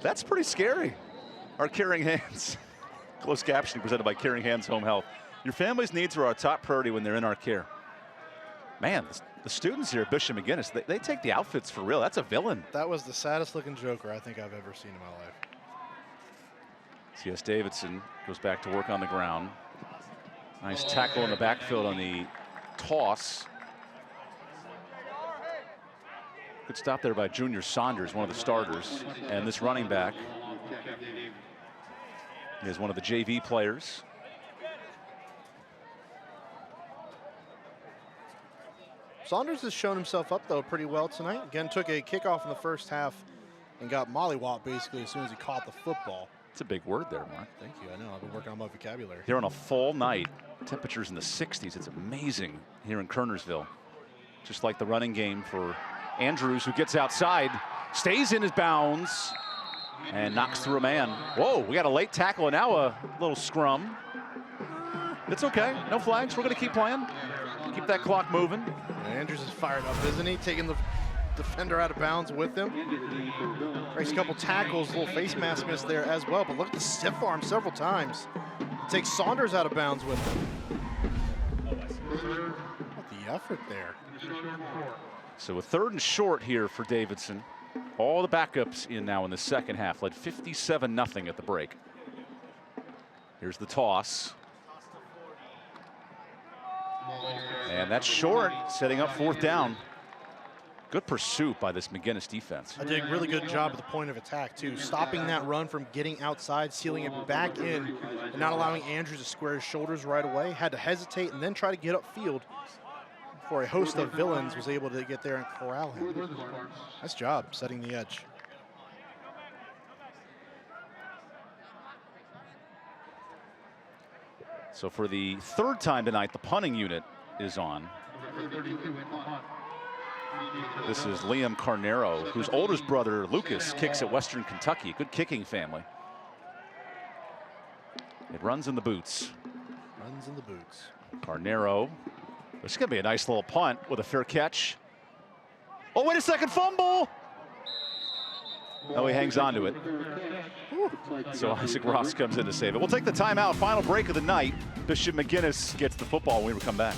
That's pretty scary. Our Caring Hands. Closed captioning presented by Caring Hands Home Health. Your family's needs are our top priority when they're in our care. Man, the students here at Bishop McGuinness, they take the outfits for real. That's a villain. That was the saddest looking Joker I think I've ever seen in my life. CS Davidson goes back to work on the ground. Nice tackle in the backfield on the toss. Good stop there by Junior Saunders, one of the starters. And this running back is one of the JV players. Saunders has shown himself up, though, pretty well tonight. Again, took a kickoff in the first half and got mollywopped basically as soon as he caught the football. It's a big word there, Mark. Thank you. I know. I've been working on my vocabulary. Here on a fall night, temperatures in the 60s. It's amazing here in Kernersville. Just like the running game for Andrews, who gets outside, stays in his bounds, and knocks through a man. Whoa, we got a late tackle and now a little scrum. It's okay, no flags, we're gonna keep playing. Keep that clock moving. And Andrews is fired up, isn't he? Taking the defender out of bounds with him. Breaks a couple tackles, little face mask miss there as well, but look at the stiff arm several times. Takes Saunders out of bounds with him. What the effort there. So a 3rd and short here for Davidson. All the backups in now in the second half. Led 57-0 at the break. Here's the toss. And that's short, setting up 4th down. Good pursuit by this McGuinness defense. I did a really good job at the point of attack, too. Stopping that run from getting outside, sealing it back in, and not allowing Andrews to square his shoulders right away. Had to hesitate and then try to get upfield before a host of villains was able to get there and corral him. Nice job setting the edge. So for the 3rd time tonight, the punting unit is on. This is Liam Carnero, whose oldest brother, Lucas, kicks at Western Kentucky. Good kicking family. It runs in the boots. Runs in the boots. Carnero. This is going to be a nice little punt with a fair catch. Oh, wait a second, fumble! Oh, he hangs on to it. So Isaac Ross comes in to save it. We'll take the timeout. Final break of the night. Bishop McGuinness gets the football when we come back.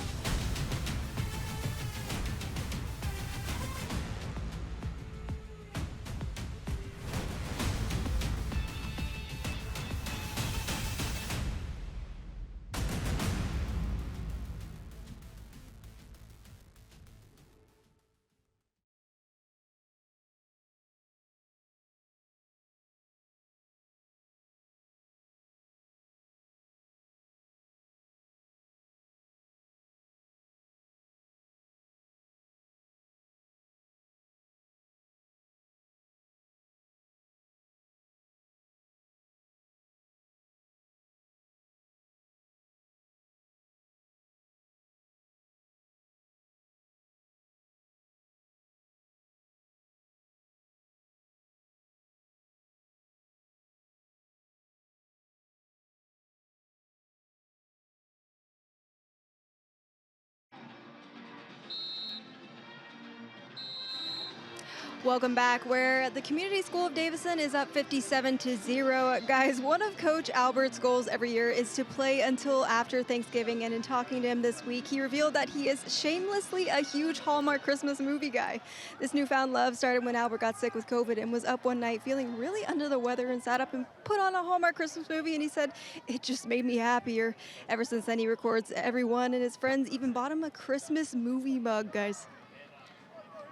Welcome back, where the Community School of Davidson is up 57-0. Guys, one of Coach Albert's goals every year is to play until after Thanksgiving, and in talking to him this week, he revealed that he is shamelessly a huge Hallmark Christmas movie guy. This newfound love started when Albert got sick with COVID and was up one night feeling really under the weather and sat up and put on a Hallmark Christmas movie, and he said, it just made me happier. Ever since then, he records everyone, and his friends even bought him a Christmas movie mug, guys.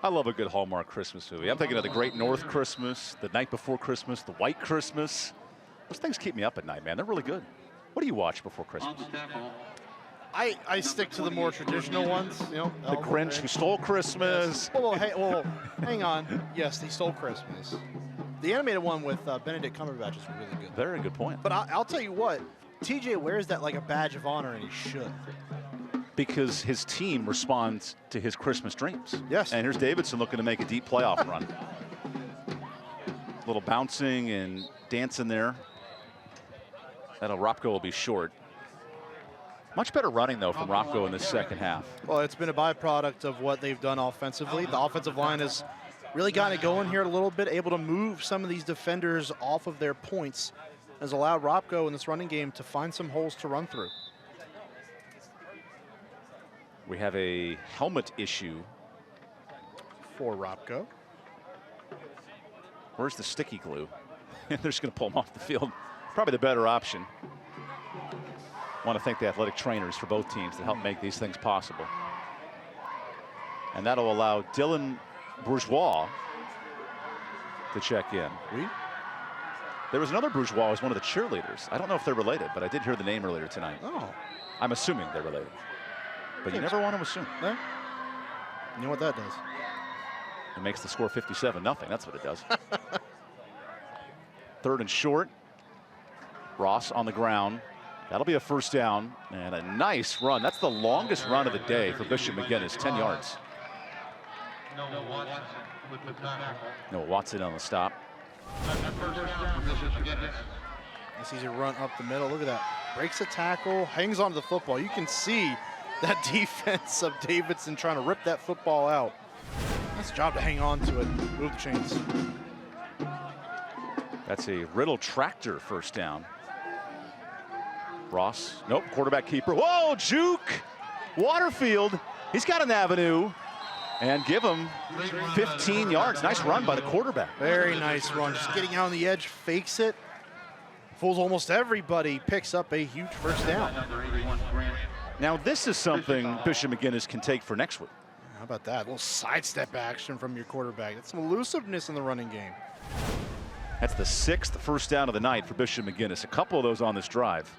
I love a good Hallmark Christmas movie. I'm thinking of The Great North Christmas, The Night Before Christmas, The White Christmas. Those things keep me up at night, man. They're really good. What do you watch before Christmas? I stick to the more traditional ones, you know. The Grinch Who Stole Christmas. Well, hang on. Yes, He Stole Christmas. The animated one with Benedict Cumberbatch is really good. Very good point. But I'll tell you what, TJ wears that like a badge of honor, and he should. Because his team responds to his Christmas dreams. Yes. And here's Davidson looking to make a deep playoff run. A little bouncing and dancing there. That'll Ropko will be short. Much better running, though, from Ropko in this second half. Well, it's been a byproduct of what they've done offensively. The offensive line has really gotten it going here a little bit, able to move some of these defenders off of their points, has allowed Ropko in this running game to find some holes to run through. We have a helmet issue for Ropko. Where's the sticky glue? They're just going to pull him off the field. Probably the better option. Want to thank the athletic trainers for both teams that help make these things possible. And that'll allow Dylan Bourgeois to check in. There was another Bourgeois who was one of the cheerleaders. I don't know if they're related, but I did hear the name earlier tonight. Oh. I'm assuming they're related. But you never want to assume. No. You know what that does? It makes the score 57-0. That's what it does. Third and short. Ross on the ground. That'll be a first down and a nice run. That's the longest run of the day for Bishop McGuinness, 10 yards. Noah Watson on the stop. He sees it run up the middle. Look at that. Breaks a tackle, hangs onto the football. You can see that defense of Davidson trying to rip that football out. Nice job to hang on to it. Move the chains. That's a Riddle tractor first down. Ross, nope, quarterback keeper. Whoa, juke! Waterfield, he's got an avenue. And give him 15 yards. Nice run by the quarterback. Very nice run. Just getting out on the edge, fakes it. Fools almost everybody, picks up a huge first down. Now this is something Bishop McGuinness can take for next week. How about that? A little sidestep action from your quarterback. That's some elusiveness in the running game. That's the 6th first down of the night for Bishop McGuinness. A couple of those on this drive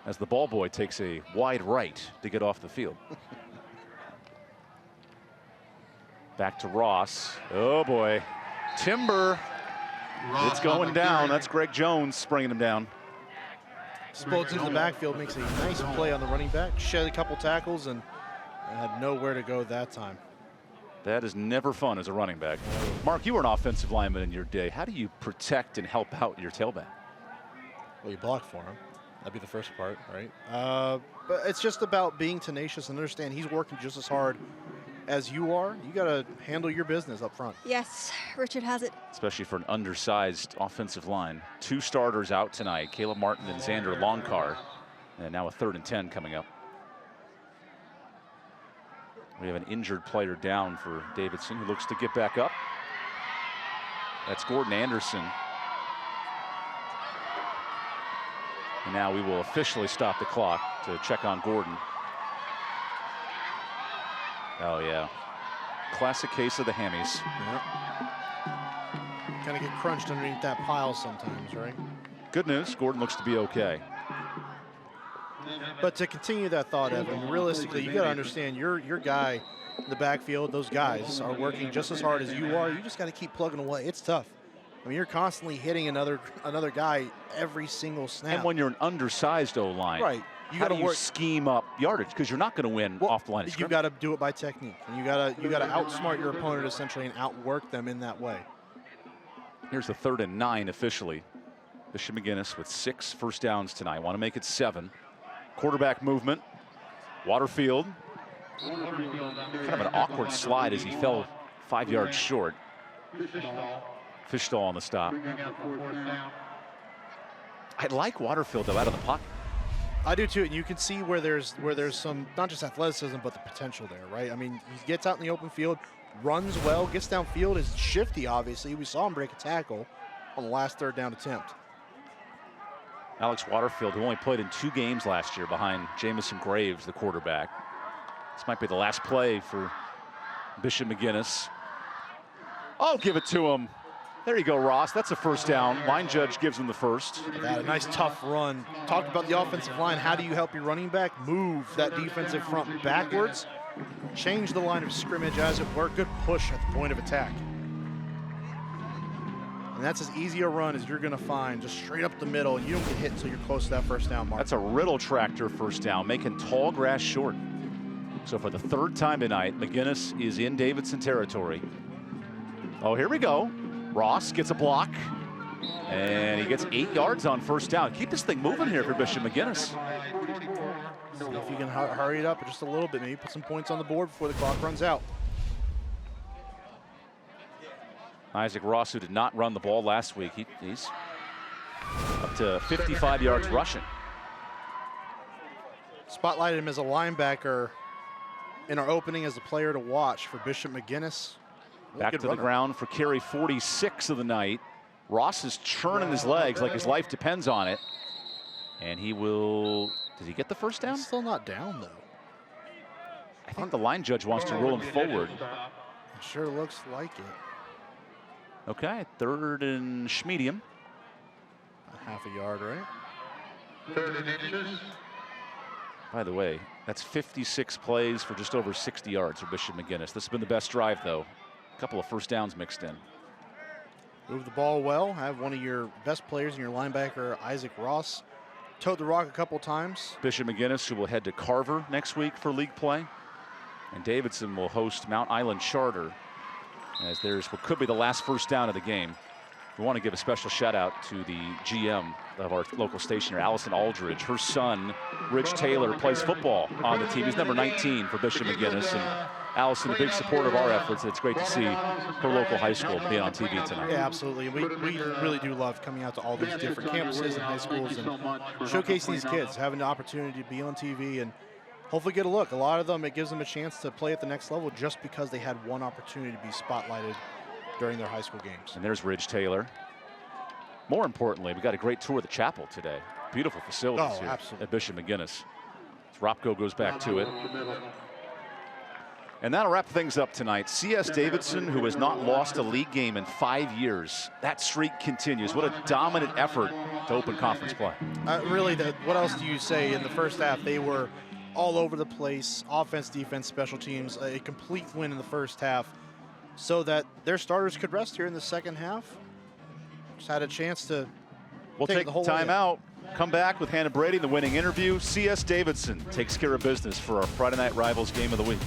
as the ball boy takes a wide right to get off the field. Back to Ross. Oh boy. Timber. It's going down. That's Greg Jones bringing him down. Explodes into the backfield, makes a nice play on the running back. Shed a couple tackles and had nowhere to go that time. That is never fun as a running back. Mark, you were an offensive lineman in your day. How do you protect and help out your tailback? Well, you block for him. That'd be the first part, right? But it's just about being tenacious and understand he's working just as hard as you are. You got to handle your business up front. Yes, Richard has it. Especially for an undersized offensive line. 2 starters out tonight, Caleb Martin and Xander Longcar. And now a 3rd and 10 coming up. We have an injured player down for Davidson who looks to get back up. That's Gordon Anderson. And now we will officially stop the clock to check on Gordon. Oh, yeah. Classic case of the hammies. Yep. Kind of get crunched underneath that pile sometimes, right? Good news, Gordon looks to be okay. But to continue that thought, Evan, realistically, you got to understand your guy in the backfield, those guys are working just as hard as you are. You just got to keep plugging away. It's tough. I mean, you're constantly hitting another guy every single snap. And when you're an undersized O-line, right? You got to scheme up yardage because you're not going to win off the line of scrimmage. You got to do it by technique, and you got to outsmart your opponent essentially and outwork them in that way. Here's the 3rd and 9 officially. Bishop McGuinness with 6 first downs tonight. Want to make it 7. Quarterback movement. Waterfield. Kind of an awkward slide as he fell 5 yards short. Fishstall on the stop. I like Waterfield though out of the pocket. I do too, and you can see where there's some not just athleticism but the potential there, right? I mean, he gets out in the open field, runs well, gets downfield, is shifty. Obviously, we saw him break a tackle on the last third down attempt. Alex Waterfield, who only played in 2 games last year behind Jamison Graves, the quarterback. This might be the last play for Bishop McGuinness. Oh, give it to him. There you go, Ross. That's a first down. Line judge gives him the first. That a nice tough run. Talked about the offensive line. How do you help your running back move that defensive front backwards? Change the line of scrimmage as it were. Good push at the point of attack. And that's as easy a run as you're going to find, just straight up the middle, and you don't get hit until you're close to that first down mark. That's a Riddle tractor first down, making tall grass short. So for the 3rd time tonight, McGuinness is in Davidson territory. Oh, here we go. Ross gets a block, and he gets 8 yards on first down. Keep this thing moving here for Bishop McGuinness. See if you can hurry it up just a little bit, maybe put some points on the board before the clock runs out. Isaac Ross, who did not run the ball last week, he's up to 55 yards rushing. Spotlighted him as a linebacker in our opening as a player to watch for Bishop McGuinness. Back to the ground for carry 46 of the night. Ross is churning his legs like his life depends on it. And he will, did he get the first down? He's still not down though. I think the line judge wants to roll him forward. It sure looks like it. Okay, 3rd and medium. Half a yard, right? 30 inches. By the way, that's 56 plays for just over 60 yards for Bishop McGuinness. This has been the best drive, though. A couple of first downs mixed in. Move the ball well. Have one of your best players in your linebacker, Isaac Ross, toed the rock a couple times. Bishop McGuinness, who will head to Carver next week for league play. And Davidson will host Mount Island Charter, as there's what could be the last first down of the game. We want to give a special shout out to the GM of our local station here, Allison Aldridge. Her son, Rich Taylor, plays football on the team. He's number 19 for Bishop McGuinness. And Allison, a big supporter of our efforts. It's great to see her local high school being on TV tonight. Yeah, absolutely. We really do love coming out to all these different campuses and high schools and showcasing these kids, having the opportunity to be on TV and hopefully get a look. A lot of them, it gives them a chance to play at the next level just because they had one opportunity to be spotlighted during their high school games. And there's Ridge Taylor. More importantly, we got a great tour of the chapel today. Beautiful facilities here at Bishop McGuinness. Ropko goes back to it. And that'll wrap things up tonight. CS Davidson, who has not lost a league game in 5 years. That streak continues. What a dominant effort to open conference play. Really, what else do you say? In the first half, they were all over the place. Offense, defense, special teams. A complete win in the first half so that their starters could rest here in the second half. Just had a chance to take the whole time out. Come back with Hannah Brady in the winning interview. CS Davidson takes care of business for our Friday Night Rivals game of the week.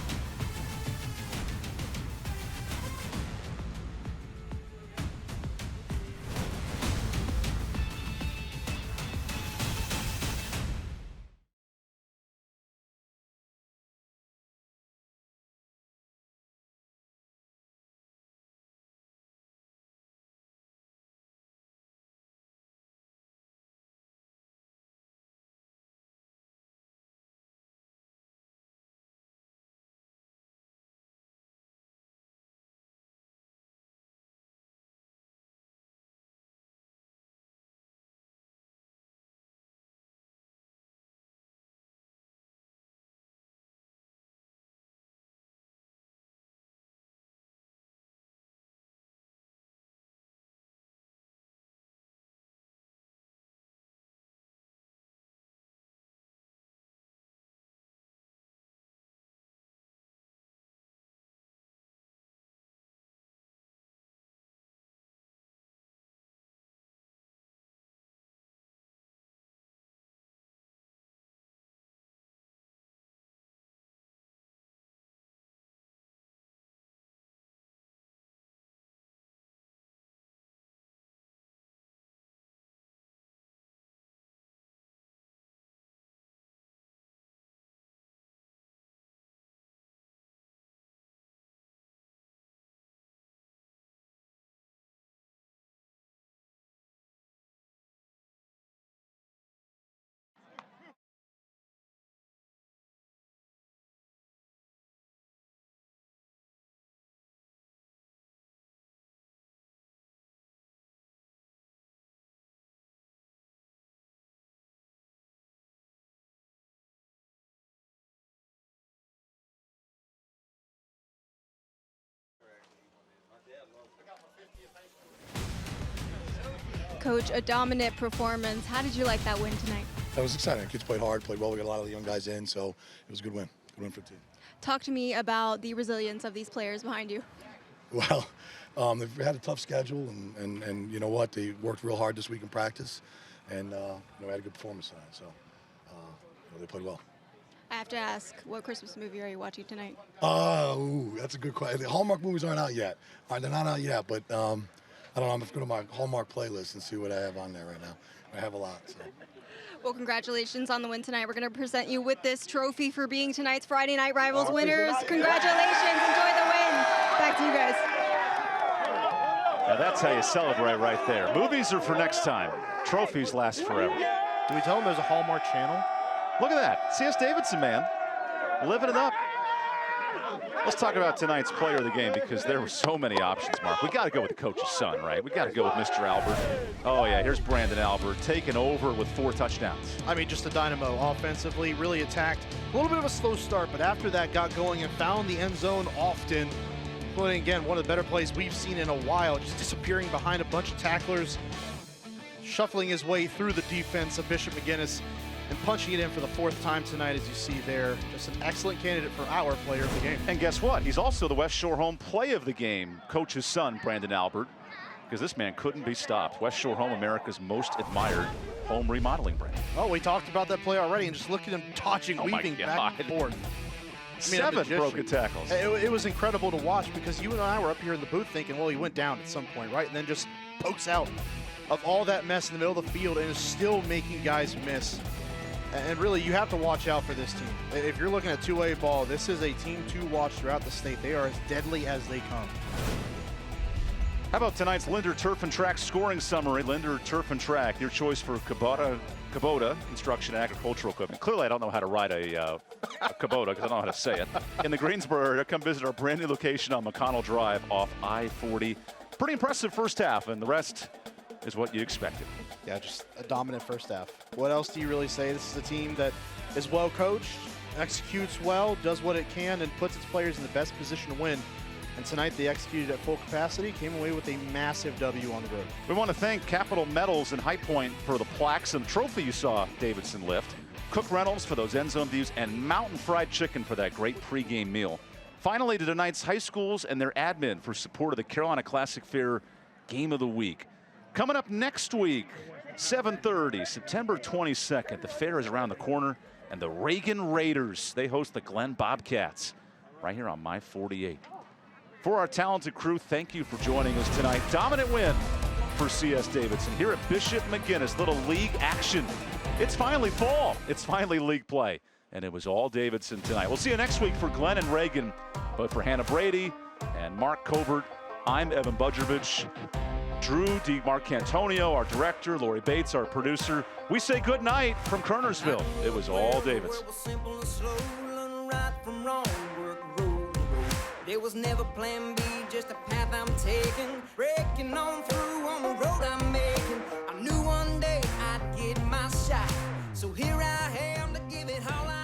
Coach, a dominant performance. How did you like that win tonight? That was exciting. Kids played hard, played well. We got a lot of the young guys in, so it was a good win. Good win for the team. Talk to me about the resilience of these players behind you. Well, they've had a tough schedule, and you know what? They worked real hard this week in practice, and had a good performance tonight. So they played well. I have to ask, what Christmas movie are you watching tonight? That's a good question. The Hallmark movies aren't out yet. They're not out yet, but I don't know. I'm going to go to my Hallmark playlist and see what I have on there right now. I have a lot. So. Well, congratulations on the win tonight. We're going to present you with this trophy for being tonight's Friday Night Rivals winners. Congratulations. Enjoy the win. Back to you guys. Now that's how you celebrate right there. Movies are for next time. Trophies last forever. Do we tell them there's a Hallmark channel? Look at that. C.S. Davidson, man. Living it up. Let's talk about tonight's player of the game, because there were so many options, Mark. We got to go with the coach's son, right? We got to go with Mr. Albert. Oh, yeah, here's Brandon Albert taking over with 4 touchdowns. I mean, just a dynamo offensively, really attacked. A little bit of a slow start, but after that got going and found the end zone often. Including, again, one of the better plays we've seen in a while, just disappearing behind a bunch of tacklers, shuffling his way through the defense of Bishop McGuinness, and punching it in for the 4th time tonight, as you see there. Just an excellent candidate for our player of the game. And guess what? He's also the West Shore Home play of the game, coach's son, Brandon Albert, because this man couldn't be stopped. West Shore Home, America's most admired home remodeling brand. Oh, we talked about that play already, and just look at him dodging, weaving back and forth. I mean, 7 broken tackles. It was incredible to watch, because you and I were up here in the booth thinking, well, he went down at some point, right? And then just pokes out of all that mess in the middle of the field and is still making guys miss. And really, you have to watch out for this team. If you're looking at two-way ball, this is a team to watch throughout the state. They are as deadly as they come. How about tonight's Linder Turf and Track scoring summary? Linder Turf and Track, your choice for Kubota construction and agricultural equipment. Clearly, I don't know how to ride a Kubota, because I don't know how to say it. In the Greensboro area, come visit our brand new location on McConnell Drive off I-40. Pretty impressive first half, and the rest is what you expected. Yeah, just a dominant first half. What else do you really say? This is a team that is well coached, executes well, does what it can, and puts its players in the best position to win. And tonight they executed at full capacity, came away with a massive W on the road. We want to thank Capital Metals and High Point for the plaques and trophy you saw Davidson lift, Cook Reynolds for those end zone views, and Mountain Fried Chicken for that great pregame meal. Finally, to tonight's high schools and their admin for support of the Carolina Classic Fair Game of the Week. Coming up next week, 7:30, September 22nd. The fair is around the corner, and the Reagan Raiders, they host the Glen Bobcats right here on My 48. For our talented crew, thank you for joining us tonight. Dominant win for C.S. Davidson here at Bishop McGuinness. Little league action. It's finally fall. It's finally league play. And it was all Davidson tonight. We'll see you next week for Glenn and Reagan. But for Hannah Brady and Mark Covert, I'm Evan Budrovich. Drew DiMarcantonio, our director, Lori Bates, our producer. We say good night from Kernersville. It was all Davidson. There was never plan B, just a path I'm taking. Breaking on through on the road I'm making. I knew one day I'd get my shot. So here I am to give it all I